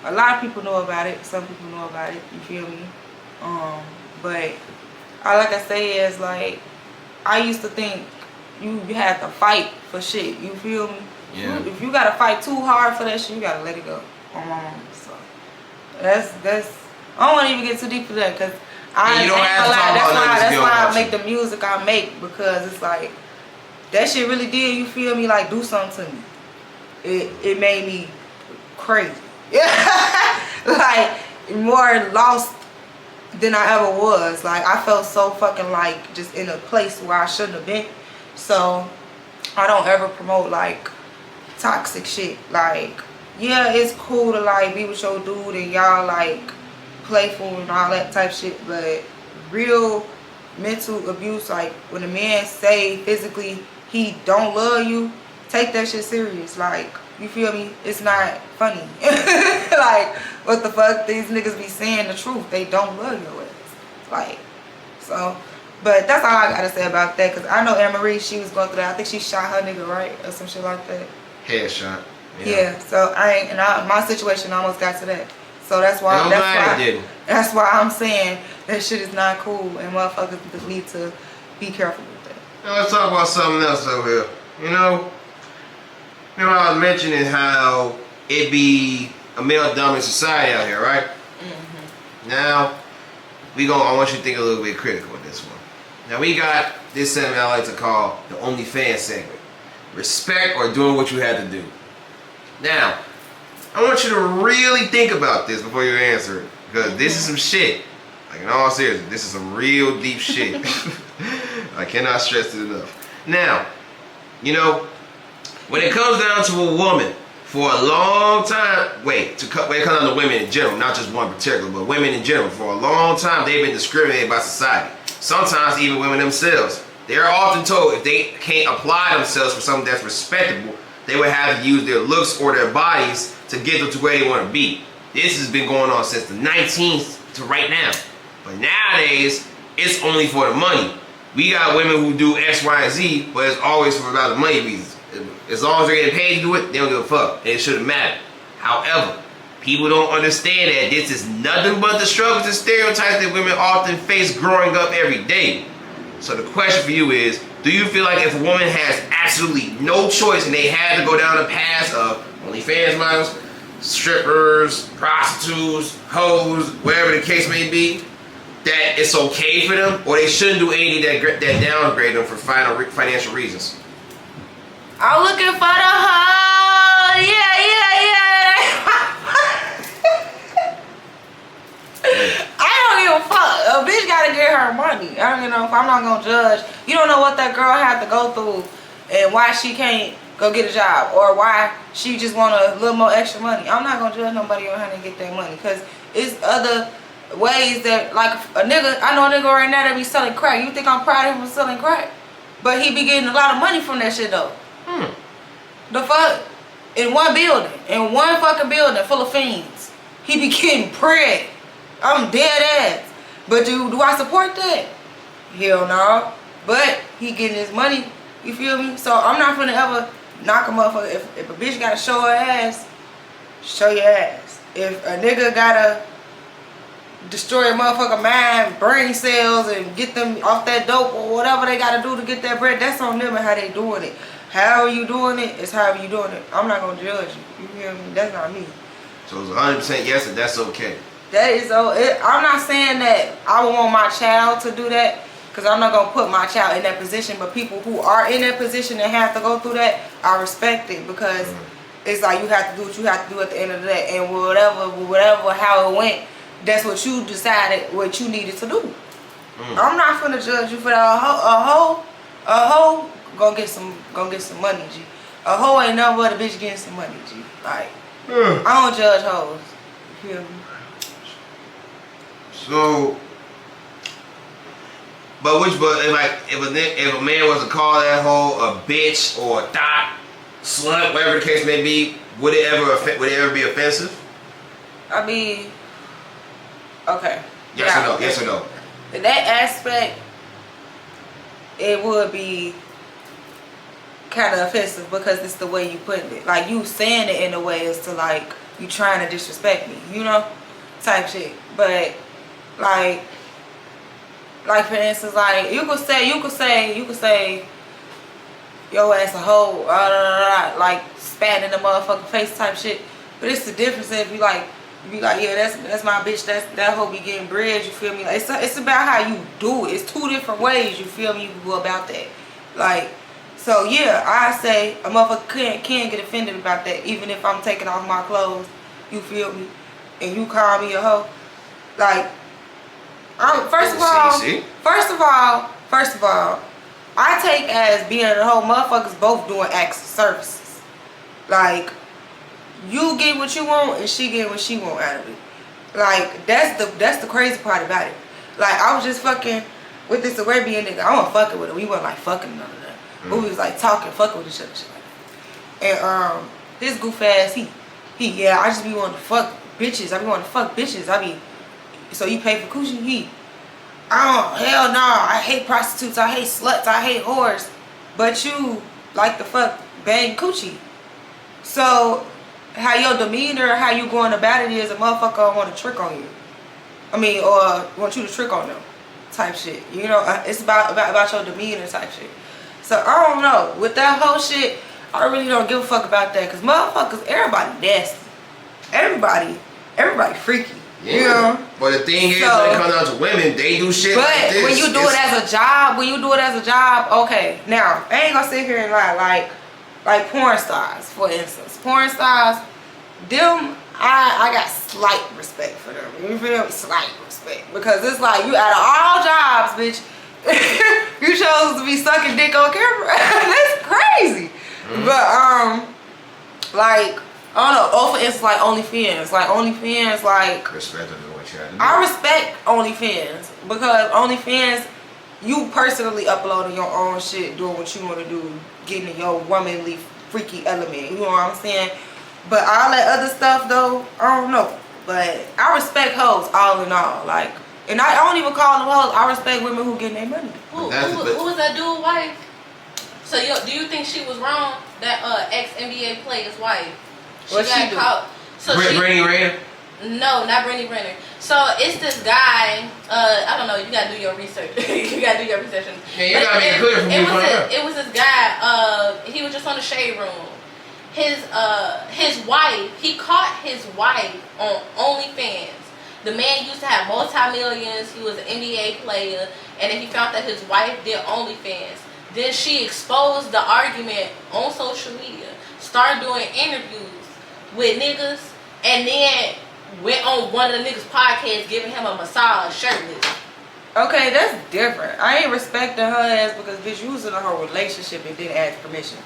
a lot of people know about it, some people know about it, you feel me? But all I can say is, like, I used to think you had to fight for shit, you feel me? Yeah. If you gotta fight too hard for that shit, you gotta let it go on my own. So that's I don't want to even get too deep into that because that's why I make the music I make, because it's like that shit really did, you feel me, like do something to me. It made me crazy. Like more lost than I ever was. Like I felt so fucking like just in a place where I shouldn't have been. So I don't ever promote like toxic shit. Like, yeah, it's cool to like be with your dude and y'all like playful and all that type shit, but real mental abuse, like when a man say physically he don't love you, take that shit serious. Like, you feel me? It's not funny. Like, what the fuck? These niggas be saying the truth. They don't love your ass. Like, so, but that's all I gotta say about that, because I know Anne-Marie, she was going through that. I think she shot her nigga, right? Or some shit like that. Headshot. Yeah, so my situation almost got to that. So that's why I'm saying that shit is not cool and motherfuckers need to be careful with that. Now let's talk about something else over here. You know I was mentioning how it be a male-dominant society out here, right? Now, I want you to think a little bit critical of this one. Now we got this segment I like to call the OnlyFans segment. Respect or doing what you had to do. Now, I want you to really think about this before you answer it, because this is some shit. Like, in all seriousness, this is some real deep shit. I cannot stress it enough. Now, when it comes down to a woman, for a long time, when it comes down to women in general, not just one particular, but women in general, for a long time, they've been discriminated by society. Sometimes even women themselves. They're often told if they can't apply themselves for something that's respectable, they would have to use their looks or their bodies to get them to where they want to be. This has been going on since the 19th to right now. But nowadays, it's only for the money. We got women who do X, Y, and Z, but it's always for about the money reasons. As long as they're getting paid to do it, they don't give a fuck. And it shouldn't matter. However, people don't understand that this is nothing but the struggles and stereotypes that women often face growing up every day. So the question for you is, do you feel like if a woman has absolutely no choice and they had to go down the path of OnlyFans models, strippers, prostitutes, hoes, whatever the case may be, that it's okay for them, or they shouldn't do anything that downgrade them for financial reasons? I'm looking for the hoe. Yeah. I don't give a fuck. A bitch gotta get her money. I don't even know if I'm not gonna judge. You don't know what that girl had to go through and why she can't go get a job or why she just want a little more extra money. I'm not gonna judge nobody on how to get their money because it's other ways that, like a nigga, I know a nigga right now that be selling crack. You think I'm proud of him for selling crack? But he be getting a lot of money from that shit though. The fuck? In one fucking building full of fiends. He be getting bread. I'm dead ass. But do I support that? Hell no. But he getting his money. You feel me? So I'm not gonna ever knock a motherfucker. If a bitch gotta show her ass, show your ass. If a nigga gotta destroy a motherfucker mind, brain cells, and get them off that dope or whatever they gotta do to get that bread, that's on them and how they doing it. However you doing it, it's however you doing it. I'm not gonna judge you. You feel me? That's not me. So it's 100% yes and that's okay. That is, I'm not saying that I would want my child to do that, because I'm not gonna put my child in that position. But people who are in that position and have to go through that, I respect it, because it's like you have to do what you have to do at the end of the day, and whatever how it went, that's what you decided what you needed to do. I'm not gonna judge you for that. A hoe gonna get some money, G. A hoe ain't nothing but a bitch getting some money, G. Like I don't judge hoes. You feel me? So, but if a man was to call that hoe a bitch or a thot, slut, whatever the case may be, would it ever be offensive? I mean, okay. Yes or no? Yes or no? In that aspect, it would be kind of offensive because it's the way you put it. Like you saying it in a way is to like you trying to disrespect me, you know, type shit. But like for instance, like you could say yo ass a hoe, like spat in the motherfucking face type shit. But it's the difference if you be like, yeah, that's my bitch, that hoe be getting bread, you feel me? Like it's about how you do it. It's two different ways, you feel me, you can go about that. Like, so yeah, I say a motherfucker can get offended about that, even if I'm taking off my clothes, you feel me? And you call me a hoe. Like, first of all, I take as being a hoe, motherfuckers both doing acts of services. Like, you get what you want and she get what she want out of it. Like, that's the crazy part about it. Like, I was just fucking with this Arabian nigga. I wasn't fucking with him. We wasn't like fucking none of that. But we was like talking, fucking with each other, shit like that. And his goof ass, yeah, I just be wanting to fuck bitches. I be wanting to fuck bitches. So you pay for coochie? Hell no, I hate prostitutes, I hate sluts, I hate whores. But you like to fuck bang coochie. So how your demeanor, how you going about it is a motherfucker want to trick on you. I mean, or want you to trick on them type shit. You know, it's about your demeanor type shit. So I don't know. With that whole shit, I really don't give a fuck about that. Because motherfuckers, everybody nasty. Everybody freaky. Yeah. You know? But the thing is, when it comes down to women, they do shit like this. But when you do it as a job, okay. Now, I ain't gonna sit here and lie. Like porn stars, for instance. Porn stars, them, I got slight respect for them. You feel me? Slight respect. Because it's like, you out of all jobs, bitch, you chose to be sucking dick on camera. That's crazy. But, like, I don't know, for instance, like OnlyFans. Like OnlyFans, like, I respect OnlyFans because OnlyFans, you personally uploading your own shit, doing what you want to do, getting in your womanly freaky element. You know what I'm saying? But all that other stuff though, I don't know. But I respect hoes all in all. Like And I don't even call them hoes. I respect women who getting their money. Who was that dude's wife? So do you think she was wrong? That ex-NBA player's wife. What she do? Caught. So Brittany Renner? No, not Brittany Renner. So it's this guy. I don't know. You gotta do your research. You gotta do your research. Yeah, you gotta make it clear from you. It was this guy. He was just on the shade room. His wife. He caught his wife on OnlyFans. The man used to have multi-millions. He was an NBA player, and then he found that his wife did OnlyFans. Then she exposed the argument on social media. Started doing interviews with niggas, and then went on one of the niggas' podcasts giving him a massage shirtless. Okay, that's different. I ain't respecting her ass because bitch, you was in a whole relationship and didn't ask permission.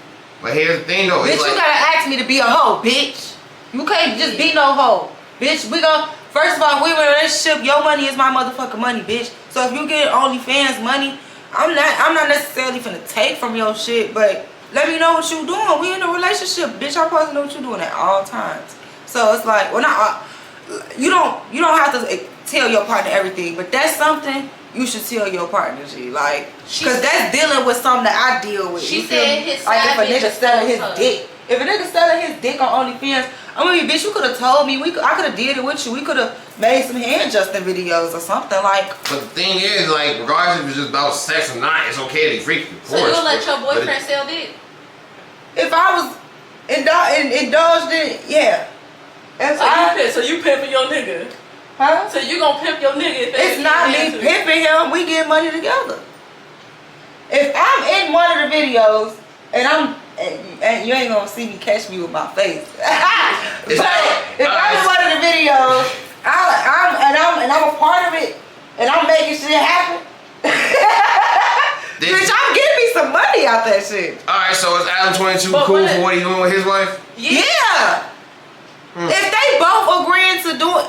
But here's the thing though. Bitch, you gotta ask me to be a hoe, bitch. You can't just be no hoe. Bitch, first of all, we in a relationship, your money is my motherfucking money, bitch. So if you get OnlyFans money, I'm not necessarily finna take from your shit, but let me know what you doing. We in a relationship, bitch. I'm supposed to know what you doing at all times. So it's like, well, not you don't have to tell your partner everything, but that's something you should tell your partner, G. Like, cause that's dealing with something that I deal with. She said his like if a nigga selling his her. dick. If a nigga selling his dick on OnlyFans, I mean, bitch, you could have told me. I could have did it with you. We could have made some hand adjusting videos or something like. But the thing is, like, regardless if it's just about sex or not, it's okay to be freaky. Of course. So you'll let your boyfriend sell dick? If I was indulged in, yeah. So you pimping your nigga? Huh? So you gonna pimp your nigga? It's not me pimping him. We get money together. If I'm in one of the videos and you ain't gonna see me catch me with my face, but if I'm in one of the videos, I'm a part of it, and I'm making shit happen. Bitch, I'm getting me some money out that shit. Alright, so is Adam 22 cool for what he's doing with his wife? Yeah. If they both agreeing to do it,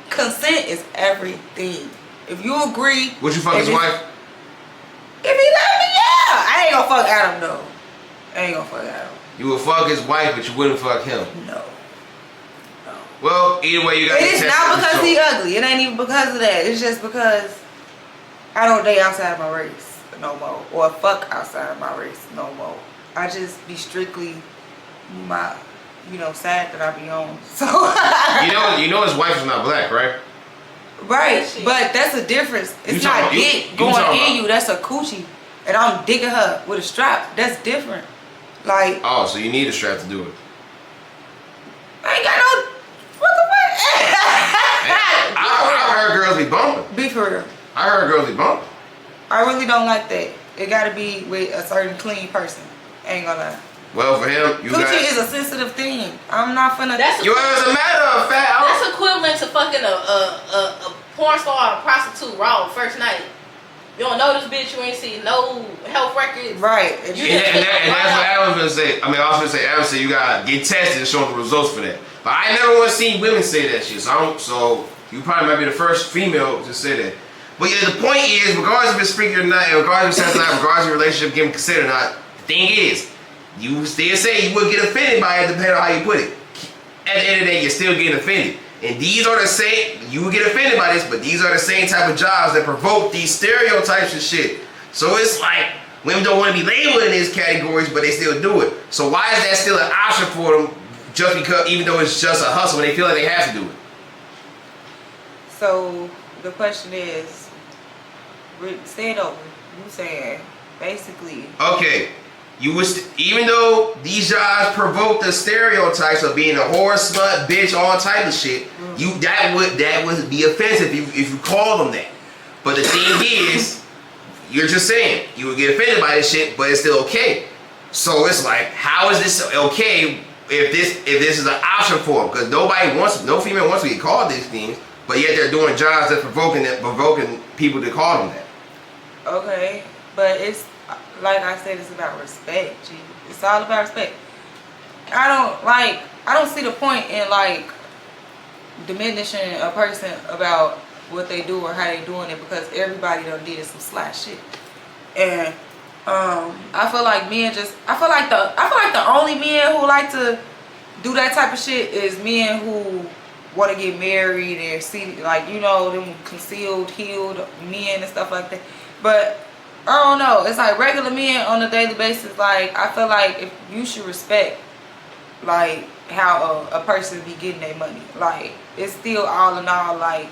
consent is everything. If you agree. Would you fuck his wife? If he let me, yeah. I ain't gonna fuck Adam though. You would fuck his wife, but you wouldn't fuck him. No. Well, either way, you got to It is not because he ugly. It ain't even because of that. It's just because I don't date outside my race no more, or fuck outside my race no more. I just be strictly my, side that I be on. So you know his wife is not black, right? Right, but that's a difference. It's not dick going in you. That's a coochie, and I'm digging her with a strap. That's different. Like, oh, so you need a strap to do it. I ain't got no. What the fuck? I heard girls be bumping. Be for real. I heard girls be bumping. I really don't like that. It gotta be with a certain clean person. Ain't gonna lie. Well, for him, coochie is a sensitive thing. I'm not finna. As a matter of fact, that's equivalent to fucking a porn star or a prostitute raw first night. You don't know this bitch. You ain't seen no health records. Right. And that's what Adam's gonna say. I mean, I was gonna say, Adam said you gotta get tested and show the results for that. But I never want to see women say that shit. So you probably might be the first female to say that. But yeah, the point is, regardless if it's freaky or not, and regardless if it's not, regardless of your relationship getting considered or not, the thing is, you still say you would get offended by it depending on how you put it. At the end of the day, you're still getting offended. And these are the same, you would get offended by this, but these are the same type of jobs that provoke these stereotypes and shit. So it's like, women don't want to be labeled in these categories, but they still do it. So why is that still an option for them, just because, even though it's just a hustle, and they feel like they have to do it? So the question is, say it over. You saying, basically. Okay. Even though these jobs provoke the stereotypes of being a whore, slut, bitch, all type of shit, that would be offensive if you call them that. But the thing is, you're just saying you would get offended by this shit, but it's still okay. So it's like, how is this okay if this is an option for them? Because no female wants to get called these things, but yet they're doing jobs that's provoking people to call them that. Okay, but it's. Like I said, it's about respect, G. It's all about respect. I don't see the point in like diminishing a person about what they do or how they doing it, because everybody done did some slash shit. And I feel like the only men who like to do that type of shit is men who want to get married and see, like, you know, them concealed, healed men and stuff like that. But I don't know. It's like regular men on a daily basis. Like, I feel like if you should respect, like, how a person be getting their money. Like, it's still all in all, like,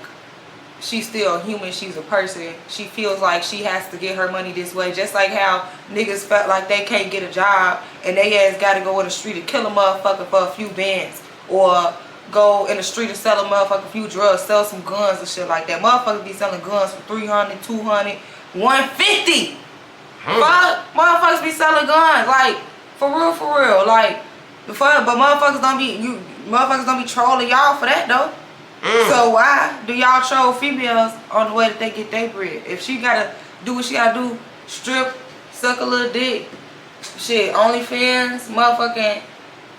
she's still a human. She's a person. She feels like she has to get her money this way. Just like how niggas felt like they can't get a job and they ass got to go in the street and kill a motherfucker for a few bands, or go in the street and sell a motherfucker a few drugs, sell some guns and shit like that. Motherfuckers be selling guns for 300, 200, 150. Fuck, motherfuckers be selling guns, like, for real, like, but motherfuckers don't be trolling y'all for that though. So why do y'all troll females on the way that they get their bread? If she gotta do what she gotta do, strip, suck a little dick, shit, OnlyFans, motherfucking,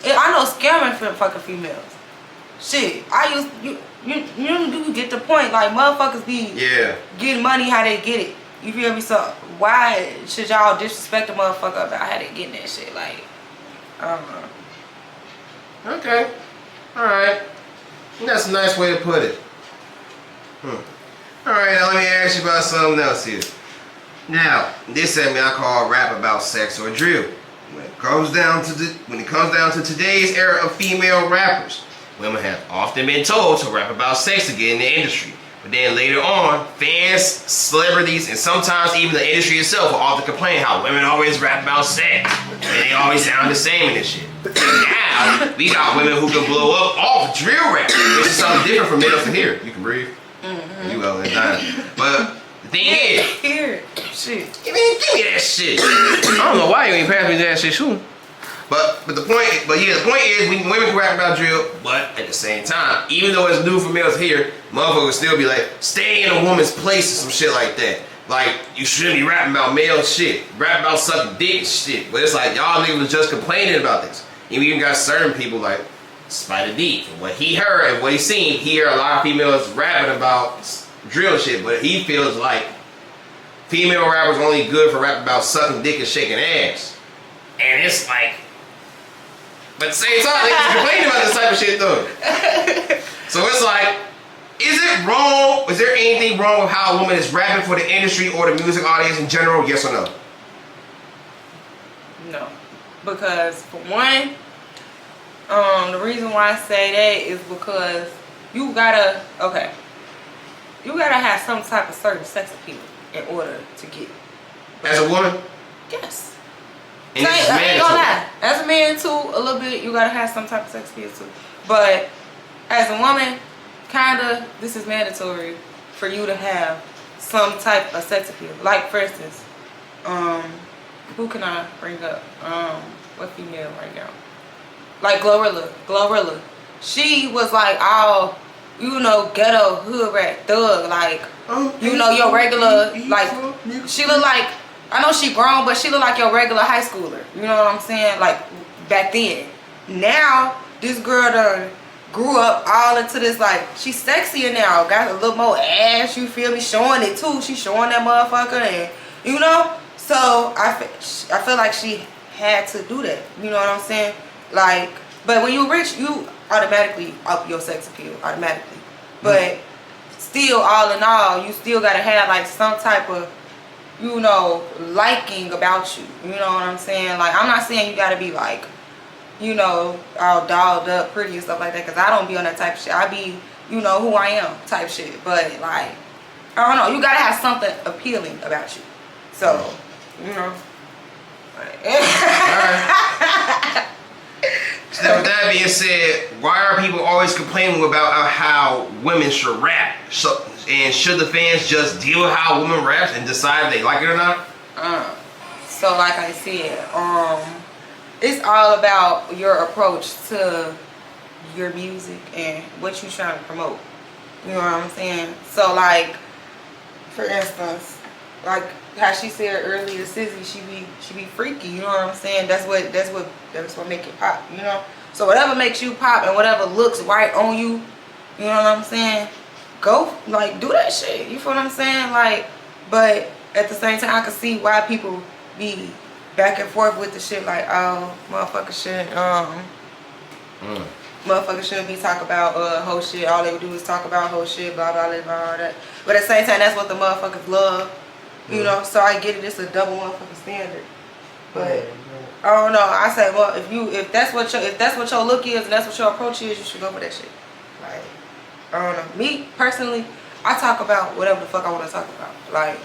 I know scamming for fucking females. Shit, you get the point. Like, motherfuckers be getting money how they get it. You feel me? So why should y'all disrespect a motherfucker about how they getting that shit? Like, I don't know. Okay. Alright. That's a nice way to put it. Alright, now let me ask you about something else here. Now, this segment I call rap about sex or drill. When it comes down to today's era of female rappers, women have often been told to rap about sex to get in the industry. But then later on, fans, celebrities, and sometimes even the industry itself will often complain how women always rap about sex. And they always sound the same in this shit. Now, we got women who can blow up off drill rap. Which is something different from males to here. You can breathe. You well and done. But the thing is, here, shit. Give me that shit. I don't know why you ain't passing me that shit, shoot. But the point is, women can rap about drill, but at the same time, even though it's new for males here, motherfuckers still be like, stay in a woman's place or some shit like that. Like, you shouldn't be rapping about male shit, rap about sucking dick and shit. But it's like, y'all niggas just complaining about this. And we even got certain people like Spider D, from what he heard and what he seen, he heard a lot of females rapping about drill shit, but he feels like female rappers only good for rapping about sucking dick and shaking ass. And it's like, but at the same time, they just complaining about this type of shit though. So it's like, is it wrong? Is there anything wrong with how a woman is rapping for the industry or the music audience in general? Yes or no? No. Because for one, the reason why I say that is because you gotta have some type of certain sex appeal in order to get. As a woman? Yes. And I ain't gonna lie. As a man too, a little bit, you gotta have some type of sex appeal too. But as a woman, kinda, this is mandatory for you to have some type of sex appeal. Like, for instance, who can I bring up? What female right now? Like Glorilla. She was like all, you know, ghetto hood rat thug. Like, you know, your regular, like, she look like, I know she grown, but she look like your regular high schooler. You know what I'm saying? Like, back then. Now, this girl done grew up all into this, like, she's sexier now. Got a little more ass, you feel me? Showing it too. She showing that motherfucker, and, you know? So, I feel like she had to do that. You know what I'm saying? Like, but when you rich, you automatically up your sex appeal. Automatically. But still, all in all, you still gotta have, like, some type of, you know, liking about you. You know what I'm saying? Like, I'm not saying you gotta be like, you know, all dolled up, pretty and stuff like that, because I don't be on that type of shit. I be, you know, who I am type shit. But, like, I don't know. You gotta have something appealing about you. So, you know. Alright. So with that being said, why are people always complaining about how women should rap? And should the fans just deal with how women rap and decide if they like it or not? So like I said, it's all about your approach to your music and what you're trying to promote. You know what I'm saying? So like, for instance, like how she said earlier, Sizzy, she be freaky. You know what I'm saying? That's what make it pop. You know. So whatever makes you pop and whatever looks right on you, you know what I'm saying? Go, like, do that shit. You feel what I'm saying? Like, but at the same time, I can see why people be back and forth with the shit. Like, oh, motherfucker shit. motherfuckers shouldn't be talking about whole shit. All they would do is talk about whole shit, blah blah blah blah all that. But at the same time, that's what the motherfuckers love, you know. So I get it. It's a double motherfucking standard. But I don't know. I say, well, if that's what your look is and that's what your approach is, you should go for that shit. Like, I don't know. Me personally, I talk about whatever the fuck I want to talk about. Like,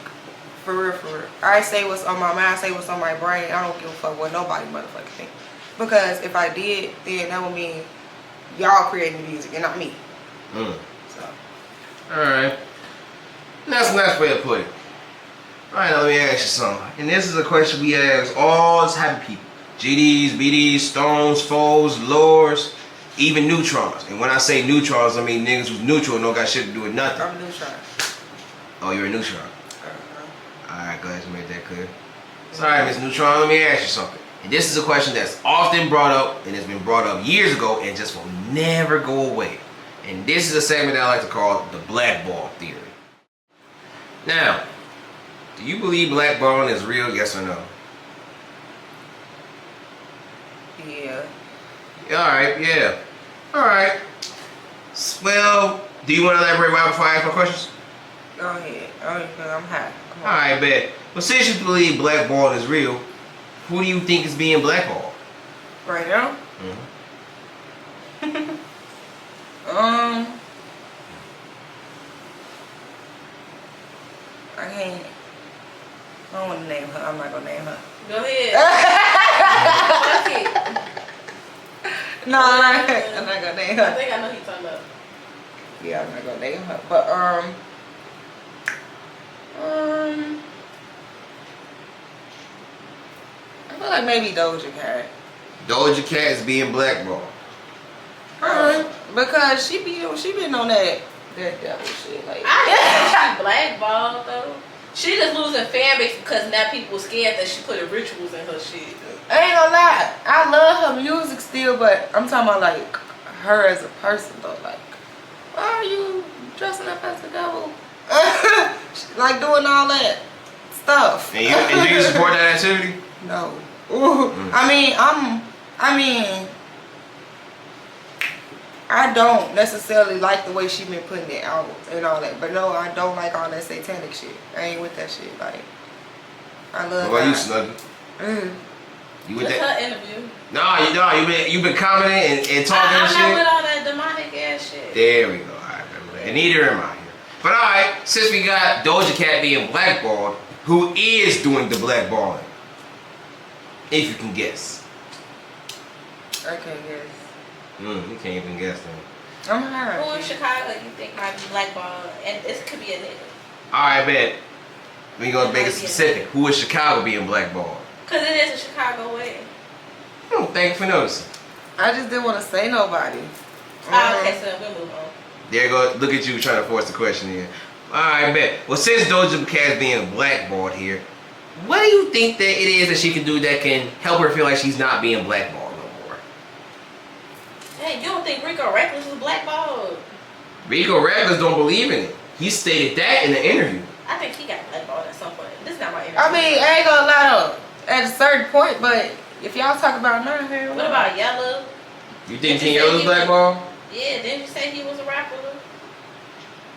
for real, for real. I say what's on my mind. I say what's on my brain. I don't give a fuck what nobody motherfucking think. Because if I did, then that would mean y'all creating the music and not me. So. Alright. That's a nice way to put it. Alright, now let me ask you something. And this is a question we ask all type of people. GDs, BDs, stones, foes, lures, even neutrons. And when I say neutrons, I mean niggas who's neutral and don't got shit to do with nothing. I'm a neutron. Oh, you're a neutron. Alright, glad you made that clear. So, alright, Miss Neutron, let me ask you something. And this is a question that's often brought up and it's been brought up years ago and just will never go away. And this is a segment that I like to call the blackball theory. Now, do you believe blackballing is real, yes or no? Yeah. Alright, yeah. Alright. Well, do you want to elaborate right before I ask my questions? Go ahead. I'm high. Alright, bet. Well, since you believe blackballing is real, who do you think is being blackballed? Right now? I don't want to name her. I'm not gonna name her. Go ahead. Fuck it. No, I'm not gonna name her. I think I know who you're talking about. Yeah, I'm not gonna name her. But I feel like maybe Doja Cat. Doja Cat is being blackballed. Because she been on that devil shit. Like, I think she blackballed though. She just losing fan base because now people scared that she putting rituals in her shit. I ain't gonna lie, I love her music still, but I'm talking about like her as a person though. Like, why are you dressing up as the devil? Like doing all that stuff. And do you support that activity? No. I don't necessarily like the way she been putting it out and all that. But no, I don't like all that satanic shit. I ain't with that shit. Like, I love What about you, God. Snuggie? You with Just that? her interview. You been commenting and talking and shit? I'm not with all that demonic ass shit. There we go. Alright, and neither am I here. But alright, since we got Doja Cat being blackballed, who is doing the blackballing? If you can guess. I can't guess. You can't even guess then. I'm hurt. Who in Chicago you think might be blackballed? And this could be a nigga. Alright, bet. We gonna make it specific. Who is Chicago being blackballed? Because it is a Chicago way. Thank you for noticing. I just didn't want to say nobody. Okay, so we'll move on. There you go. Look at you trying to force the question in. Alright, bet. Well, since Doja Cat's being blackballed here, what do you think that it is that she can do that can help her feel like she's not being blackballed no more? Hey, you don't think Rico Recklezz was blackballed? Rico Recklezz don't believe in it. He stated that in the interview. I think he got blackballed at some point. This is not my interview. I mean, I ain't gonna lie though, at a certain point, but if y'all talk about none here, What about Yellow? You think King Yellow's blackballed? Yeah, didn't you say he was a rapper?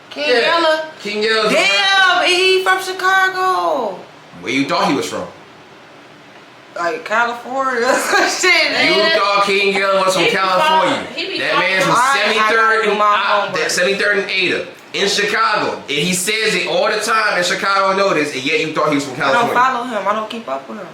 King Yella. King Yellow's Damn, he from Chicago. Where you thought he was from? Like California or some shit. You thought King Yellow was from California. That man's from 73rd and Ada in Chicago. And he says it all the time in Chicago Notice, and yet you thought he was from I don't California. follow him. I don't keep up with him.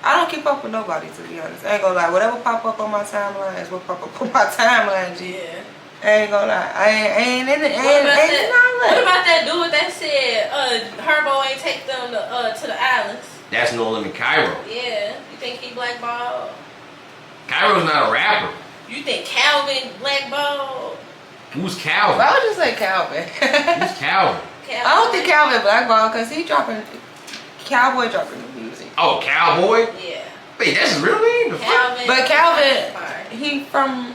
I don't keep up with nobody, to be honest. I ain't gonna lie. Whatever pop up on my timeline is what pop up on my timeline, G. Yeah. I ain't gonna lie. I ain't in it. What about that dude that said Herbo ain't take them to the islands? That's No Limit Cairo. Yeah. You think he blackballed? Cairo's not a rapper. You think Calvin blackballed? Who's Calvin? Why would you say Calvin? Who's Calvin? I don't think Calvin blackball because he Cowboy dropping the music. Oh, Cowboy? Yeah. Wait, that's his real name? The fuck? Calvin. But Calvin, he from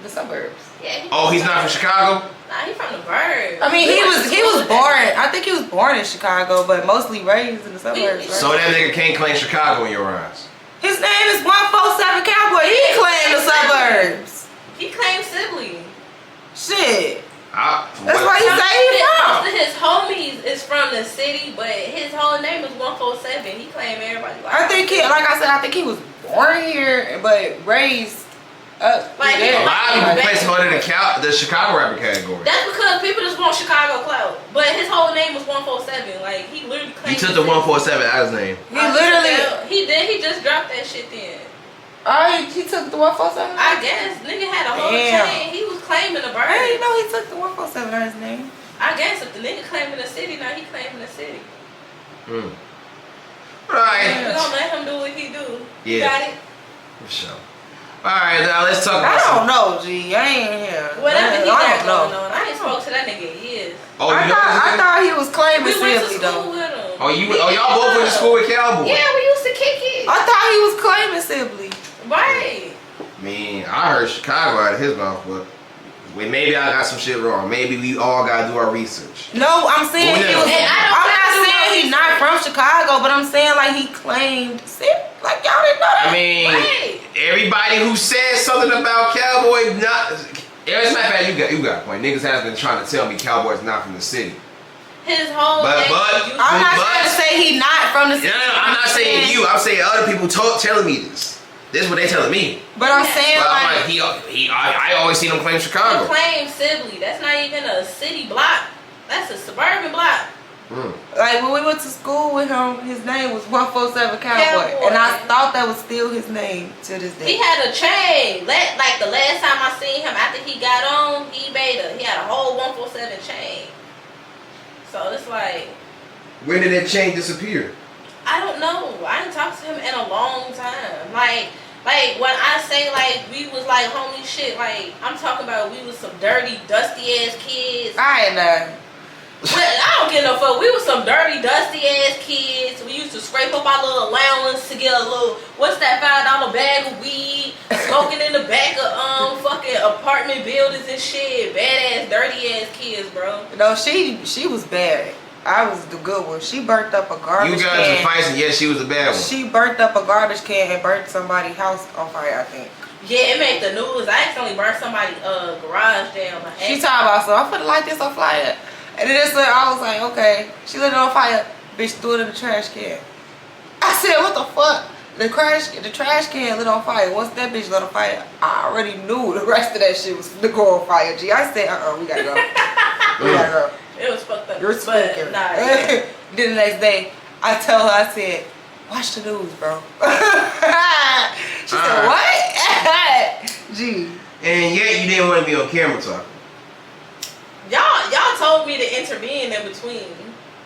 the suburbs. Yeah, Oh, he's not from Chicago? Nah, he from the burbs. I mean, he was born. I think he was born in Chicago, but mostly raised in the suburbs. Right? So that nigga can't claim Chicago in your eyes. His name is 147 Cowboy. He claimed the suburbs. He claimed Exactly. Shit. That's That's why he say he from. Most of his homies is from the city, but his whole name is 147. He claimed everybody like. I think I think he was born here, but raised up Like, there. A lot of people place him under the Chicago rapper category. That's because people just want Chicago clout. But his whole name was 147. Like, he literally He claimed. took the 147 out of his name. He literally. He did. He just dropped that shit then. Oh, he took the 147. I guess nigga had a whole Damn. chain. He was claiming the bird. I didn't know he took the 147 out of his name. I guess if the nigga claiming the city, now he claiming the city. Right. We gonna let him do what he do. You Yeah. got it? For sure. Alright, now let's talk I about don't know, G. I ain't here. Whatever he got I don't going know. on. I ain't spoke to that nigga in years. Oh, you I know this thought nigga? he was claiming We went to Sibley school though. with him. Oh, y'all both went to school with Cowboy? Yeah, we used to kick it. I thought he was claiming Sibley. Right. I mean, I heard Chicago out of his mouth, but maybe I got some shit wrong. Maybe we all gotta do our research. No, I'm saying Well, he was. And I don't I'm not think saying he's not from Chicago, but I'm saying like he claimed Sibley. Like y'all didn't know that. I mean, Right. everybody who says something about Cowboy, not. As a matter of fact, you got a point. Niggas has been trying to tell me Cowboy's not from the city. His whole But- name but- was I'm not But- trying to say he not from the city. No, I'm not saying you. I'm saying other people telling me this. This is what they telling me. But I'm saying But I'm like like, I always seen him claim he Chicago. claimed Sibley. That's not even a city block. That's a suburban block. Like when we went to school with him, his name was 147 Cowboy, Cowboy. and I thought that was still his name to this day. He had a chain. Like the last time I seen him after he got on, he had a whole 147 chain. So it's like, When did that chain disappear? I don't know. I didn't talk to him in a long time. Like when I say like we was like homie shit, like I'm talking about we was some dirty, dusty ass kids. I ain't know. But I don't get no fuck. We was some dirty, dusty ass kids. We used to scrape up our little allowance to get a little, what's that $5 bag of weed, smoking in the back of fucking apartment buildings and shit. Badass, dirty ass kids, bro. No, she was bad. I was the good one. She burnt up a garbage You can. guys were fighting. Yes, she was the bad one. She burnt up a garbage can and burnt somebody's house on fire, I think. Yeah, it made the news. I accidentally burned somebody's garage down. She talking about, so I'm finna light this on fire. And then I was like, okay. She lit it on fire. Bitch threw it in the trash can. I said, what the fuck? The trash can lit on fire. Once that bitch lit on fire, I already knew the rest of that shit was to go on fire. G, I said, we gotta go. We gotta go. It was fucked up. You're But, speaking. nah, yeah. Then the next day, I tell her, I said, watch the news, bro. She said, what? Gee. And yet you didn't want to be on camera talking. Y'all told me to intervene in between.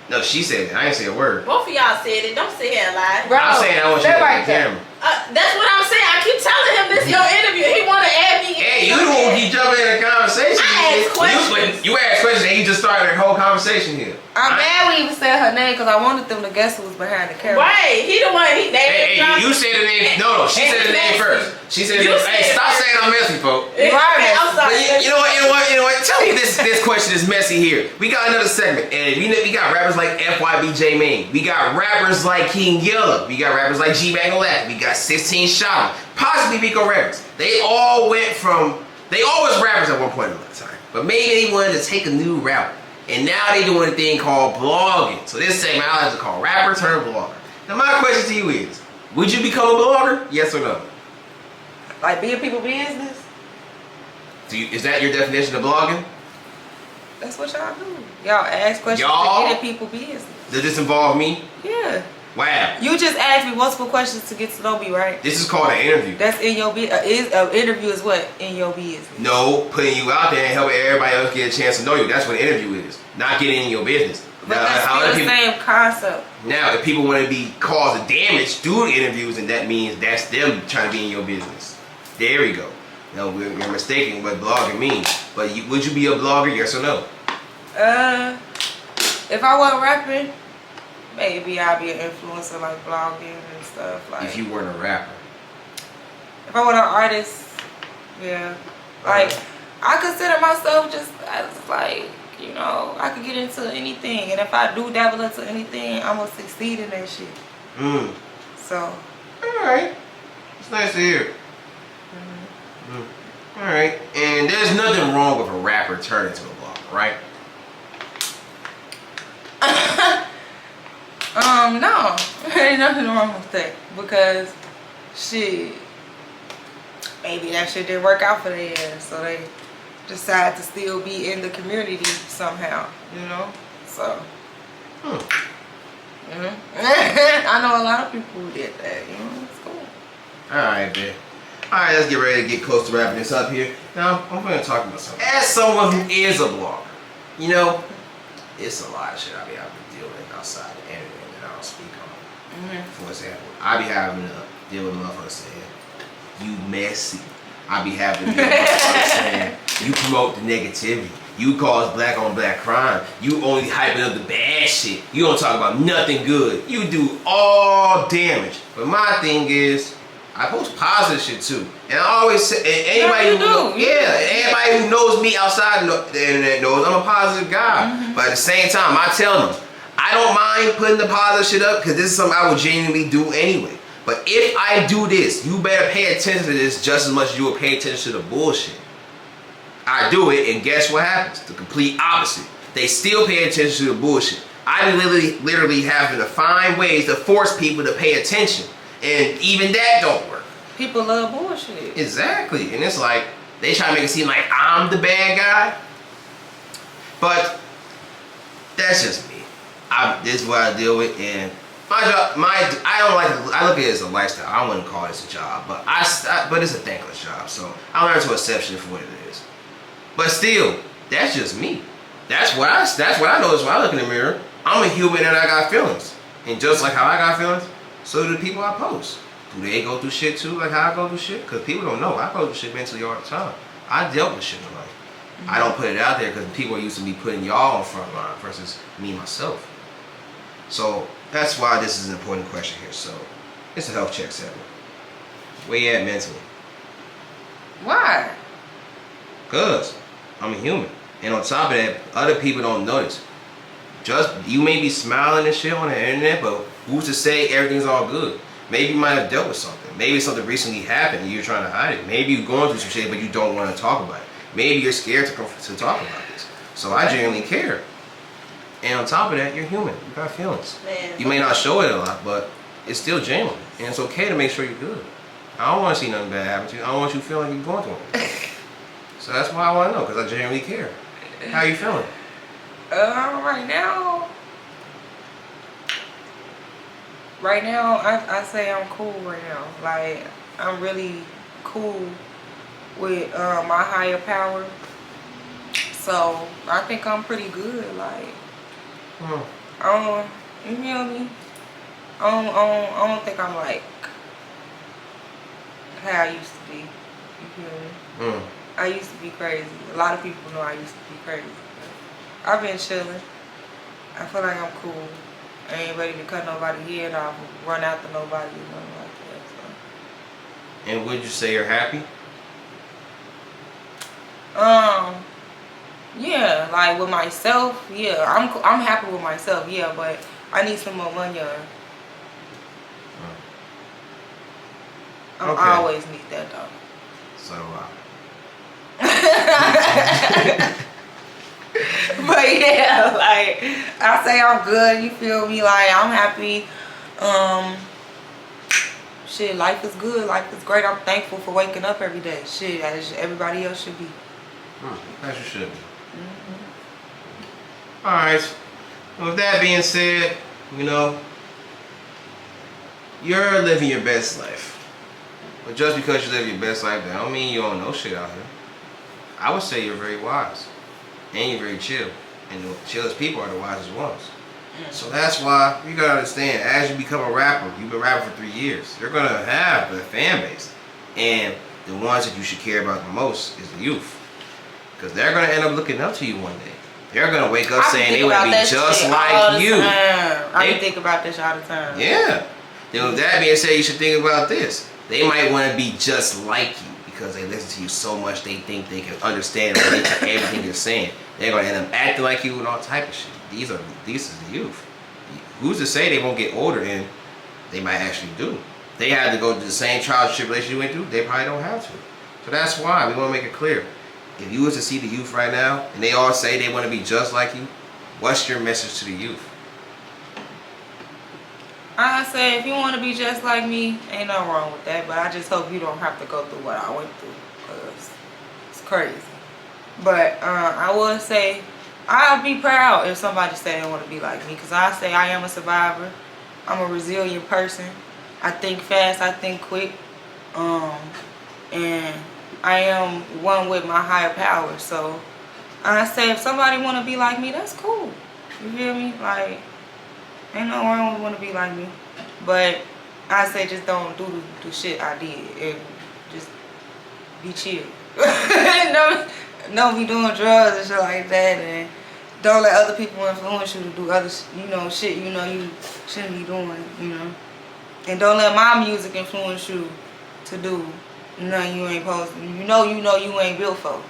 No, she said it. I ain't say a word. Both of y'all said it. Don't sit here and lie. Bro, I'm saying I want you to be on camera. That's what I'm saying. I keep telling him this your interview. He want to add me in. Hey, you the one who keep jumping in the conversation. I ask questions. You asked questions and you just started a whole conversation here. I'm mad we even said her name because I wanted them to guess who was behind the camera. Right. He the one. He named Hey, you said the name. No, she said the name first. She said the name. Hey, stop saying I'm messy, folks. You are messy. I'm sorry. But you know what? Tell me this question is messy here. We got another segment, and we got rappers like FYBJ Main. We got rappers like King Yella. We got rappers like G Bangalack. We got 16 Shot, possibly Rico Records. They all was rappers at one point in time, but maybe they wanted to take a new route, and now they doing a thing called blogging. So this segment I like to call rapper turn blogger. Now my question to you is, would you become a blogger? Yes or no? Like being people business? Is that your definition of blogging? That's what y'all do. Y'all ask questions Y'all? to get in people business. Does this involve me? Yeah. Wow. You just asked me multiple questions to get to know me, right? This is called an interview. That's in your business. An interview is what? In your business. No, putting you out there and helping everybody else get a chance to know you. That's what an interview is. Not getting in your business. But Now, that's how still other the people, same concept. now, if people want to be caused damage through the interviews, and that means that's them trying to be in your business. There we go. No, we're mistaking what blogging means. But would you be a blogger, yes or no? If I wasn't rapping, maybe I'd be an influencer like blogging and stuff. Like If you weren't a rapper. if I was an artist, yeah. Like I consider myself just as like, you know, I could get into anything, and if I do dabble into anything, I'm gonna succeed in that shit. So. All right. It's nice to hear. Alright, and there's nothing wrong with a rapper turning to a blogger, right? No. Ain't nothing wrong with that. Because, shit, maybe that shit didn't work out for their ass. So they decide to still be in the community somehow, you know? So. I know a lot of people who did that, you know? It's cool. Alright, man. Alright, let's get ready to get close to wrapping this up here. Now, I'm going to talk about something. As someone who is a blogger, you know, it's a lot of shit I be having to deal with outside the internet that I don't speak on. For example, I be having to deal with motherfuckers saying, you messy. I be having to deal with motherfuckers saying, you promote the negativity. You cause black on black crime. You only hyping up the bad shit. You don't talk about nothing good. You do all damage. But my thing is, I post positive shit too. And I always say, anybody anybody who knows me outside the internet knows I'm a positive guy. But at the same time, I tell them, I don't mind putting the positive shit up because this is something I would genuinely do anyway. But if I do this, you better pay attention to this just as much as you will pay attention to the bullshit. I do it, and guess what happens? The complete opposite. They still pay attention to the bullshit. I literally having to find ways to force people to pay attention. And even that don't work. People love bullshit. Exactly. And it's like, they try to make it seem like I'm the bad guy. But that's just me. This is what I deal with, and my job, I look at it as a lifestyle. I wouldn't call this a job, but but it's a thankless job. So I learn to accept it for what it is. But still, that's just me. That's what I notice when I look in the mirror. I'm a human and I got feelings. And just like how I got feelings, so do the people I post. Do they go through shit too, like how I go through shit? Because people don't know. I go through shit mentally all the time. I dealt with shit in life. I don't put it out there because people are used to me putting y'all on front line versus me myself. So that's why this is an important question here. So it's a health check segment. Where you at mentally? Why? Because I'm a human. And on top of that, other people don't notice. You may be smiling and shit on the internet, but who's to say everything's all good? Maybe you might have dealt with something. Maybe something recently happened and you're trying to hide it. Maybe you're going through some shit, but you don't want to talk about it. Maybe you're scared to talk about this. So I genuinely care. And on top of that, you're human. You got feelings. Man, you may not show it a lot, but it's still genuine. And it's okay to make sure you're good. I don't want to see nothing bad happen to you. I don't want you to feel like you're going through it. So that's why I want to know, because I genuinely care. How are you feeling? Right now, I say I'm cool right now. Like, I'm really cool with my higher power. So, I think I'm pretty good. Like, you feel me? I don't think I'm like how I used to be. You feel me? I used to be crazy. A lot of people know I used to be crazy. But I've been chilling. I feel like I'm cool. I ain't ready to cut nobody's head off or run after nobody or nothing like that. So. And would you say you're happy? Yeah, like with myself, yeah. I'm happy with myself, yeah, but I need some more money. I always need that though. So do I. But yeah, like I say I'm good, you feel me? Like I'm happy. Shit, life is good, life is great. I'm thankful for waking up every day. Shit, as everybody else should be. As you should be. Alright. With that being said, you know, you're living your best life. But just because you live your best life, that don't mean you don't know shit out here. I would say you're very wise. And you're very chill. And the chillest people are the wisest ones. So that's why you gotta understand, as you become a rapper, you've been rapping for 3 years, you're gonna have the fan base. And the ones that you should care about the most is the youth. Because they're gonna end up looking up to you one day. They're gonna wake up saying they want to be just like you. I think about this all the time. Yeah. Then with that being said, you should think about this. They might want to be just like you because they listen to you so much they think they can understand and relate to everything you're saying. They're gonna end up acting like you and all type of shit. These is the youth. Who's to say they won't get older and they might actually do? They had to go through the same trials and tribulations you went through. They probably don't have to. So that's why we want to make it clear. If you was to see the youth right now, and they all say they want to be just like you, what's your message to the youth? I say if you want to be just like me, ain't nothing wrong with that. But I just hope you don't have to go through what I went through, because it's crazy. But I would say I'll be proud if somebody say they want to be like me, because I say I am a survivor. I'm a resilient person. I think fast, I think quick, and I am one with my higher power. So I say if somebody want to be like me, that's cool. You feel me? Like, ain't no wrong with want to be like me. But I say just don't do the shit I did, and just be chill. Don't be doing drugs and shit like that, and don't let other people influence you to do other, shit you shouldn't be doing, And don't let my music influence you to do nothing you ain't supposed to. You know you ain't built for.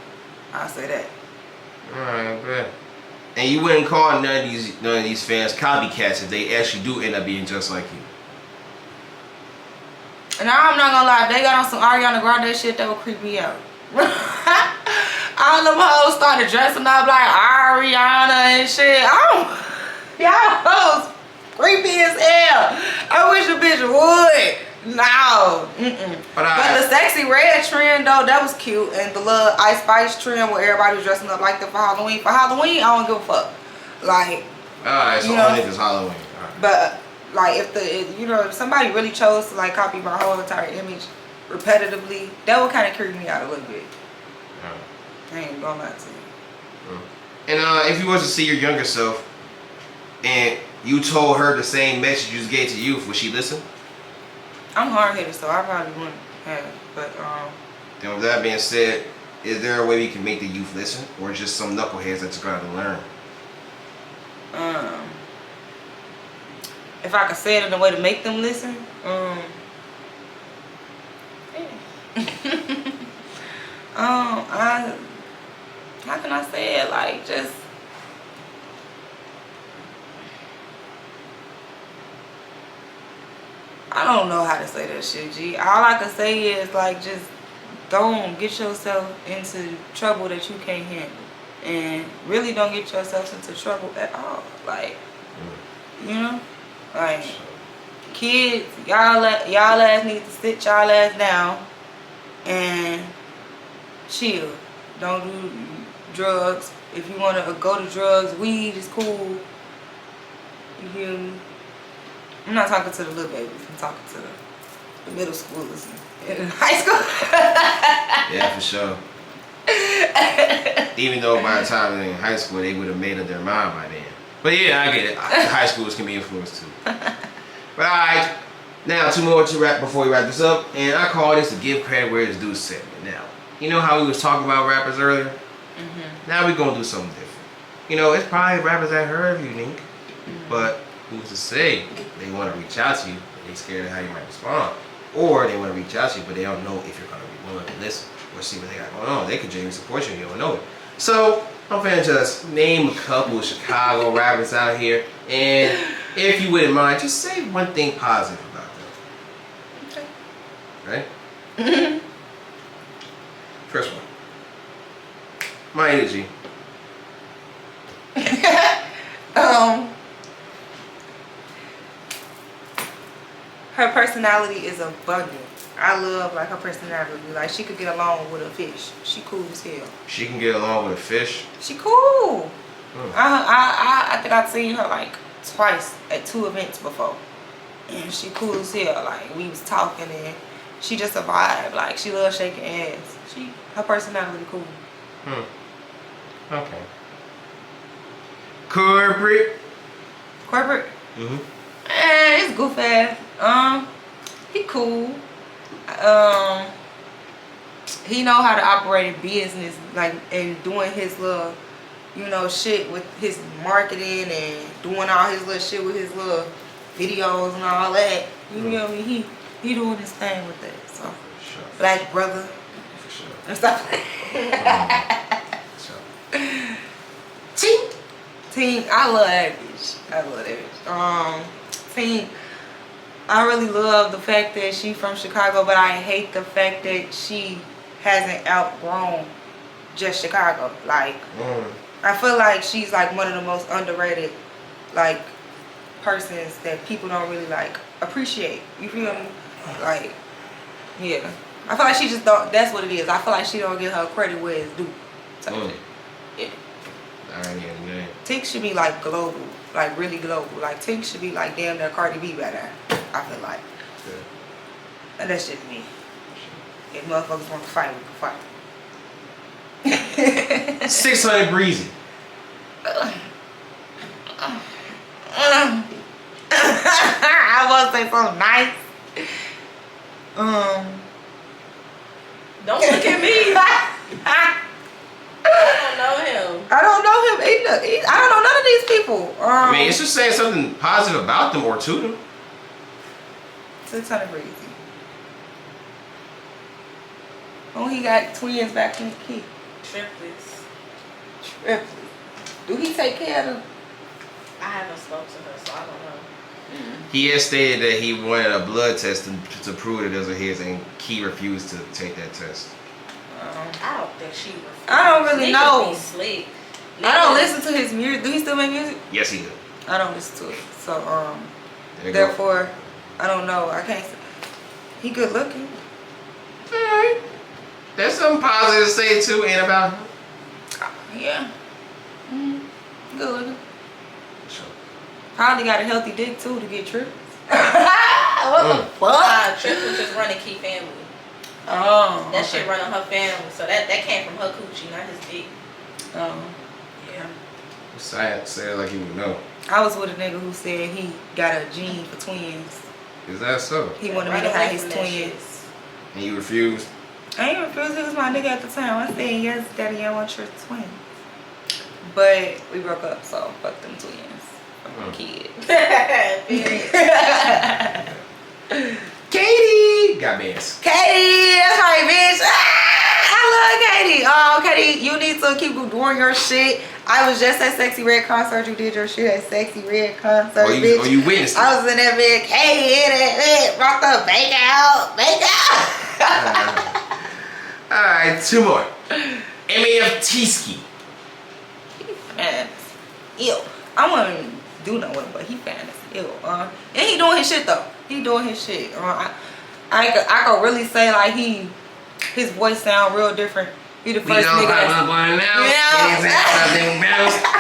I say that. Alright, bet. And you wouldn't call none of these fans copycats if they actually do end up being just like you. And I'm not gonna lie, if they got on some Ariana Grande shit, that would creep me out. All them hoes started dressing up like Ariana and shit. Y'all hoes creepy as hell. I wish a bitch would. No. But the sexy red trend though, that was cute. And the little Ice Spice trend where everybody was dressing up like that for Halloween. For Halloween, I don't give a fuck. Like, alright, so only if it's Halloween. Right. But like if somebody really chose to like copy my whole entire image repetitively, that would kind of creep me out a little bit. I ain't gonna lie to you. And if you was to see your younger self and you told her the same message you just gave to youth, would she listen? I'm hard-headed, so I probably wouldn't have. But then with that being said, is there a way we can make the youth listen, or just some knuckleheads that's going to learn? If I could say it in a way to make them listen, how can I say it? Like, just I don't know how to say that shit, G. All I can say is like, just don't get yourself into trouble that you can't handle, and really don't get yourself into trouble at all. Like, like kids, y'all ass need to sit y'all ass down and chill. Don't do drugs. If you want to go to drugs, weed is cool. You hear me? I'm not talking to the little babies. I'm talking to the middle schoolers and high school. Yeah, for sure. Even though by the time they're in high school, they would have made up their mind by then. But yeah, I get it. High schoolers can be influenced too. But alright, now two more to wrap before we wrap this up. And I call this the give credit where it's due segment. Now, you know how we was talking about rappers earlier? Now we're going to do something different. It's probably rappers that heard of you, Nique. But who's to say they want to reach out to you, but they scared of how you might respond. Or they want to reach out to you, but they don't know if you're going to be willing to listen or see what they got going on. They could genuinely support you and you don't know it. So, I'm finna just name a couple of Chicago rappers out here, and if you wouldn't mind, just say one thing positive about them. Okay. Right? First one. My energy. Her personality is abundant. I love like her personality. Like she could get along with a fish. She cool as hell. She can get along with a fish. She cool. I think I've seen her like twice at 2 events before, and she cool as hell. Like we was talking and she just a vibe. Like she loves shaking ass. Her personality cool. Okay. Corporate. It's goofy ass. He cool. He know how to operate a business, like, and doing his little, shit with his marketing and doing all his little shit with his little videos and all that. You know what I mean? He doing his thing with that. So, sure. Black brother. For sure. And stuff. Tink, I love that bitch. Tink, I really love the fact that she from Chicago, but I hate the fact that she hasn't outgrown just Chicago. Like, I feel like she's like one of the most underrated like persons that people don't really like appreciate. You feel me? Like, yeah. I feel like she just don't. That's what it is. I feel like she don't get her credit where it's due. Yeah. Tink should be like global, like really global. Like Tink should be like damn near Cardi B by now. I feel like. Yeah. And that's just me. If motherfuckers want to fight, we can fight. 600Breezy. I want to say something nice. Don't look at me. I don't know him. I don't know him either. I don't know none of these people. I mean, it's just saying something positive about them or to them. 600Breezy. Oh, he got twins back in the key. Recklezz. Do he take care of them? I haven't spoken to her, so I don't know. He has stated that he wanted a blood test to prove that it was his, and Key refused to take that test. I don't think she refused. I don't really know. Be slick. I don't listen to his music. Do he still make music? Yes, he did. I don't listen to it. So, therefore, I don't know. I can't say. He good looking. Alright. There's something positive to say too, and about him. Yeah. Good looking. Sure. Probably got a healthy dick too to get tripped. What the fuck? Tripp was just running Key family. Oh. That shit running her family. So that came from her coochie, not his dick. Oh. Yeah. Say it like you would know. I was with a nigga who said he got a gene for twins. Is that so? He wanted me to have his twins. And you refused? I ain't refused. He was my nigga at the time. I said, yes, daddy, I want your twins. But we broke up, so fuck them twins. Kid. Katie! Got bands. Katie, that's right, bitch. I love Katie. Oh, Katie, you need to keep doing your shit. I was just at Sexy Red concert. You did your shit at Sexy Red concert, bitch. Oh, you witnessed it. I was in that bed. Katie in that bed. Brought the bake out. Alright, two more. MAF Teeski. Ew. I wouldn't do no with him, but he fantasy. Ew. And he doing his shit though. He doing his shit. I could really say like his voice sound real different. He the first nigga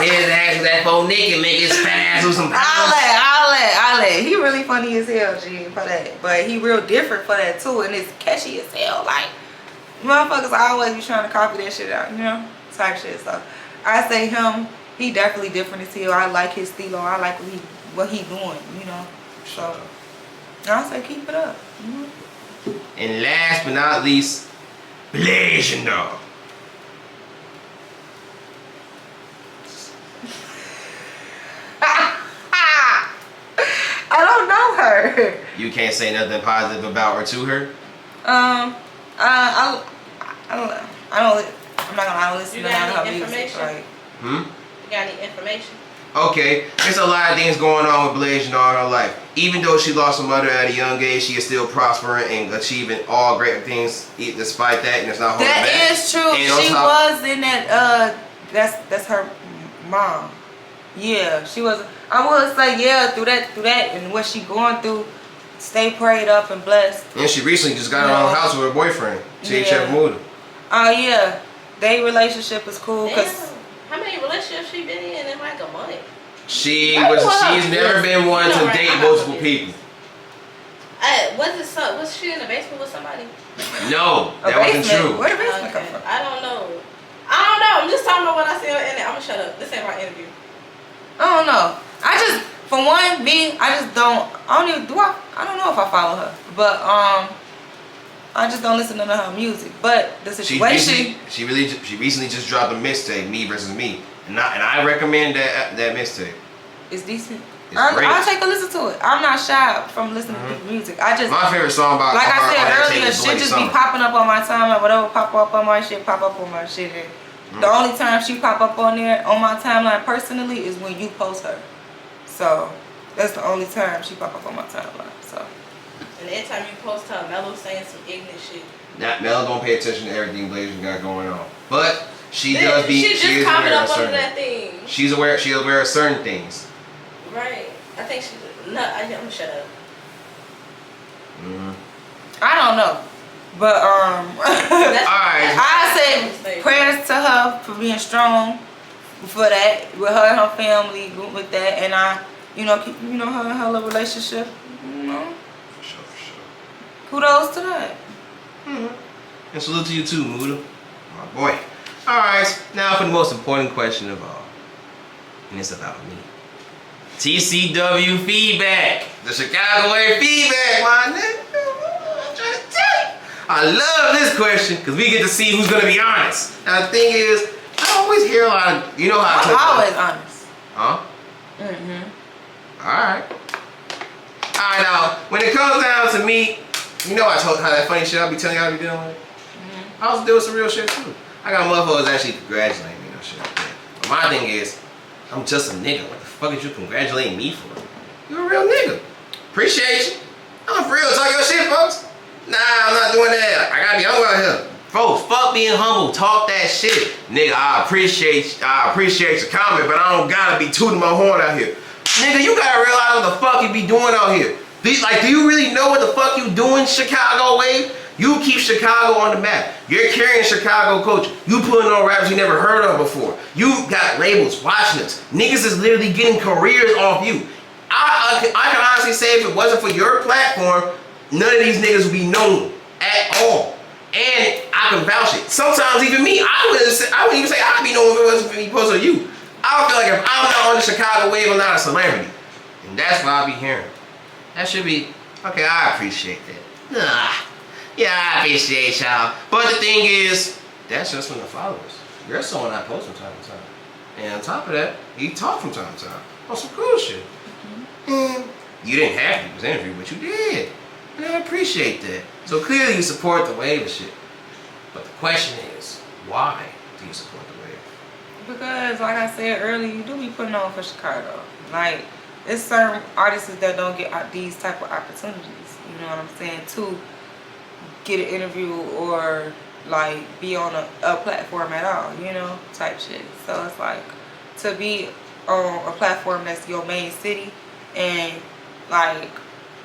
His ass that for Nique and make his fat ass with some pounds. I'll let. He really funny as hell, G, for that. But he real different for that too, and it's catchy as hell. Like motherfuckers always be trying to copy that shit out, you know, type shit. So I say him. He definitely different as hell. I like his stilo. I like what he doing, you know. So I say keep it up. Mm-hmm. And last but not least, Blazing Dog. I don't know her. You can't say nothing positive about or to her? I don't know. I'm not gonna listen to none of her music. Like, You got any information? Okay, there's a lot of things going on with Blazing Dog in her life. Even though she lost her mother at a young age, she is still prospering and achieving all great things despite that, and it's not holding back. that is true. And She was in that. That's her mom. Yeah, she was. I would say yeah through that, and what she going through. Stay prayed up and blessed. And she recently just got her own house with her boyfriend, Chef Muda. Oh yeah, their relationship is cool because. How many relationships she been in like a month? She's never been one to date multiple people. Was she in the basement with somebody? No, that wasn't true. Where the basement come from? I don't know. I'm just talking about what I see on the internet. I'm gonna shut up. This ain't my interview. I don't know. For one, I just don't. I don't know if I follow her, but I just don't listen to none of her music. But the situation. She recently just dropped a mixtape, Me Versus Me, and I recommend that mixtape. It's decent. It's great. I'll take a listen to it. I'm not shy from listening to music. My favorite song about like I said her earlier, shit just be popping up on my timeline. Whatever pop up on my shit, pop up on my shit. And the only time she pop up on there on my timeline personally is when you post her. So that's the only time she pop up on my timeline. So. And every time you post her, Mello saying some ignorant shit. Mello don't pay attention to everything Blazers got going on, but she does be. She is just aware comment of up under certain. that thing. She's aware. She's aware of certain things. Right. I think she. No, I'm gonna shut up. I don't know, but Alright. I say prayers to her for being strong, for that with her and her family, with that, and I, keep, her and her little relationship, For sure. kudos to that. And salute to you too, Muda. My boy. Alright, now for the most important question of all. And it's about me. TCW feedback. The Chicago Way feedback, my nigga. I'm trying to tell you. I love this question because we get to see who's going to be honest. Now the thing is, I always hear a lot of, how I I'm talk always honest. Huh? Alright. Alright, now, when it comes down to me, I told how that funny shit I be telling y'all I be dealing with? I was doing some real shit too. I got motherfuckers actually congratulating me and shit like that. But my thing is, I'm just a nigga. What the fuck is you congratulating me for? You a real nigga. Appreciate you. I'm for real. Talk your shit, folks. Nah, I'm not doing that. I gotta be humble out here. Folks, fuck being humble. Talk that shit. Nigga, I appreciate your comment, but I don't gotta be tooting my horn out here. Nigga, you gotta realize what the fuck you be doing out here. Do you really know what the fuck you doing, Chicago Wave? You keep Chicago on the map. You're carrying Chicago culture. You putting on rappers you never heard of before. You got labels watching us. Niggas is literally getting careers off you. I can honestly say if it wasn't for your platform, none of these niggas would be known at all. And I can vouch it. Sometimes even me, I wouldn't even say I'd be known if it wasn't for me posting on you. I feel like if I'm not on the Chicago Wave, I'm not a celebrity. And that's what I be hearing. That should be, okay, I appreciate that. Nah. Yeah, I appreciate y'all. But the thing is, that's just from the followers. You're someone I post from time to time. And on top of that, you talk from time to time on some cool shit. And you didn't have to do this interview, but you did. And I appreciate that. So clearly you support the wave and shit. But the question is, why do you support the wave? Because, like I said earlier, you do be putting on for Chicago. Like, it's certain artists that don't get these type of opportunities. You know what I'm saying? To get an interview or like be on a platform at all, type shit. So it's like to be on a platform that's your main city and like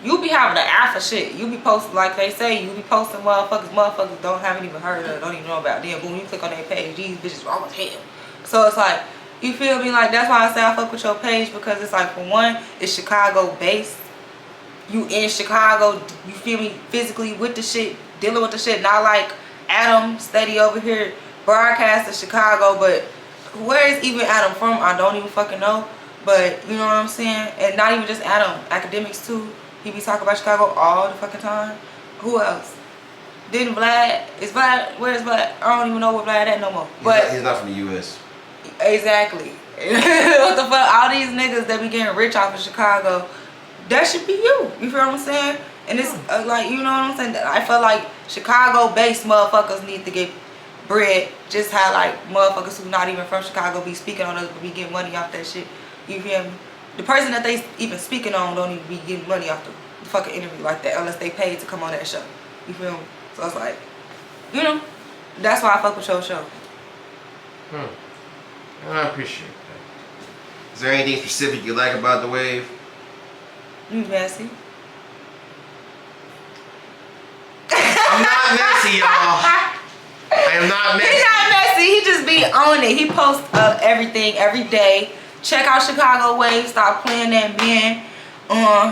you be having the alpha shit. You be posting, like they say, you be posting motherfuckers haven't even heard of, don't even know about them. Boom, you click on their page, these bitches wrong as hell. So it's like, you feel me? Like that's why I say I fuck with your page, because it's like, for one, it's Chicago based. You in Chicago, you feel me, physically with the shit, dealing with the shit, not like Adam steady over here broadcasting Chicago, but where is even Adam from? I don't even fucking know. But you know what I'm saying? And not even just Adam, academics too. He be talking about Chicago all the fucking time. Who else? Didn't Vlad? Is Vlad? Where's Vlad? I don't even know where Vlad at no more. But he's not from the U.S. Exactly. What the fuck? All these niggas that be getting rich off of Chicago, that should be you. You feel what I'm saying? And it's like, you know what I'm saying? I feel like Chicago-based motherfuckers need to get bread. Just how like motherfuckers who not even from Chicago be speaking on us, but be getting money off that shit. You feel me? The person that they even speaking on don't even be getting money off the fucking interview like that unless they paid to come on that show. You feel me? So it's like, that's why I fuck with your show. I appreciate that. Is there anything specific you like about the wave? You messy. I'm not messy, y'all. I am not messy. He's not messy. He just be on it. He posts everything every day. Check out Chicago Wave. Stop playing that man.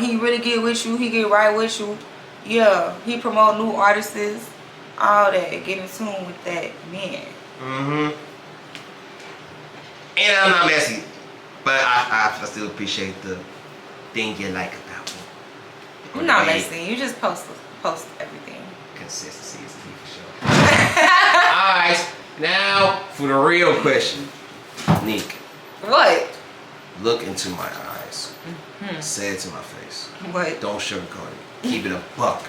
He really get with you. He get right with you. Yeah. He promote new artists. All that. Get in tune with that man. And I'm not messy, but I still appreciate the thing you like about me. You're not messy. You just post everything. Consistency is the key for sure. Alright, now for the real question. Nique. What? Look into my eyes. Say it to my face. What? Don't sugarcoat it. Keep it a buck.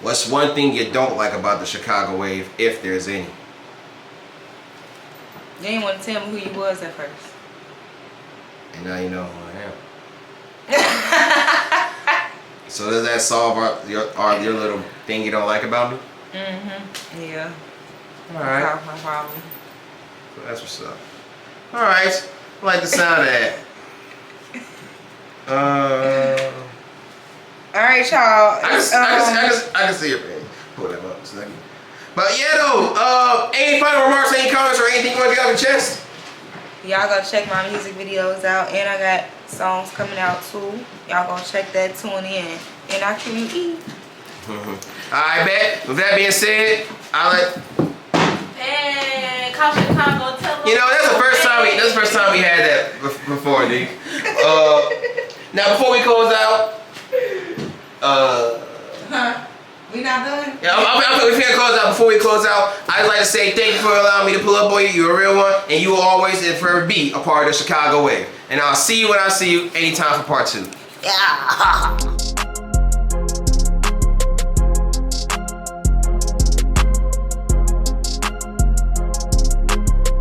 What's one thing you don't like about the Chicago Wave, if there's any? You didn't want to tell me who you was at first. And now you know who I am. So does that solve your little thing you don't like about me? Yeah. Alright. No problem. So that's what's up. Alright. I like the sound of that. Alright, y'all. I can see your pain. Pull that up a second. But yeah, though, any final remarks, any comments, or anything you want to get off your chest? Y'all go check my music videos out, and I got songs coming out too. Y'all go check that, tune in, and I can eat. I bet. With that being said, And Coffee Congo, tell them. you know, that's the first time we had that before, Nique. Now before we close out, We not done? yeah, we finna close out. Before we close out, I'd like to say thank you for allowing me to pull up on you. You're a real one, and you will always and forever be a part of the Chicago wave. And I'll see you when I see you anytime for part 2. Yeah.